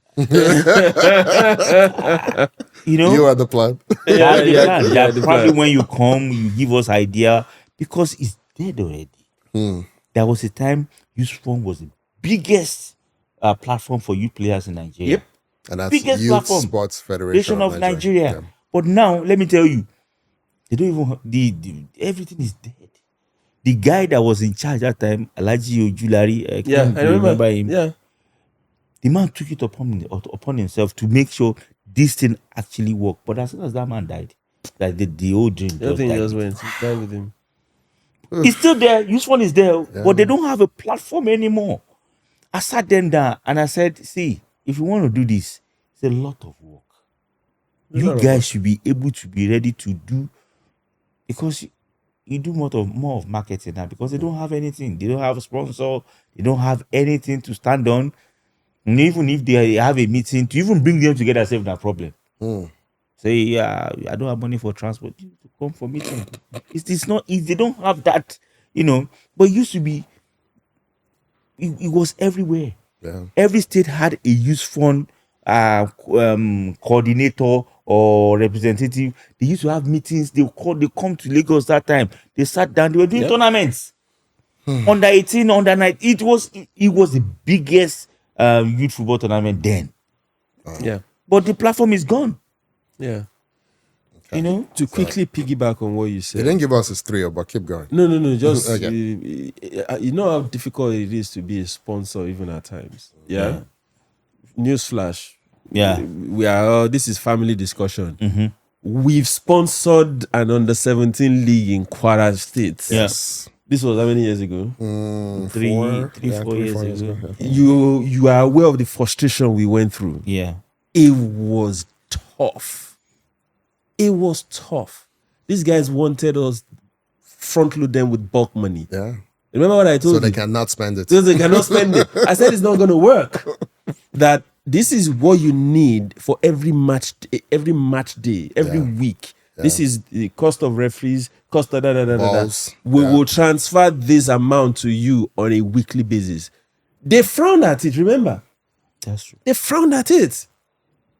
Speaker 1: You are the plan.
Speaker 3: That probably when you come, you give us idea because it's dead already. There was a time Youth Fund was the biggest platform for youth players in Nigeria.
Speaker 2: Yep.
Speaker 1: And that's
Speaker 3: Biggest
Speaker 1: Youth
Speaker 3: platform.
Speaker 1: Sports Federation
Speaker 3: Of Nigeria.
Speaker 1: Yeah.
Speaker 3: But now, let me tell you, they don't even everything is dead. The guy that was in charge that time, Alhaji Ojulari,
Speaker 2: I remember
Speaker 3: him.
Speaker 2: Yeah.
Speaker 3: The man took it upon himself to make sure this thing actually worked. But as soon as that man died, like the old dream just
Speaker 2: Everything
Speaker 3: died.
Speaker 2: just went. Died with him.
Speaker 3: It's still there. Youth Fund is there, but they don't have a platform anymore. I sat them down and I said, see, if you want to do this, it's a lot of work. You guys should be able to be ready to do, because you do more of marketing now, because they don't have anything. They don't have a sponsor. They don't have anything to stand on. And even if they have a meeting, to even bring them together, save that problem. Say, yeah, I don't have money for transport. You need to come for meeting. It's not easy. They don't have that, But it used to be, it was everywhere.
Speaker 1: Yeah.
Speaker 3: Every state had a youth fund coordinator or representative. They used to have meetings. They come to Lagos that time. They sat down. They were doing tournaments. Under 18, under 19. It was the biggest youth football tournament then.
Speaker 2: Yeah.
Speaker 3: But the platform is gone.
Speaker 2: Yeah.
Speaker 3: Okay.
Speaker 2: To quickly piggyback on what you
Speaker 1: They
Speaker 2: said.
Speaker 1: didn't give us his 3, but keep going.
Speaker 2: No. Just
Speaker 1: Okay.
Speaker 2: you know how difficult it is to be a sponsor even at times. Yeah. Newsflash.
Speaker 3: Yeah.
Speaker 2: We are. This is family discussion. We've sponsored an under-17 league in Kwara State.
Speaker 3: Yes.
Speaker 2: This was how many years ago?
Speaker 3: 4 years ago.
Speaker 2: You are aware of the frustration we went through.
Speaker 3: Yeah.
Speaker 2: It was tough. It was tough. These guys wanted us front load them with bulk money.
Speaker 1: Yeah.
Speaker 2: Remember what I told you?
Speaker 1: So they cannot spend it.
Speaker 2: So they cannot spend it. I said it's not going to work. That this is what you need for every match day, every week.
Speaker 1: Yeah.
Speaker 2: This is the cost of referees, cost of
Speaker 1: Balls.
Speaker 2: We will transfer this amount to you on a weekly basis. They frowned at it, remember?
Speaker 3: That's true.
Speaker 2: They frowned at it.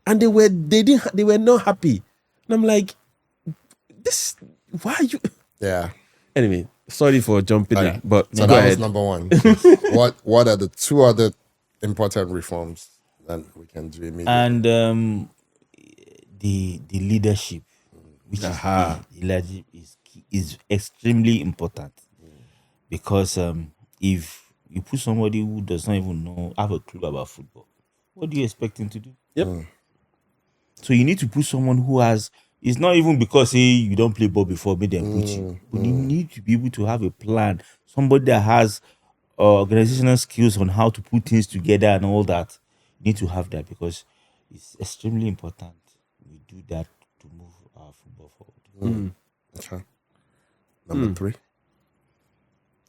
Speaker 2: And they were not happy. And I'm like, why are you?
Speaker 1: Yeah.
Speaker 2: Anyway, sorry for jumping in, but
Speaker 1: So
Speaker 2: go
Speaker 1: that
Speaker 2: ahead.
Speaker 1: was number 1. What are the 2 other important reforms that we can do immediately?
Speaker 3: And the leadership, which is key. The leadership is extremely important, because if you put somebody who does not even have a clue about football, what do you expect him to do?
Speaker 2: Yep.
Speaker 3: So you need to put someone who has. It's not even because you don't play ball before, made them put you. But you need to be able to have a plan. Somebody that has organizational skills on how to put things together and all that. You need to have that, because it's extremely important we do that to move our football forward.
Speaker 1: Okay. Number 3.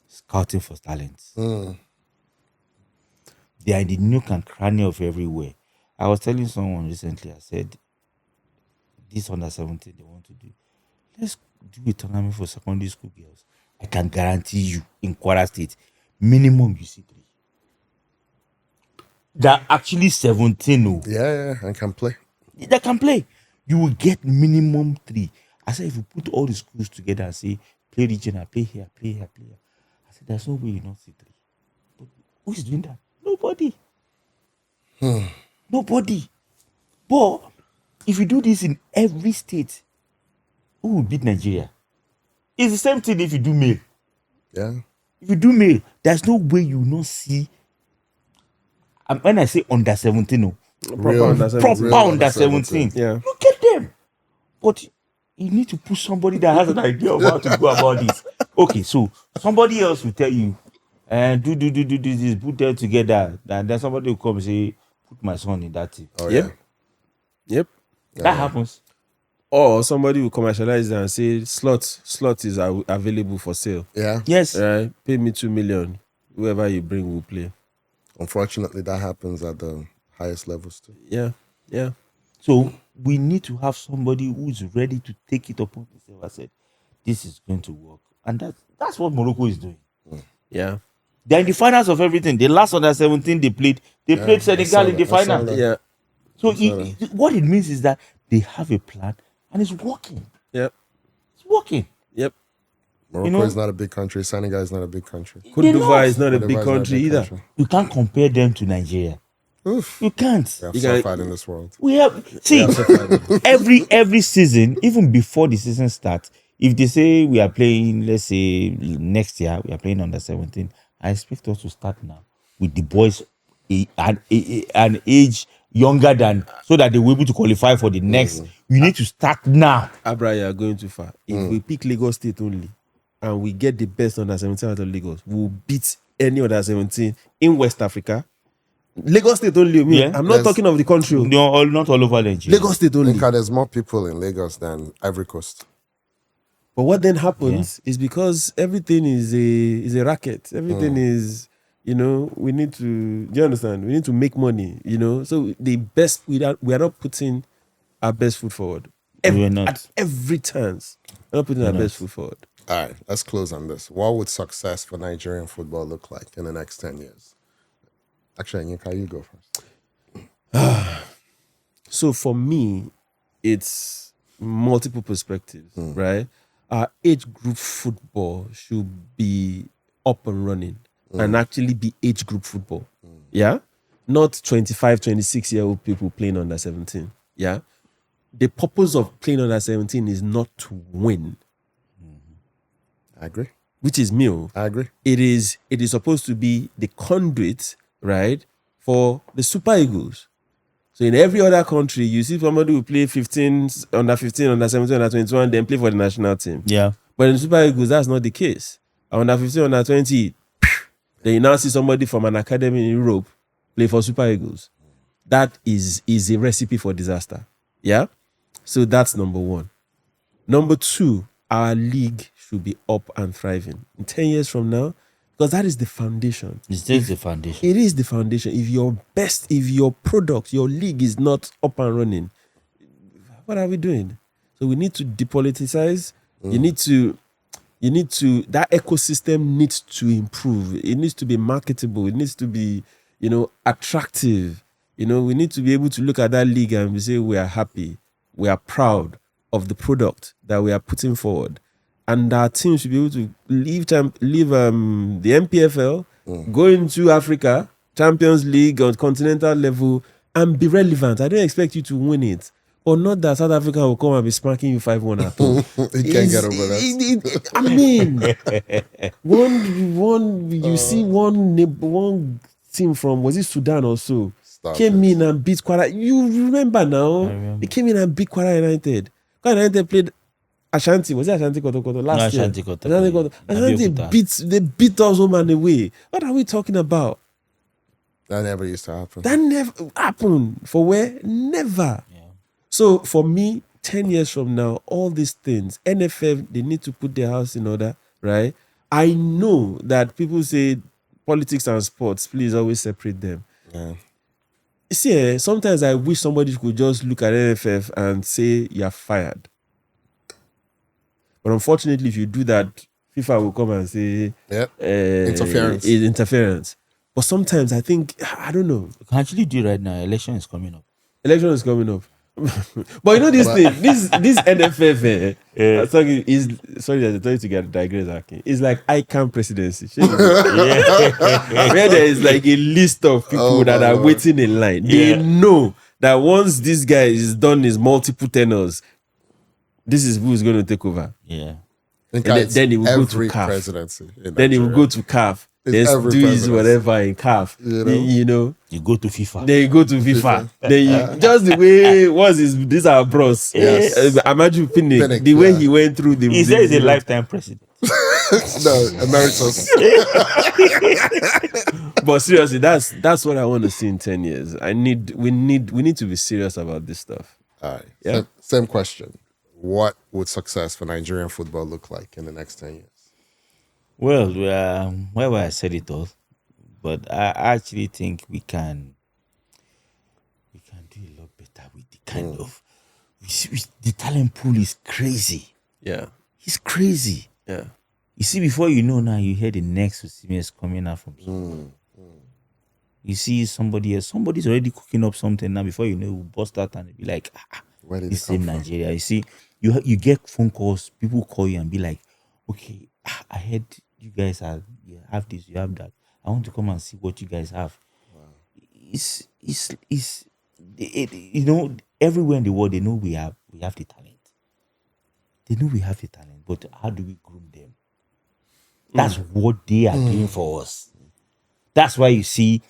Speaker 3: Scouting for talents. They are in the nook and cranny of everywhere. I was telling someone recently, I said, this under 17 they want to do. Let's do a tournament for secondary school girls. I can guarantee you, in Kwara State, minimum you see 3. They're actually 17.
Speaker 1: Yeah, and can play.
Speaker 3: They can play. You will get minimum 3. I said, if you put all the schools together and say, play regional, play here. I said, there's no way you don't see 3. But who is doing that? Nobody. Nobody. But if you do this in every state, who will beat Nigeria? It's the same thing if you do male.
Speaker 1: Yeah.
Speaker 3: If you do male, there's no way you will not see. And when I say under 17,
Speaker 1: Real
Speaker 2: under 17.
Speaker 3: proper
Speaker 1: Real
Speaker 3: under 17.
Speaker 2: Yeah.
Speaker 3: You get them. But you need to put somebody that has an idea of how to go about this. Okay, so somebody else will tell you, do this, put them together. And then somebody will come and say, put my son in that team.
Speaker 1: Oh,
Speaker 2: Yep. Yep.
Speaker 3: That happens.
Speaker 2: Or somebody will commercialize it and say slot is available for sale.
Speaker 1: Yeah.
Speaker 3: Yes.
Speaker 2: Right? Pay me 2 million. Whoever you bring will play.
Speaker 1: Unfortunately, that happens at the highest levels too.
Speaker 2: Yeah.
Speaker 3: So we need to have somebody who's ready to take it upon himself. I said, this is going to work. And that's what Morocco is doing.
Speaker 2: Yeah.
Speaker 3: They're in the finals of everything. The last under 17 they played Senegal in the final.
Speaker 2: Yeah.
Speaker 3: So what it means is that they have a plan and it's working.
Speaker 2: Yep.
Speaker 3: It's working.
Speaker 2: Yep.
Speaker 1: Morocco is not a big country. Senegal is not a big country.
Speaker 2: Cote d'Ivoire is not a big country either.
Speaker 3: You can't compare them to Nigeria.
Speaker 1: Oof.
Speaker 3: You can't.
Speaker 1: We have
Speaker 2: You
Speaker 1: so
Speaker 2: can-
Speaker 1: far in this world.
Speaker 3: We have every season, even before the season starts, if they say we are playing, let's say next year we are playing under 17, I expect us to start now with the boys an age younger than, so that they will be able to qualify for the next. You need to start now.
Speaker 2: Abra, you are going too far. If we pick Lagos State only and we get the best under 17 out of Lagos, we'll beat any other 17 in West Africa Lagos State only.
Speaker 3: Yeah.
Speaker 2: I'm not talking of the country.
Speaker 3: No, not all over Nigeria.
Speaker 2: Lagos State only.
Speaker 1: Because there's more people in Lagos than Ivory Coast.
Speaker 2: But what then happens is because everything is a racket. Everything is, we need to. Do you understand? We need to make money. So the best we are not putting our best foot forward.
Speaker 3: We're not.
Speaker 2: At every chance, we're not putting our best foot forward.
Speaker 1: All right, let's close on this. What would success for Nigerian football look like in the next 10 years? Actually, Yinka, you go first.
Speaker 2: So for me, it's multiple perspectives, right? Our age group football should be up and running and actually be age group football. Yeah? Not 25, 26-year-old people playing under 17. Yeah? The purpose of playing under 17 is not to win,
Speaker 1: I agree.
Speaker 2: which is meal.
Speaker 1: I agree.
Speaker 2: It is supposed to be the conduit, right, for the Super Eagles. So in every other country, you see somebody who play 15, under 17, under 21, then play for the national team.
Speaker 3: Yeah.
Speaker 2: But in Super Eagles, that's not the case. Under 15, under 20, then you now see somebody from an academy in Europe play for Super Eagles. That is a recipe for disaster. Yeah? So that's number one. Number two, our league should be up and thriving in 10 years from now, because that is the foundation.
Speaker 3: It's just the foundation.
Speaker 2: It is the foundation. If your product, your league is not up and running, what are we doing? So we need to depoliticize. You need to, that ecosystem needs to improve. It needs to be marketable. It needs to be, attractive. We need to be able to look at that league and we say we are happy. We are proud of the product that we are putting forward. And our team should be able to leave the MPFL, go into Africa, Champions League on continental level, and be relevant. I don't expect you to win it. Or not that South Africa will come and be smacking you 5-1 at home.
Speaker 1: You can't get over that.
Speaker 2: I mean, you see one team from, was it Sudan or so? Came in and beat Kwara. You remember now? They came in and beat Kwara United. Kwara United played Ashanti. Was it Ashanti Koto last year?
Speaker 3: Ashanti Koto.
Speaker 2: Ashanti they beat us home and away. What are we talking about?
Speaker 1: That never used to happen.
Speaker 2: That never happened. For where? Never. Yeah. So for me, 10 years from now, all these things, NFF, they need to put their house in order, right? I know that people say politics and sports, please always separate them.
Speaker 1: Yeah.
Speaker 2: See, sometimes I wish somebody could just look at NFF and say you're fired. But unfortunately, if you do that, FIFA will come and say interference. But sometimes I think, I don't know.
Speaker 3: You can actually do it right now. Election is coming up.
Speaker 2: But this thing, this NFF, sorry that I told you to get digress, okay? It's like ICANN presidency. Where there is like a list of people that are waiting in line. They know that once this guy is done his multiple tenures, this is who is going to take over.
Speaker 3: Yeah.
Speaker 2: Then he will go to CAF.
Speaker 1: Presidency.
Speaker 2: Then he will go to CAF. Let's do his whatever in CAF. You
Speaker 3: go to FIFA.
Speaker 2: Then you go to FIFA. Then just the way these are bros.
Speaker 3: Yes.
Speaker 2: Imagine Pinnick, the way he went through the.
Speaker 3: He says he's a lifetime president.
Speaker 1: No, emeritus.
Speaker 2: But seriously, that's what I want to see in 10 years. We need to be serious about this stuff.
Speaker 1: All right. Yeah. Same question. What would success for Nigerian football look like in the next 10 years?
Speaker 3: Well, I said it all, but I actually think we can do a lot better with the kind of the talent pool is crazy.
Speaker 2: Yeah,
Speaker 3: it's crazy.
Speaker 2: Yeah,
Speaker 3: you see, before you know now, you hear the next is coming out from somewhere. You see somebody else, somebody's already cooking up something now. Before you know, we'll bust out and be like, this same Nigeria. You see, you get phone calls, people call you and be like, okay, I heard you guys have this, you have that. I want to come and see what you guys have. Wow. It's everywhere in the world they know we have the talent. They know we have the talent, but how do we groom them? That's what they are doing for us. That's why you see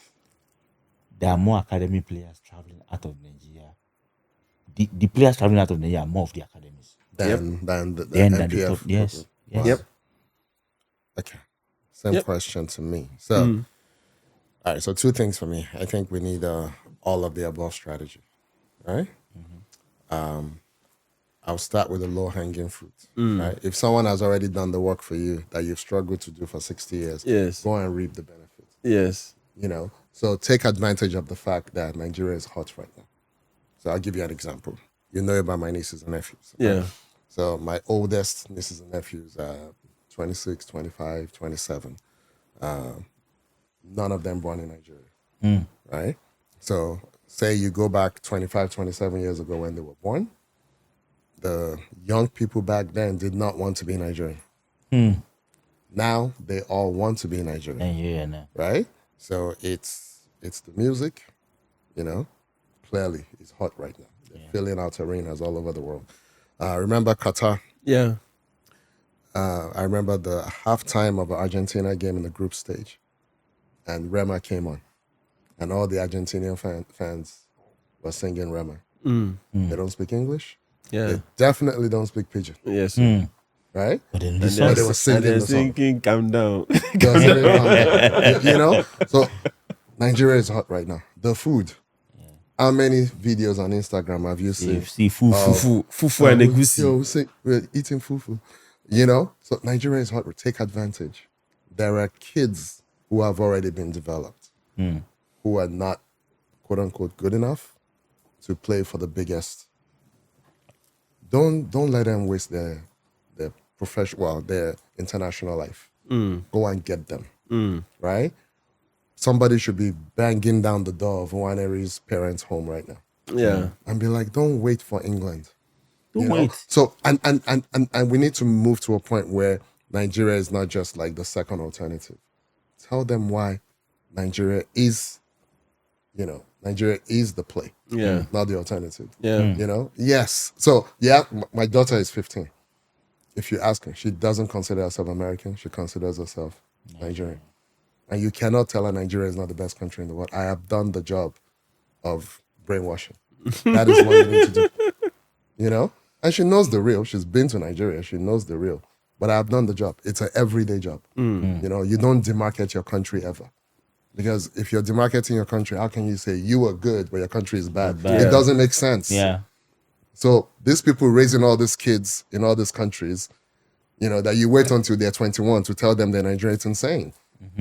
Speaker 3: there are more academy players traveling out of Nigeria. The players traveling out of Nigeria are more of the academies
Speaker 1: than the
Speaker 3: MPF. Top, yes.
Speaker 1: Wow. Yep. Okay. Same question to me. So All right, so two things for me. I think we need all of the above strategy, right? I'll start with the low-hanging fruit, right? If someone has already done the work for you that you've struggled to do for 60 years,
Speaker 2: Yes.
Speaker 1: go and reap the benefits,
Speaker 2: Yes.
Speaker 1: So take advantage of the fact that Nigeria is hot right now. So I'll give you an example. You know about my nieces and nephews. Right?
Speaker 2: Yeah.
Speaker 1: So my oldest nieces and nephews are 26, 25, 27. None of them born in Nigeria, right? So say you go back 25, 27 years ago when they were born, the young people back then did not want to be Nigerian. Now they all want to be Nigerian,
Speaker 3: Nigeria now.
Speaker 1: right? So it's the music, clearly it's hot right now. They're filling out arenas all over the world. Remember Qatar?
Speaker 2: Yeah.
Speaker 1: I remember the halftime of an Argentina game in the group stage, and Rema came on, and all the Argentinian fans were singing Rema. They don't speak English.
Speaker 2: Yeah.
Speaker 1: They definitely don't speak Pidgin,
Speaker 2: Yes.
Speaker 1: right?
Speaker 3: But then
Speaker 2: And
Speaker 3: this
Speaker 1: But they
Speaker 3: one,
Speaker 1: were singing
Speaker 2: they're
Speaker 1: the song.
Speaker 2: singing, calm down.
Speaker 1: So Nigeria is hot right now. The food. How many videos on Instagram have you seen?
Speaker 3: see fufu.
Speaker 2: Fufu and egusi.
Speaker 1: We're eating fufu. So Nigeria is hot. We take advantage. There are kids who have already been developed, who are not, quote unquote, good enough to play for the biggest. Don't let them waste their professional, their international life. Go and get them, right? Somebody should be banging down the door of Nwaneri's parents' home right now
Speaker 2: Yeah.
Speaker 1: and be like, don't wait for England.
Speaker 3: Don't wait.
Speaker 1: So and we need to move to a point where Nigeria is not just like the second alternative. Tell them why Nigeria is the play.
Speaker 2: Yeah.
Speaker 1: Not the alternative.
Speaker 2: Yeah.
Speaker 1: Yes. So my daughter is 15. If you ask her, she doesn't consider herself American. She considers herself Nigerian. And you cannot tell her Nigeria is not the best country in the world. I have done the job of brainwashing. That is what you need to do. And she knows the real. She's been to Nigeria. She knows the real. But I have done the job. It's an everyday job. You don't demarcate your country ever. Because if you're demarcating your country, how can you say you are good but your country is bad? It doesn't make sense.
Speaker 3: Yeah.
Speaker 1: So these people raising all these kids in all these countries, that you wait until they're 21 to tell them they're Nigerian, it's insane.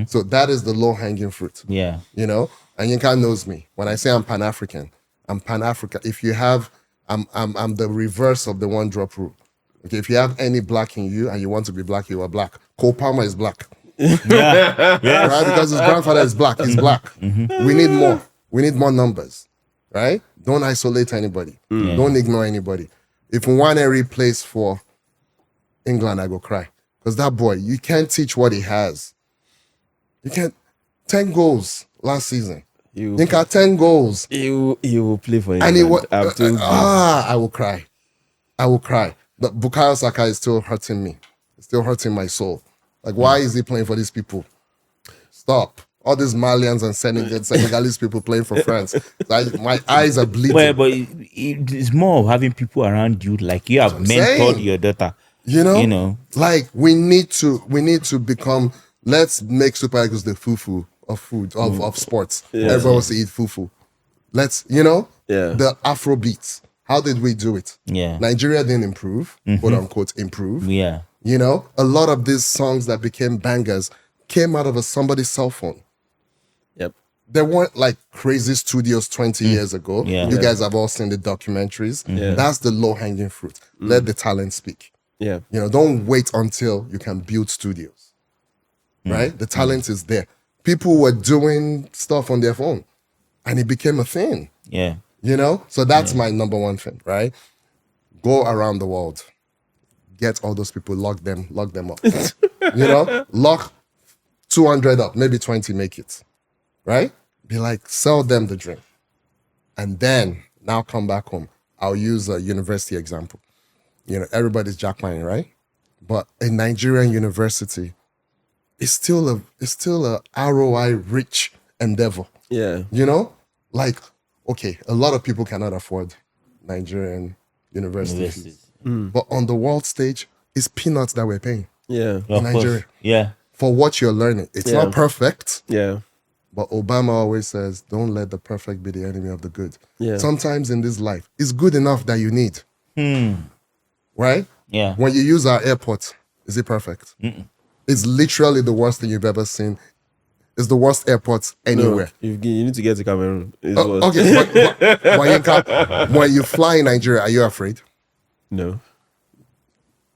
Speaker 1: So that is the low-hanging fruit.
Speaker 3: Yeah.
Speaker 1: And Yinka knows me. When I say I'm Pan-African, I'm Pan-African. If you have, I'm the reverse of the one-drop rule. Okay, if you have any black in you and you want to be black, you are black. Cole Palmer is black.
Speaker 3: Yeah. Yes.
Speaker 1: Right? Because his grandfather is black. He's black. We need more. We need more numbers. Right? Don't isolate anybody. Don't ignore anybody. If Nwaneri plays for England, I go cry. Because that boy, you can't teach what he has. You can't. 10 goals last season. You got 10 goals.
Speaker 2: He will play for England.
Speaker 1: And he was,
Speaker 2: I've told you.
Speaker 1: I will cry. I will cry. The Bukayo Saka is still hurting me. It's still hurting my soul. Like, why is he playing for these people? Stop. All these Malians and Senegalese people playing for France. Like, my eyes are bleeding.
Speaker 3: Well, but it's more of having people around you, like you have mentored your daughter.
Speaker 1: Like we need to become. Let's make Super Eagles the fufu of food of sports. Everyone wants to eat fufu. Let's the Afro beats. How did we do it?
Speaker 3: Yeah.
Speaker 1: Nigeria didn't improve, quote unquote improve.
Speaker 3: Yeah.
Speaker 1: A lot of these songs that became bangers came out of somebody's cell phone.
Speaker 2: Yep.
Speaker 1: There weren't like crazy studios 20 years ago.
Speaker 3: Yeah.
Speaker 1: You guys have all seen the documentaries. That's the low-hanging fruit. Let the talent speak.
Speaker 2: Yeah.
Speaker 1: Don't wait until you can build studios. Right? The talent is there. People were doing stuff on their phone and it became a thing.
Speaker 3: Yeah.
Speaker 1: So that's my number one thing, right? Go around the world. Get all those people, lock them up. Lock 200 up, maybe 20 make it. Right? Be like, sell them the dream. And then, now come back home. I'll use a university example. Everybody's jacklining, right? But a Nigerian university is still a ROI-rich endeavor.
Speaker 2: Yeah.
Speaker 1: Like, okay, a lot of people cannot afford Nigerian university fees. But on the world stage, it's peanuts that we're paying
Speaker 2: Yeah.
Speaker 3: Of
Speaker 1: Nigeria.
Speaker 3: course. Yeah.
Speaker 1: for what you're learning. It's not perfect,
Speaker 2: Yeah.
Speaker 1: But Obama always says, don't let the perfect be the enemy of the good.
Speaker 2: Yeah.
Speaker 1: Sometimes in this life, it's good enough that you need. Right?
Speaker 3: Yeah.
Speaker 1: When you use our airport, is it perfect? It's literally the worst thing you've ever seen. It's the worst airport anywhere.
Speaker 2: No, you need to get to Cameroon. It's
Speaker 1: Oh,
Speaker 2: worse.
Speaker 1: okay, when you fly in Nigeria, are you afraid?
Speaker 2: No.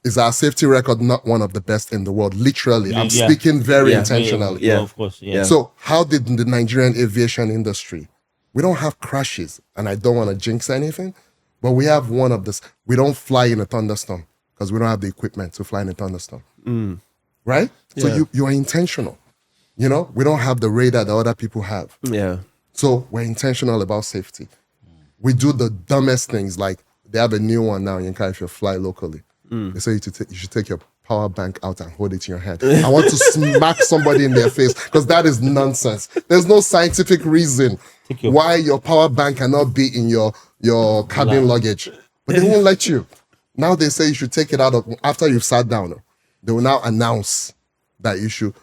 Speaker 1: Is our safety record not one of the best in the world? Literally, I'm
Speaker 3: Yeah.
Speaker 1: speaking very
Speaker 2: Yeah.
Speaker 1: intentionally.
Speaker 2: Yeah.
Speaker 3: Of course. Yeah.
Speaker 1: So how did the Nigerian aviation industry? We don't have crashes, and I don't want to jinx anything, but we have one of this. We don't fly in a thunderstorm because we don't have the equipment to fly in a thunderstorm. Right? So
Speaker 2: Yeah.
Speaker 1: you are intentional. You know, we don't have the radar that other people have.
Speaker 2: Yeah.
Speaker 1: So we're intentional about safety. We do the dumbest things, like they have a new one now, Yinka, if you fly locally. They say you should take your power bank out and hold it in your hand. I want to smack somebody in their face because that is nonsense. There's no scientific reason why your power bank cannot be in your cabin luggage. But they won't let you. Now they say you should take it out after you've sat down. They will now announce that you should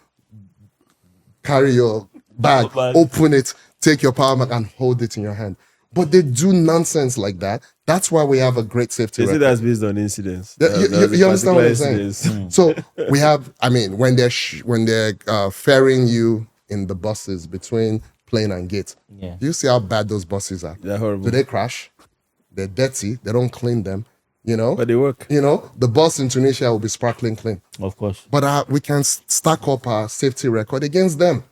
Speaker 1: carry your bag, open it, take your power bank and hold it in your hand. But they do nonsense like that. That's why we have a great safety
Speaker 2: They say
Speaker 1: record.
Speaker 2: that's based on incidents.
Speaker 1: You understand what I'm saying?
Speaker 2: Incidents.
Speaker 1: So we have, when they're ferrying you in the buses between plane and gate,
Speaker 3: Yeah.
Speaker 1: do you see how bad those buses are?
Speaker 2: They're horrible.
Speaker 1: Do they crash? They're dirty. They don't clean them. You know,
Speaker 2: But they work.
Speaker 1: You know, the bus in Tunisia will be sparkling clean.
Speaker 3: Of course.
Speaker 1: But we can stack up our safety record against them.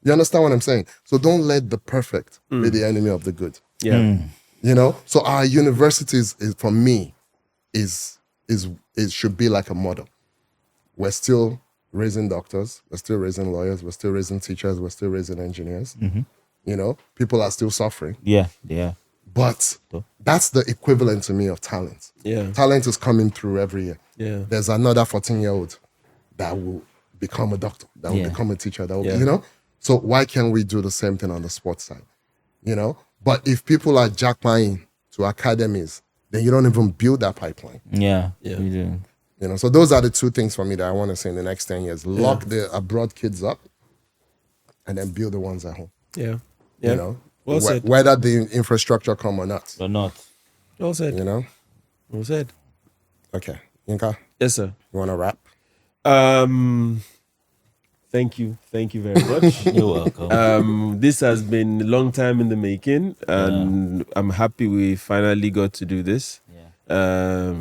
Speaker 1: You understand what I'm saying? So don't let the perfect be the enemy of the good.
Speaker 2: Yeah.
Speaker 1: You know, so our universities, for me, should be like a model. We're still raising doctors, we're still raising lawyers, we're still raising teachers, we're still raising engineers. You know, people are still suffering,
Speaker 3: Yeah. Yeah.
Speaker 1: but that's the equivalent to me of talent.
Speaker 2: Yeah.
Speaker 1: Talent is coming through every year.
Speaker 2: Yeah.
Speaker 1: There's another 14-year-old that will become a doctor, that will
Speaker 3: Yeah.
Speaker 1: become a teacher, that will,
Speaker 2: Yeah.
Speaker 1: you know. So why can't we do the same thing on the sports side? You know, but if people are jackpotting to academies, then you don't even build that pipeline.
Speaker 3: Yeah.
Speaker 2: Yeah.
Speaker 3: We do.
Speaker 1: You know, so those are the two things for me that I want to see in the next 10 years. Lock the abroad kids up and then build the ones at home.
Speaker 2: Yeah. Yeah.
Speaker 1: You know,
Speaker 2: Well said.
Speaker 1: whether the infrastructure come or not.
Speaker 3: But not.
Speaker 2: Well said.
Speaker 1: You know?
Speaker 2: Well said.
Speaker 1: Okay. Yinka,
Speaker 2: Yes, sir.
Speaker 1: you want to wrap?
Speaker 2: Thank you very much.
Speaker 3: You're welcome.
Speaker 2: This has been a long time in the making, and I'm happy we finally got to do this.
Speaker 3: Yeah.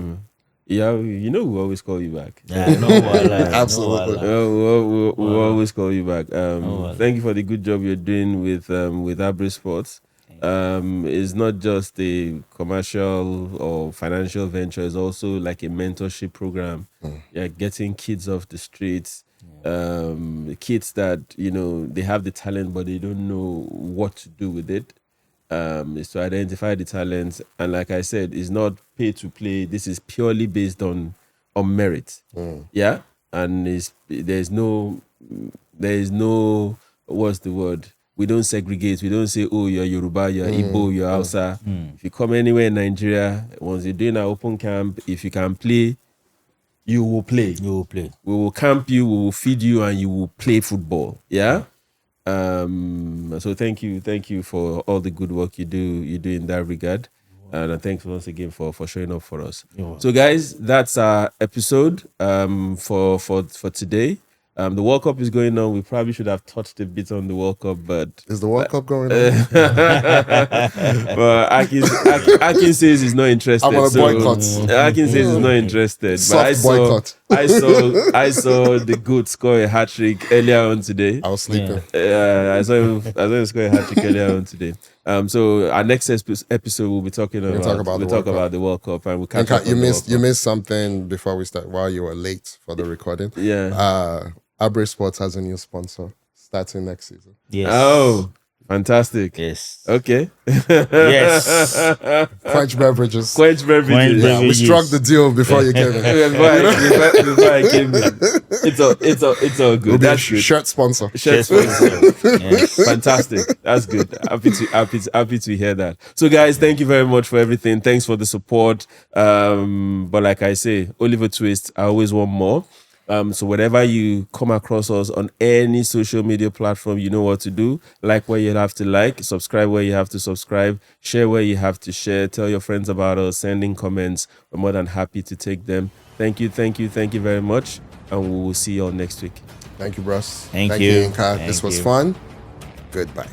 Speaker 2: Yeah, you know we always call you back.
Speaker 3: Yeah. No wahala.
Speaker 1: Absolutely.
Speaker 3: No wahala.
Speaker 2: We'll always call you back.
Speaker 3: well.
Speaker 2: Thank you for the good job you're doing with AbraySports. It's not just a commercial or financial venture, it's also like a mentorship program. Yeah, getting kids off the streets, kids that, you know, they have the talent but they don't know what to do with it. Is to identify the talents, and like I said, it's not pay to play. This is purely based on merit. Yeah, and there's no what's the word? We don't segregate. We don't say, oh, you're Yoruba, you're Igbo, you're Hausa. If you come anywhere in Nigeria, once you're doing an open camp, if you can play, you will play.
Speaker 3: You will play.
Speaker 2: We will camp you, we will feed you, and you will play football. Yeah. So thank you for all the good work you do in that regard, and thanks once again for showing up for us. So guys, that's our episode for today. The World Cup is going on. We probably should have touched a bit on the World Cup, but
Speaker 1: Is the World Cup going on?
Speaker 2: but Akin says he's not interested.
Speaker 1: I'm on a boycott.
Speaker 2: Akin says he's not interested.
Speaker 1: Soft boycott.
Speaker 2: I saw the GOAT score a hat trick earlier on today.
Speaker 1: I was sleeping.
Speaker 2: I saw him score a hat trick earlier on today. So our next episode we'll be talking about the World Cup, and we'll catch up.
Speaker 1: You missed something before we start. While you were late for the recording.
Speaker 2: Yeah.
Speaker 1: AbraySports has a new sponsor starting next season.
Speaker 3: Yes.
Speaker 2: Oh, fantastic.
Speaker 3: Yes.
Speaker 2: Okay.
Speaker 3: Yes.
Speaker 1: Quench Beverages.
Speaker 2: Quench beverages.
Speaker 3: Quench
Speaker 1: We struck the deal before you came in.
Speaker 2: Before I came in. It's all good.
Speaker 1: We'll be a
Speaker 2: That's good.
Speaker 1: shirt sponsor.
Speaker 2: Shirt sponsor. Yes. Fantastic. That's good. Happy to hear that. So guys, thank you very much for everything. Thanks for the support. But like I say, Oliver Twist, I always want more. So whenever you come across us on any social media platform, you know what to do. Like where you have to like, subscribe where you have to subscribe, share where you have to share, tell your friends about us, send in comments. We're more than happy to take them. Thank you very much. And we will see you all next week.
Speaker 1: Thank you, bros.
Speaker 3: Thank
Speaker 1: you,
Speaker 3: you.
Speaker 1: Inka.
Speaker 3: Thank
Speaker 1: This was
Speaker 3: you.
Speaker 1: fun. Goodbye.